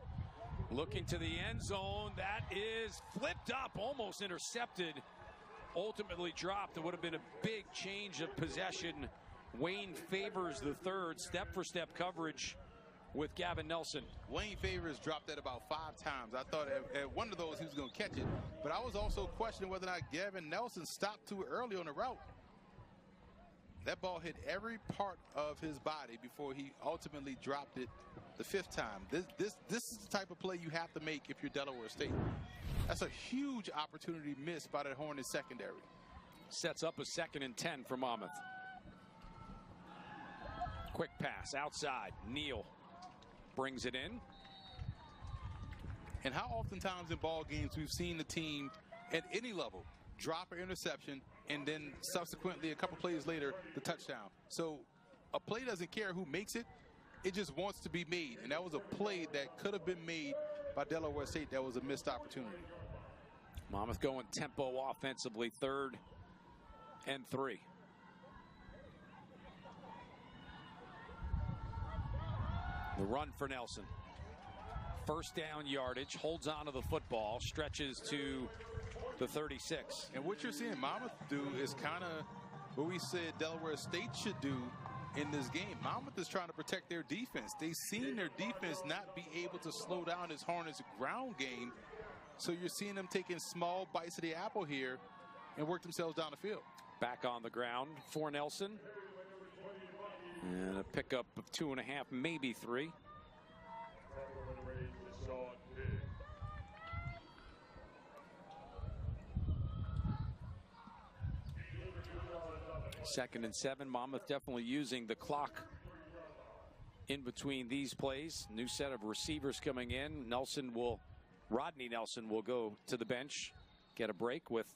looking to the end zone. That is flipped up, almost intercepted, ultimately dropped. It would have been a big change of possession. Wayne Favors III, step-for-step coverage with Gavin Nelson. Wayne Favors dropped that about 5 times. I thought at one of those he was going to catch it, but I was also questioning whether or not Gavin Nelson stopped too early on the route. That ball hit every part of his body before he ultimately dropped it the 5th time. This is the type of play you have to make if you're Delaware State. That's a huge opportunity missed by the Hornets secondary. Sets up a 2nd and 10 for Monmouth. Quick pass outside. Neal brings it in. And how oftentimes in ball games we've seen the team at any level drop an interception and then subsequently a couple plays later the touchdown. So a play doesn't care who makes it. It just wants to be made. And that was a play that could have been made by Delaware State. That was a missed opportunity. Monmouth going tempo offensively, 3rd and 3. The run for Nelson. First down yardage, holds on to the football, stretches to the 36. And what you're seeing Monmouth do is kind of what we said Delaware State should do in this game. Monmouth is trying to protect their defense. They've seen their defense not be able to slow down this Hornets ground game. So you're seeing them taking small bites of the apple here and work themselves down the field. back on the ground for Nelson. And a pickup of 2.5, maybe 3. Second and 7. Monmouth definitely using the clock in between these plays. New set of receivers coming in. Rodney Nelson will go to the bench, get a break with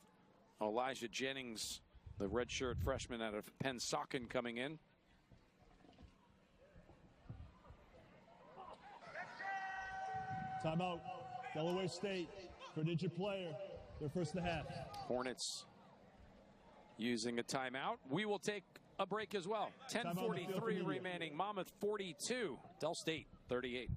Elijah Jennings, the redshirt freshman out of Pennsauken, coming in. Timeout. Delaware State for an injured player. Their first and a half. Hornets using a timeout. We will take a break as well. 10:43 remaining. Monmouth 42, Del State 38.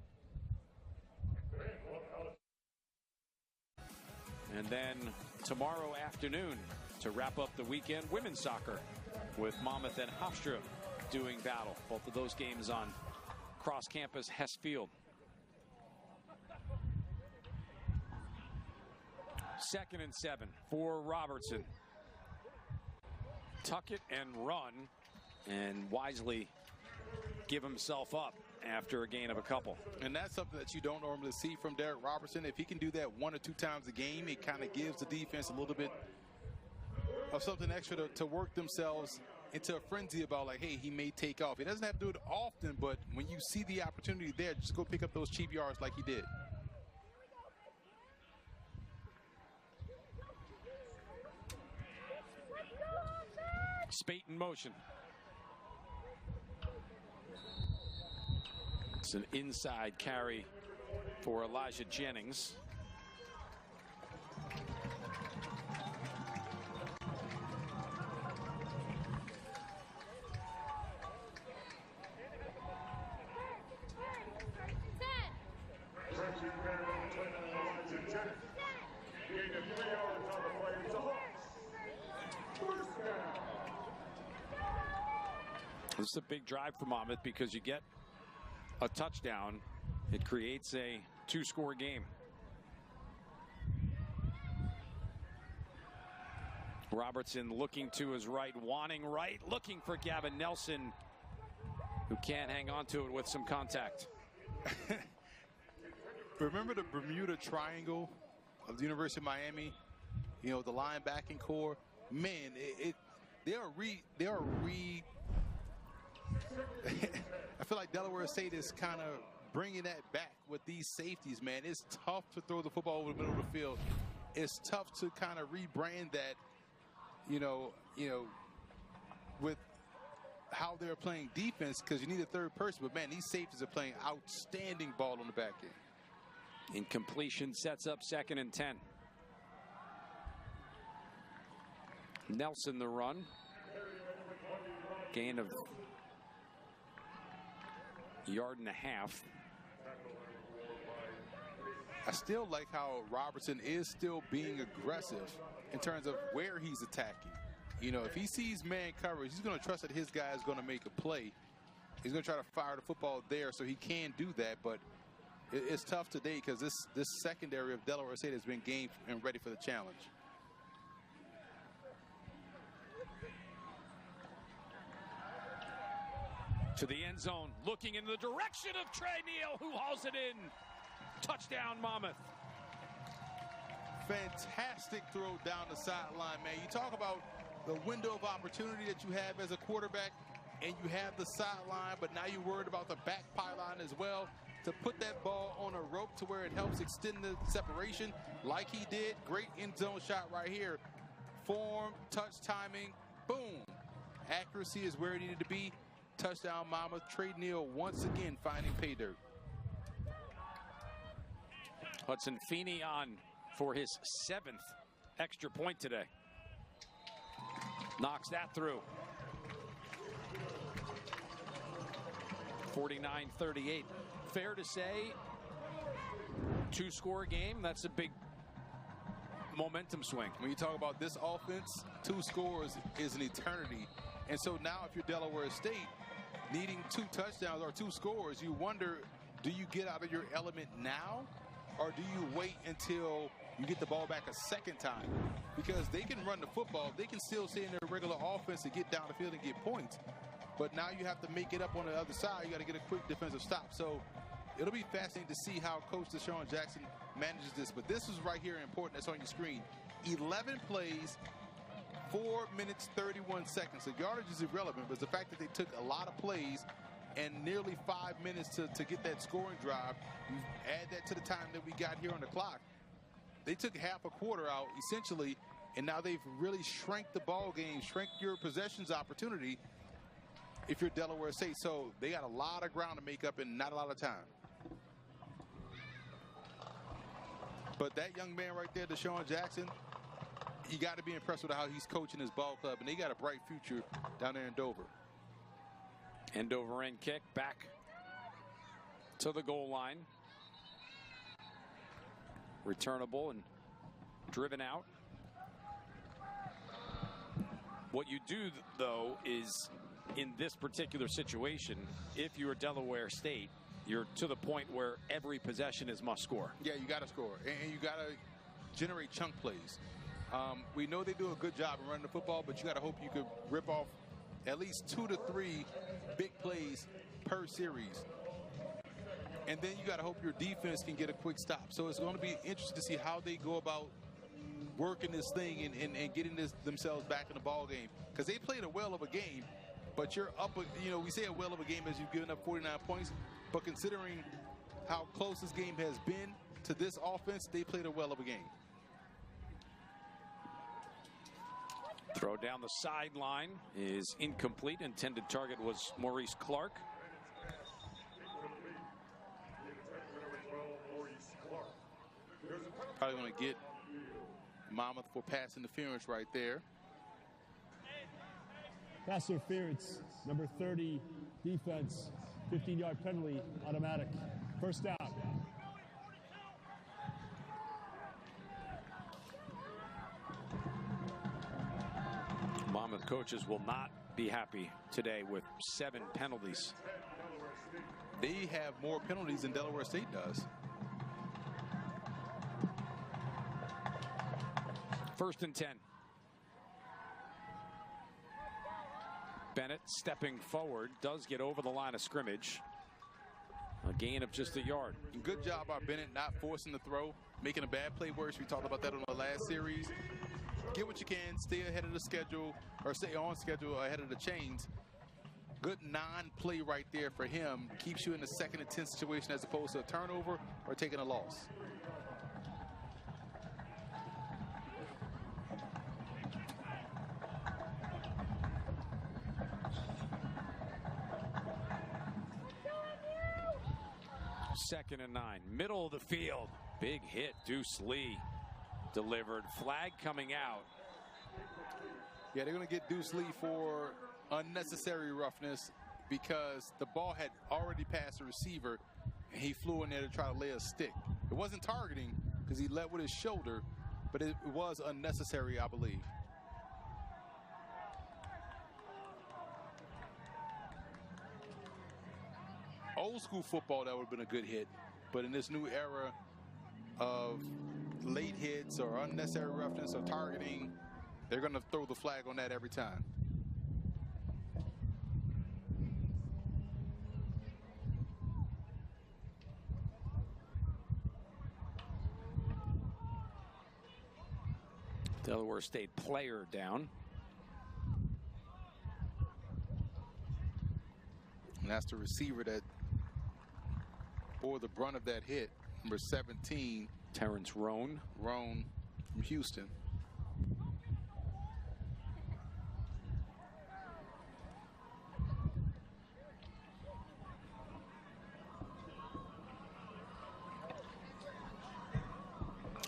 And then tomorrow afternoon, to wrap up the weekend, women's soccer with Monmouth and Hofstra doing battle. Both of those games on cross-campus Hess Field. Second and 7 for Robertson. Tuck it and run, and wisely give himself up after a gain of a couple. And that's something that you don't normally see from Derek Robertson. If he can do that 1 or 2 times a game, it kind of gives the defense a little bit of something extra to work themselves into a frenzy about, like, hey, he may take off. He doesn't have to do it often, but when you see the opportunity there, just go pick up those cheap yards like he did. Spate in motion. It's an inside carry for Elijah Jennings. This is a big drive for Monmouth because you get a touchdown. It creates a 2-score game. Robertson looking to his right, wanting right, looking for Gavin Nelson, who can't hang on to it with some contact. Remember the Bermuda Triangle of the University of Miami? You know, the linebacking core. Man, they are I feel like Delaware State is kind of bringing that back with these safeties, man. It's tough to throw the football over the middle of the field. It's tough to kind of rebrand that, you know, with how they're playing defense, because you need a third person. But, man, these safeties are playing outstanding ball on the back end. Incompletion sets up 2nd and 10. Nelson the run. Gain of 1.5 yards. I still like how Robertson is still being aggressive in terms of where he's attacking. You know, if he sees man coverage, he's going to trust that his guy is going to make a play. He's going to try to fire the football there, so he can do that. But it's tough today because this secondary of Delaware State has been game and ready for the challenge. To the end zone, looking in the direction of Trey Neal, who hauls it in. Touchdown, Monmouth. Fantastic throw down the sideline, man. You talk about the window of opportunity that you have as a quarterback, and you have the sideline, but now you're worried about the back pylon as well. To put that ball on a rope to where it helps extend the separation like he did. Great end zone shot right here. Form, touch timing, boom. Accuracy is where it needed to be. Touchdown, Monmouth. Trey Neal once again finding pay dirt. Hudson Feeney on for his 7th extra point today. Knocks that through. 49-38. Fair to say, 2-score game. That's a big momentum swing. When you talk about this offense, 2 scores is an eternity. And so now if you're Delaware State, needing 2 touchdowns or 2 scores, you wonder, do you get out of your element now, or do you wait until you get the ball back a second time? because they can run the football. They can still stay in their regular offense and get down the field and get points. But now you have to make it up on the other side. You got to get a quick defensive stop. So it'll be fascinating to see how Coach Deshaun Jackson manages this. But this is right here important that's on your screen. 11 plays, 4 minutes, 31 seconds. The yardage is irrelevant, but the fact that they took a lot of plays and nearly 5 minutes to get that scoring drive, you add that to the time that we got here on the clock. They took half a quarter out, essentially, and now they've really shrank the ball game, shrank your possessions opportunity if you're Delaware State. So they got a lot of ground to make up and not a lot of time. But that young man right there, Deshaun Jackson, you got to be impressed with how he's coaching his ball club, and they got a bright future down there in Dover. End over end kick back to the goal line. Returnable and driven out. What you do, though, is in this particular situation, if you're Delaware State, you're to the point where every possession is must score. Yeah, you got to score, and you got to generate chunk plays. We know they do a good job of running the football, but you got to hope you could rip off at least 2 to 3 big plays per series. And then you got to hope your defense can get a quick stop. So it's going to be interesting to see how they go about working this thing and getting themselves back in the ball game. Because they played a well of a game, but you're up, we say a well of a game as you've given up 49 points. But considering how close this game has been to this offense, they played a well of a game. Throw down the sideline is incomplete. Intended target was Maurice Clark. Probably going to get Monmouth for pass interference right there. Pass interference, number 30, defense, 15-yard penalty, automatic. First down. Monmouth coaches will not be happy today with 7 penalties. They have more penalties than Delaware State does. First and 10. Bennett stepping forward, does get over the line of scrimmage. A gain of just a yard. Good job by Bennett not forcing the throw, making a bad play worse. We talked about that on the last series. Get what you can, stay ahead of the schedule, or stay on schedule ahead of the chains. Good non-play right there for him. Keeps you in a 2nd and 10 situation as opposed to a turnover or taking a loss. Second and 9, middle of the field. Big hit, Deuce Lee delivered. Flag coming out. Yeah, they're going to get Deuce Lee for unnecessary roughness because the ball had already passed the receiver and he flew in there to try to lay a stick. It wasn't targeting because he led with his shoulder, but it was unnecessary, I believe. Old school football, that would have been a good hit. But in this new era of late hits or unnecessary roughness or targeting, they're going to throw the flag on that every time. Delaware State player down. And that's the receiver that bore the brunt of that hit, number 17. Terrence Roan. Roan from Houston.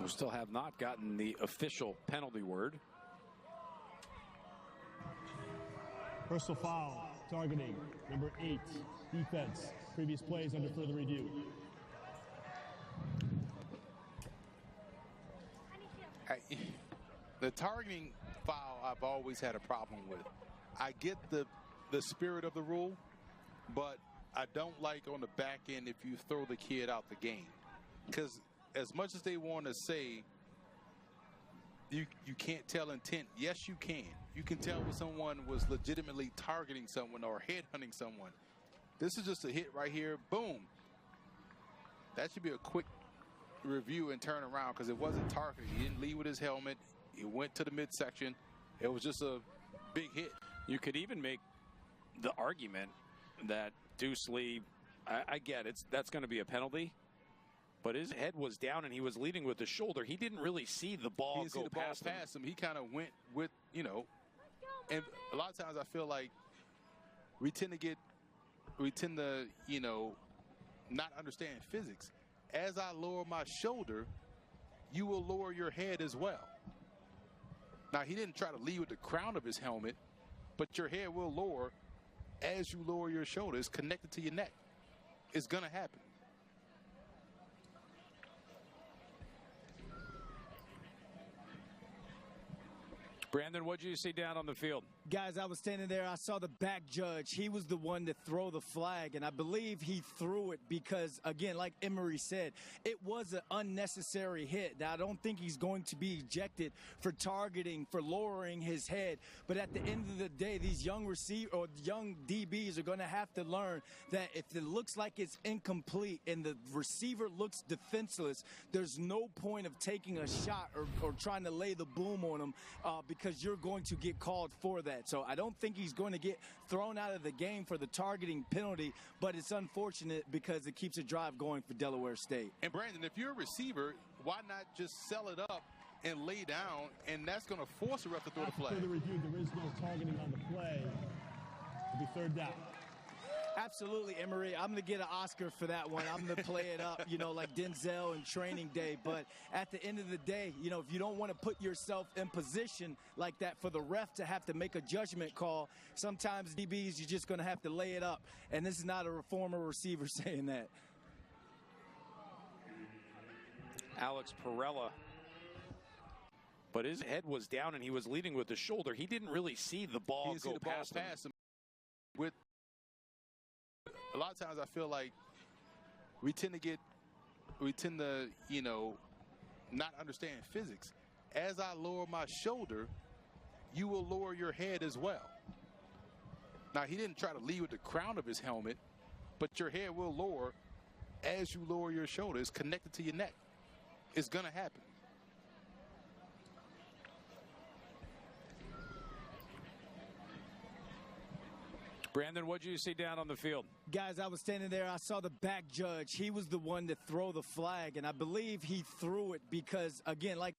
We still have not gotten the official penalty word. Personal foul, targeting, number 8, defense. Previous plays under further review. The targeting foul I've always had a problem with. I get the spirit of the rule, but I don't like on the back end if you throw the kid out the game. Because as much as they want to say you can't tell intent. Yes, you can. You can tell when someone was legitimately targeting someone or headhunting someone. This is just a hit right here. Boom. That should be a quick review and turn around because it wasn't targeted. He didn't lead with his helmet. He went to the midsection. It was just a big hit. You could even make the argument that Deuce Lee, I get it, that's going to be a penalty, but his head was down and he was leading with the shoulder. He didn't really see the ball go past him. He kind of went with, and a lot of times I feel like we tend to, not understand physics. As I lower my shoulder, you will lower your head as well. Now, he didn't try to lead with the crown of his helmet, but your head will lower as you lower your shoulder. It's connected to your neck. It's going to happen. Brandon, what did you see down on the field? Guys, I was standing there. I saw the back judge. He was the one to throw the flag, and I believe he threw it because, again, like Emery said, it was an unnecessary hit. Now, I don't think he's going to be ejected for targeting, for lowering his head. But at the end of the day, these young DBs are going to have to learn that if it looks like it's incomplete and the receiver looks defenseless, there's no point of taking a shot or trying to lay the boom on him because you're going to get called for that. So I don't think he's going to get thrown out of the game for the targeting penalty, but it's unfortunate because it keeps a drive going for Delaware State. And Brandon, if you're a receiver, why not just sell it up and lay down, and that's going to force the ref to throw the flag. After the review, there is no targeting on the play. It'll be third down. Absolutely, Emery. I'm going to get an Oscar for that one. I'm going to play it up, like Denzel in Training Day. But at the end of the day, if you don't want to put yourself in position like that for the ref to have to make a judgment call, sometimes DBs, you're just going to have to lay it up. And this is not a former receiver saying that. Alex Perella. But his head was down and he was leading with the shoulder. He didn't really see the ball go past him. A lot of times I feel like we tend to, not understand physics. As I lower my shoulder, you will lower your head as well. Now, he didn't try to lead with the crown of his helmet, but your head will lower as you lower your shoulder. It's connected to your neck. It's going to happen. Brandon, what did you see down on the field? Guys, I was standing there. I saw the back judge. He was the one to throw the flag, and I believe he threw it because, again, like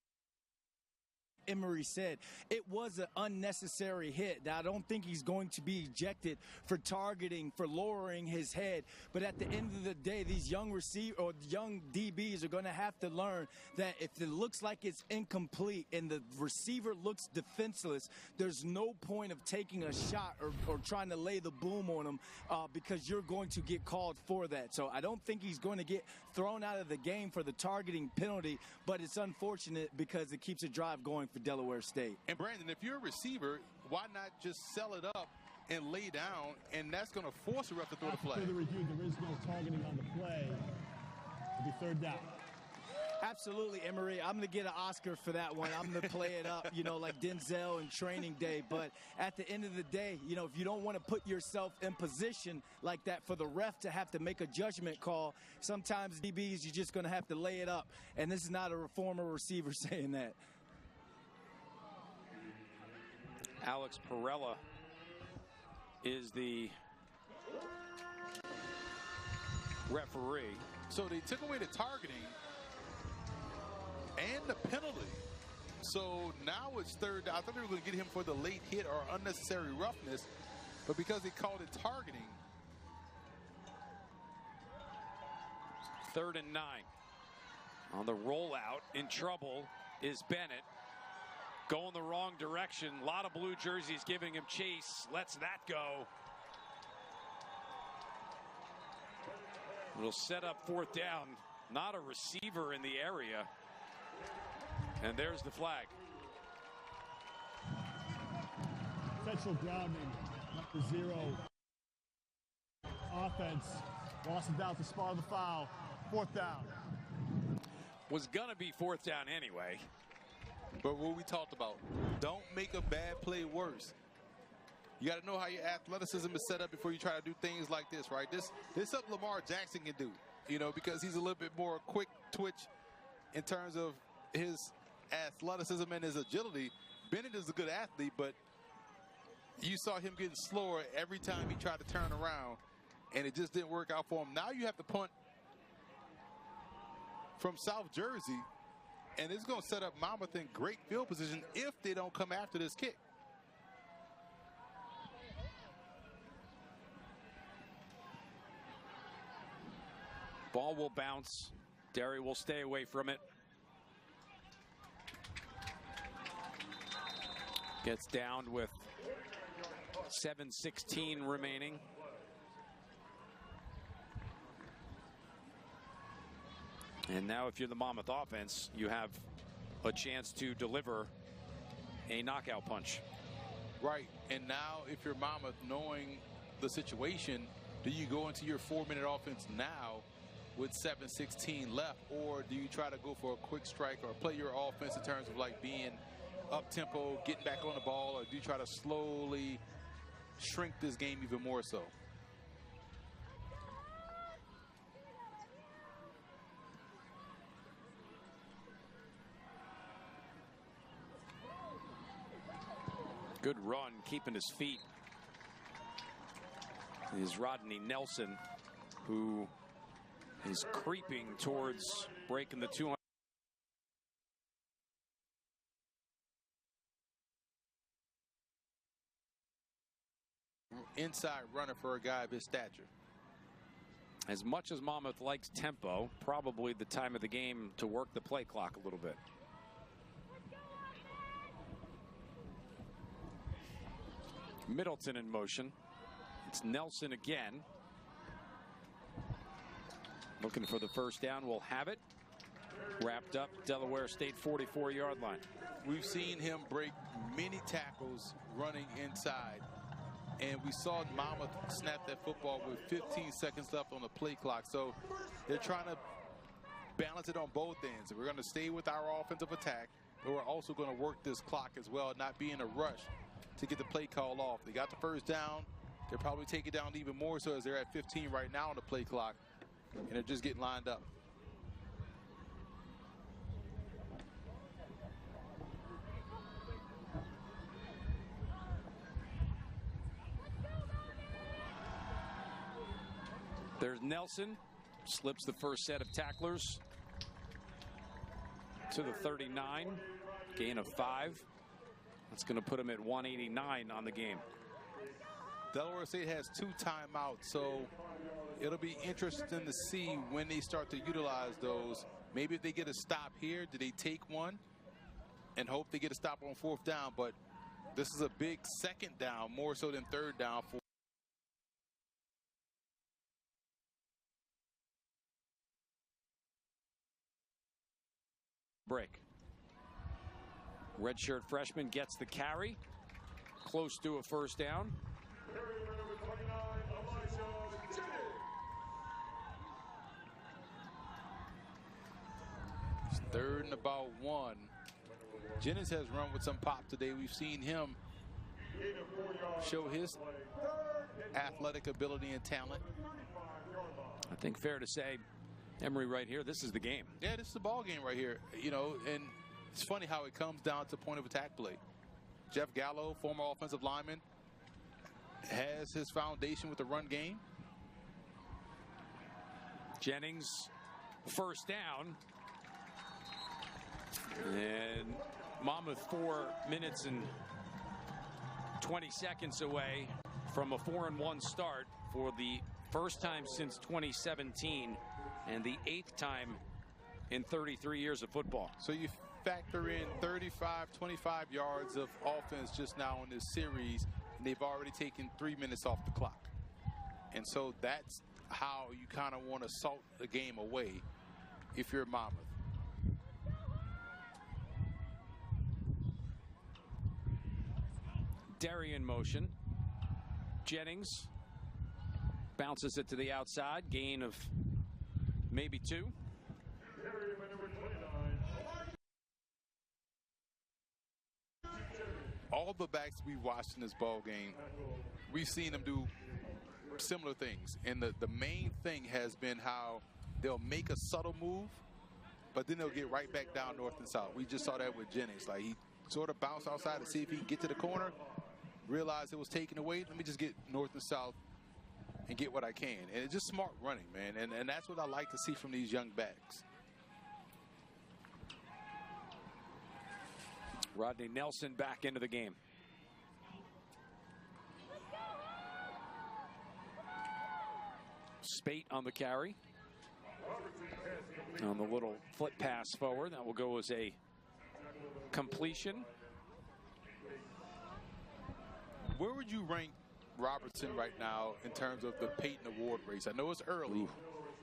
Emery said, it was an unnecessary hit. Now, I don't think he's going to be ejected for targeting, for lowering his head. But at the end of the day, these young DBs are going to have to learn that if it looks like it's incomplete and the receiver looks defenseless, there's no point of taking a shot or trying to lay the boom on him because you're going to get called for that. So I don't think he's going to get thrown out of the game for the targeting penalty, but it's unfortunate because it keeps a drive going for Delaware State. And Brandon, if you're a receiver, why not just sell it up and lay down, and that's going to force the ref to throw the flag. After the review, there is no targeting on the play. It'll be third down. Absolutely, Emery. I'm going to get an Oscar for that one. I'm going to play it up, like Denzel in Training Day. But at the end of the day, if you don't want to put yourself in position like that for the ref to have to make a judgment call, sometimes DBs, you're just going to have to lay it up. And this is not a former receiver saying that. Alex Perella is the referee. So they took away the targeting and the penalty. So now it's third down. I thought they were going to get him for the late hit or unnecessary roughness, but because they called it targeting. 3rd and 9. On the rollout, in trouble is Bennett. Going the wrong direction. A lot of blue jerseys giving him chase. Lets that go. It'll set up 4th down. Not a receiver in the area. And there's the flag. Potential grounding, number 0. Offense. Lost it down to spar the foul. 4th down. Was going to be 4th down anyway. But what we talked about, don't make a bad play worse. You got to know how your athleticism is set up before you try to do things like this, right? This something Lamar Jackson can do, you know, because he's a little bit more quick twitch in terms of his athleticism and his agility. Bennett is a good athlete, but you saw him getting slower every time he tried to turn around, and it just didn't work out for him. Now you have to punt from South Jersey, and it's going to set up Monmouth in great field position if they don't come after this kick. Ball will bounce. Derry will stay away from it. Gets down with 7:16 remaining. And now if you're the Monmouth offense, you have a chance to deliver a knockout punch. Right. And now if you're Monmouth, knowing the situation, do you go into your 4-minute offense now with 7:16 left, or do you try to go for a quick strike or play your offense in terms of like being up-tempo, getting back on the ball, or do you try to slowly shrink this game even more so? Good run, keeping his feet, is Rodney Nelson, who is creeping towards breaking the 200. Inside runner for a guy of his stature. As much as Monmouth likes tempo, probably the time of the game to work the play clock a little bit. Middleton in motion. It's Nelson again. Looking for the first down. Will have it. Wrapped up Delaware State 44-yard line. We've seen him break many tackles running inside. And we saw Monmouth snap that football with 15 seconds left on the play clock. So they're trying to balance it on both ends. We're going to stay with our offensive attack, but we're also going to work this clock as well, not be in a rush to get the play call off. They got the first down. They'll probably take it down even more so as they're at 15 right now on the play clock, and they're just getting lined up. There's Nelson, slips the first set of tacklers to the 39, gain of 5. That's going to put him at 189 on the game. Delaware State has 2 timeouts, so it'll be interesting to see when they start to utilize those. Maybe if they get a stop here, do they take one and hope they get a stop on 4th down? But this is a big 2nd down, more so than 3rd down for break. Redshirt freshman gets the carry, close to a first down. It's 3rd and about 1. Jennings has run with some pop today. We've seen him show his athletic ability and talent. I think fair to say, Emery, right here, this is the game. Yeah, this is the ball game right here. You know, and it's funny how it comes down to point of attack play. Jeff Gallo, former offensive lineman, has his foundation with the run game. Jennings, first down. And Monmouth 4 minutes and 20 seconds away from a 4-1 start for the first time since 2017 and the 8th time in 33 years of football. So you factor in 35, 25 yards of offense just now in this series, and they've already taken 3 minutes off the clock. And so that's how you kind of want to salt the game away if you're Monmouth. Derry in motion. Jennings bounces it to the outside, gain of maybe 2. all the backs we've watched in this ball game, we've seen them do similar things. And the main thing has been how they'll make a subtle move, but then they'll get right back down north and south. We just saw that with Jennings. Like, he sort of bounced outside to see if he can get to the corner, realized it was taken away. Let me just get north and south and get what I can. And it's just smart running, man. And that's what I like to see from these young backs. Rodney Nelson back into the game. Spate on the carry. On the little flip pass forward. That will go as a completion. Where would you rank Robertson right now in terms of the Peyton Award race? I know it's early,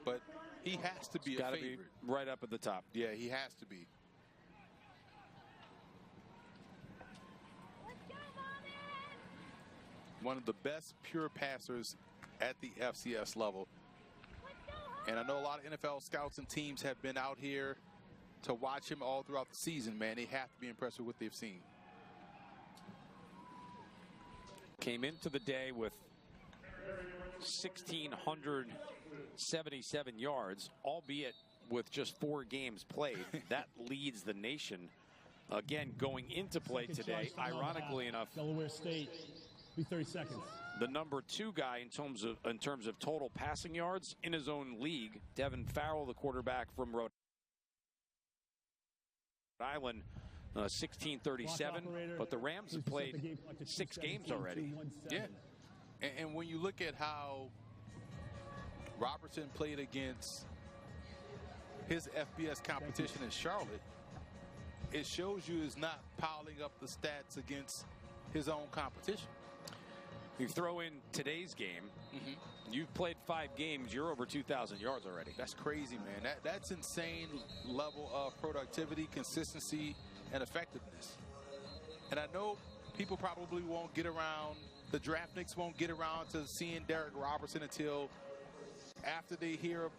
but he has to be a favorite. Be right up at the top. Yeah, he has to be. One of the best pure passers at the FCS level. And I know a lot of NFL scouts and teams have been out here to watch him all throughout the season, man. They have to be impressed with what they've seen. Came into the day with 1,677 yards, albeit with just 4 games played. That leads the nation. Again, going into play today, ironically enough, Delaware State, 30 seconds. The number 2 guy in terms of total passing yards in his own league, Devin Farrell, the quarterback from Rhode Island, 1637. But the Rams have played 6 games already. Yeah, and when you look at how Robertson played against his FBS competition in Charlotte, it shows you he's not piling up the stats against his own competition. You throw in today's game, you've played 5 games, you're over 2,000 yards already. That's crazy, man. That's insane level of productivity, consistency, and effectiveness. And I know people probably won't get around, the draftniks won't get around to seeing Derek Robertson until after they hear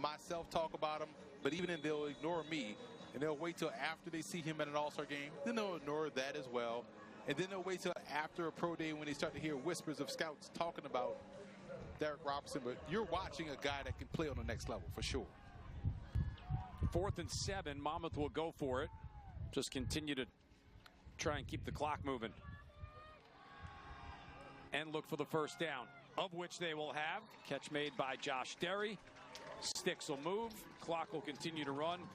myself talk about him, but even then they'll ignore me, and they'll wait till after they see him at an All-Star game. Then they'll ignore that as well. And then they'll wait till after a pro day when they start to hear whispers of scouts talking about Derek Robertson. But you're watching a guy that can play on the next level for sure. 4th and 7, Monmouth will go for it. Just continue to try and keep the clock moving. And look for the first down, of which they will have. Catch made by Josh Derry. Sticks will move. Clock will continue to run.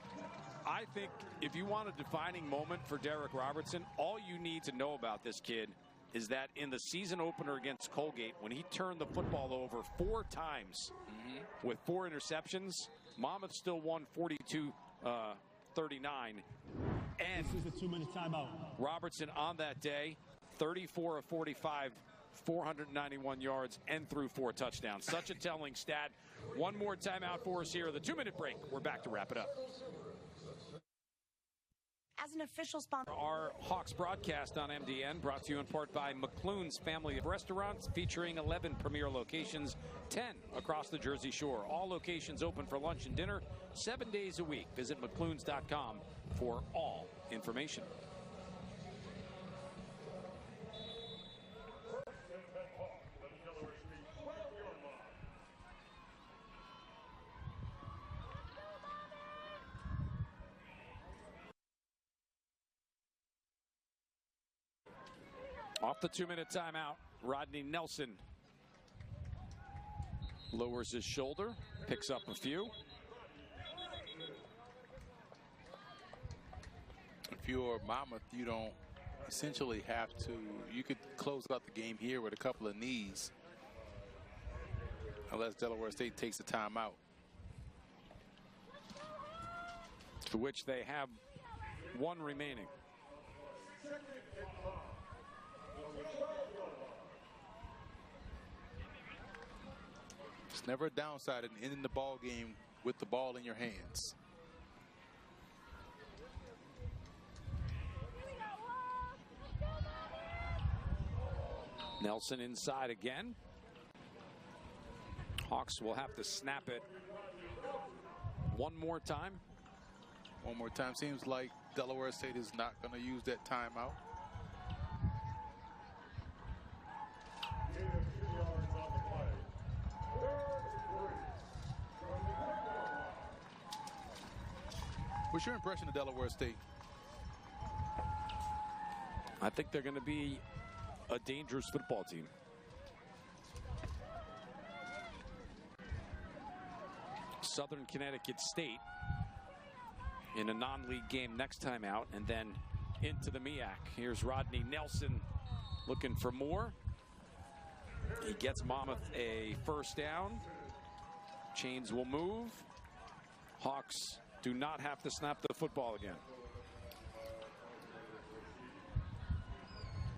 I think if you want a defining moment for Derek Robertson, all you need to know about this kid is that in the season opener against Colgate, when he turned the football over 4 times with 4 interceptions, Monmouth still won 42-39. And this is the 2-minute timeout. Robertson on that day, 34 of 45, 491 yards, and threw 4 touchdowns. Such a telling stat. One more timeout for us here. The 2-minute break. We're back to wrap it up. As an official sponsor, our Hawks broadcast on MDN, brought to you in part by McClune's family of restaurants, featuring 11 premier locations, 10 across the Jersey Shore. All locations open for lunch and dinner 7 days a week. Visit mcclunes.com for all information. Off the 2-minute timeout, Rodney Nelson lowers his shoulder, picks up a few. If you're Monmouth, you don't essentially have to, you could close out the game here with a couple of knees, unless Delaware State takes a timeout. To which they have 1 remaining. It's never a downside in ending the ball game with the ball in your hands. Nelson inside again. Hawks will have to snap it one more time. One more time. Seems like Delaware State is not going to use that timeout. What's your impression of Delaware State? I think they're going to be a dangerous football team. Southern Connecticut State in a non-league game next time out, and then into the MEAC. Here's Rodney Nelson looking for more. He gets Monmouth a first down. Chains will move. Hawks do not have to snap the football again.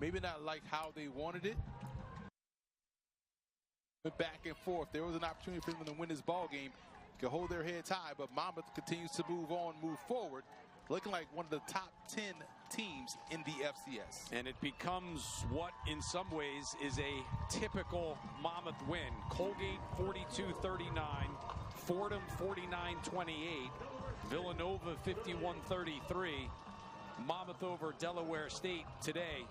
Maybe not like how they wanted it, but back and forth. There was an opportunity for them to win this ball game. Could hold their heads high, but Monmouth continues to move on, move forward, looking like one of the top 10 teams in the FCS. And it becomes what in some ways is a typical Monmouth win. Colgate 42-39, Fordham 49-28, Villanova 51-33, Monmouth over Delaware State today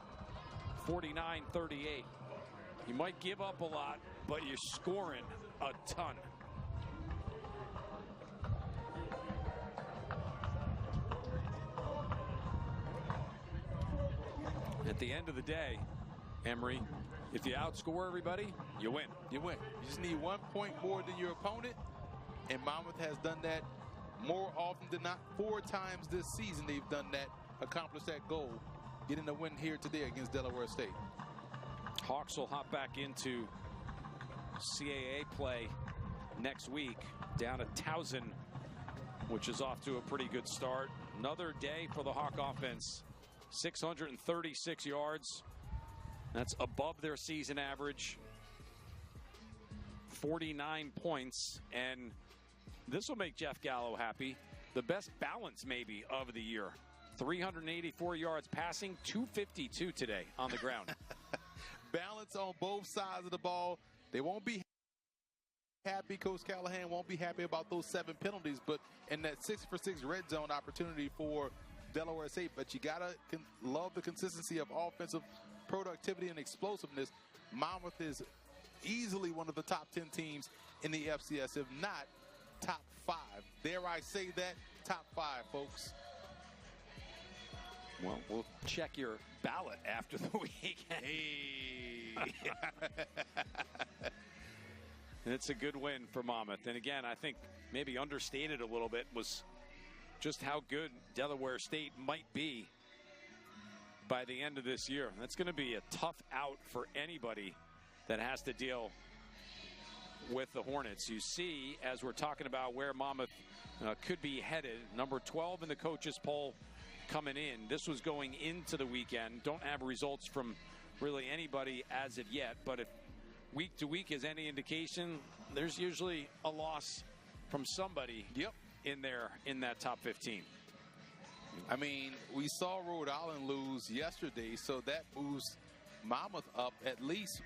49-38. You might give up a lot, but you're scoring a ton. At the end of the day, Emery, if you outscore everybody, you win. You win. You just need 1 point more than your opponent, and Monmouth has done that more often than not. 4 times this season they've done that, accomplished that goal, getting the win here today against Delaware State. Hawks will hop back into CAA play next week down at Towson, which is off to a pretty good start. Another day for the Hawk offense. 636 yards. That's above their season average. 49 points. And this will make Jeff Gallo happy. The best balance maybe of the year. 384 yards passing, 252 today on the ground. Balance on both sides of the ball. They won't be happy. Coach Callahan won't be happy about those 7 penalties, but in that 6-for-6 red zone opportunity for Delaware State, but you gotta love the consistency of offensive productivity and explosiveness. Monmouth is easily one of the top 10 teams in the FCS, if not top 5. Dare I say that? Top 5, folks. Well, we'll check your ballot after the week. Hey. It's a good win for Monmouth. And again, I think maybe understated a little bit was just how good Delaware State might be by the end of this year. That's going to be a tough out for anybody that has to deal with the Hornets. You see, as we're talking about where Monmouth could be headed, number 12 in the coaches poll coming in. This was going into the weekend. Don't have results from really anybody as of yet, but if week to week is any indication, there's usually a loss from somebody. Yep. In there, in that top 15. I mean, we saw Rhode Island lose yesterday, so that moves Monmouth up at least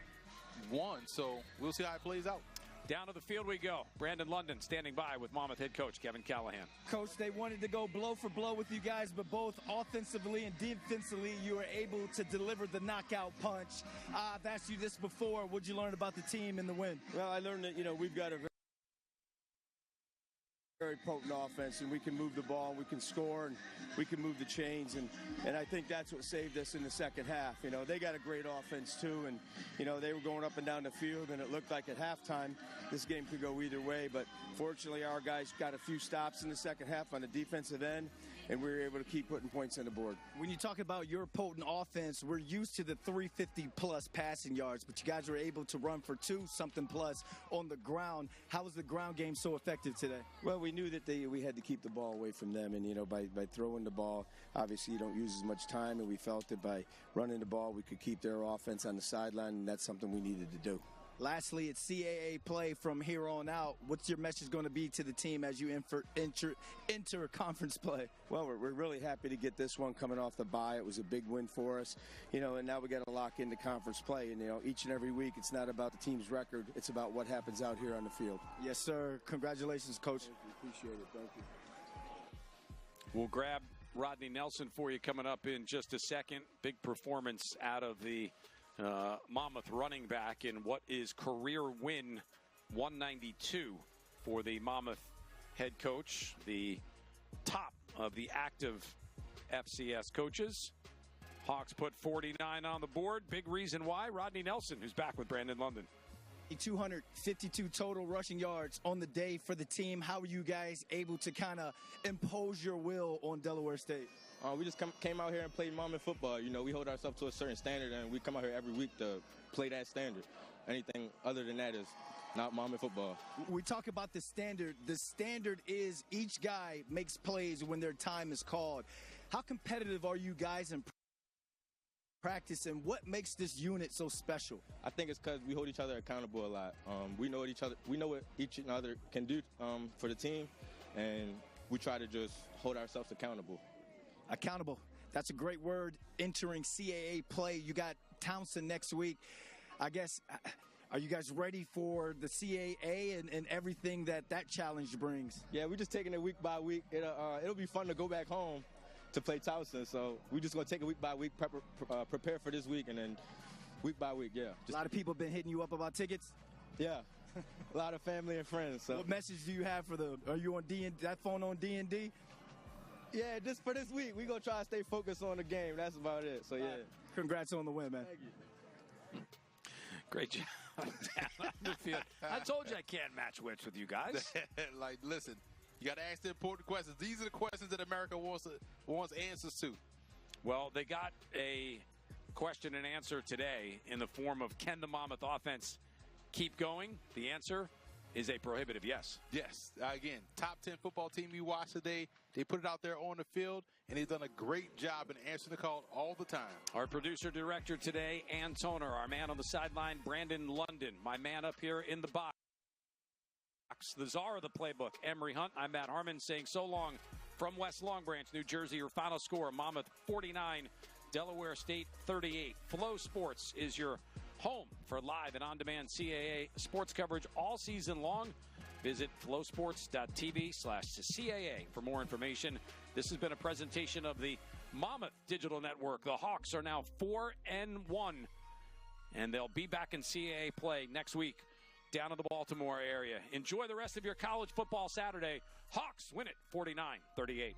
1. So we'll see how it plays out. Down to the field we go. Brandon London standing by with Monmouth head coach Kevin Callahan. Coach, they wanted to go blow for blow with you guys, but both offensively and defensively, you were able to deliver the knockout punch. I've asked you this before. What'd you learn about the team in the win? Well, I learned that, we've got a very potent offense, and we can move the ball, we can score, and we can move the chains, and I think that's what saved us in the second half. They got a great offense too, and they were going up and down the field, and it looked like at halftime this game could go either way, but fortunately our guys got a few stops in the second half on the defensive end, and we were able to keep putting points on the board. When you talk about your potent offense, we're used to the 350-plus passing yards, but you guys were able to run for 2-something plus on the ground. How was the ground game so effective today? Well, we knew that we had to keep the ball away from them, and by throwing the ball, obviously you don't use as much time, and we felt that by running the ball we could keep their offense on the sideline, and that's something we needed to do. Lastly, it's CAA play from here on out. What's your message going to be to the team as you enter conference play? Well, we're really happy to get this one coming off the bye. It was a big win for us, and now we got to lock into conference play. And each and every week, it's not about the team's record; it's about what happens out here on the field. Yes, sir. Congratulations, Coach. Thank you. Appreciate it. Thank you. We'll grab Rodney Nelson for you coming up in just a second. Big performance out of the Monmouth running back in what is career win 192 for the Monmouth head coach, the top of the active FCS coaches. Hawks put 49 on the board. Big reason why, Rodney Nelson, who's back with Brandon London. 252 total rushing yards on the day for the team. How were you guys able to kind of impose your will on Delaware State? We just came out here and played Monmouth football. You know, we hold ourselves to a certain standard, and we come out here every week to play that standard. Anything other than that is not Monmouth football. We talk about the standard. The standard is each guy makes plays when their time is called. How competitive are you guys in practice, and what makes this unit so special? I think it's because we hold each other accountable a lot. We know what each other can do for the team, and we try to just hold ourselves accountable. Accountable. That's a great word. Entering CAA play. You got Townsend next week. I guess, are you guys ready for the CAA and everything that challenge brings? Yeah, we're just taking it week by week. It'll be fun to go back home to play Townsend, so we're just going to take it week by week, prepare for this week, and then week by week, yeah. A lot of people been hitting you up about tickets? Yeah, a lot of family and friends. So. What message do you have for are you on that phone on D&D? Yeah, just for this week, we're going to try to stay focused on the game. That's about it, so yeah. Congrats on the win, man. Thank you. Great job. I told you I can't match wits with you guys. Like, listen. You got to ask the important questions. These are the questions that America wants answers to. Well, they got a question and answer today in the form of, can the Monmouth offense keep going? The answer is a prohibitive yes. Yes. Again, top 10 football team you watch today. They put it out there on the field, and they've done a great job in answering the call all the time. Our producer-director today, Ann Toner. Our man on the sideline, Brandon London. My man up here in the box, the czar of the playbook, Emery Hunt. I'm Matt Harmon saying so long from West Long Branch, New Jersey. Your final score, Monmouth 49, Delaware State 38. Flow Sports is your home for live and on-demand CAA sports coverage all season long. Visit flowsports.tv/CAA for more information. This has been a presentation of the Monmouth Digital Network. The Hawks are now 4-1, and they'll be back in CAA play next week down in the Baltimore area. Enjoy the rest of your college football Saturday. Hawks win it 49-38.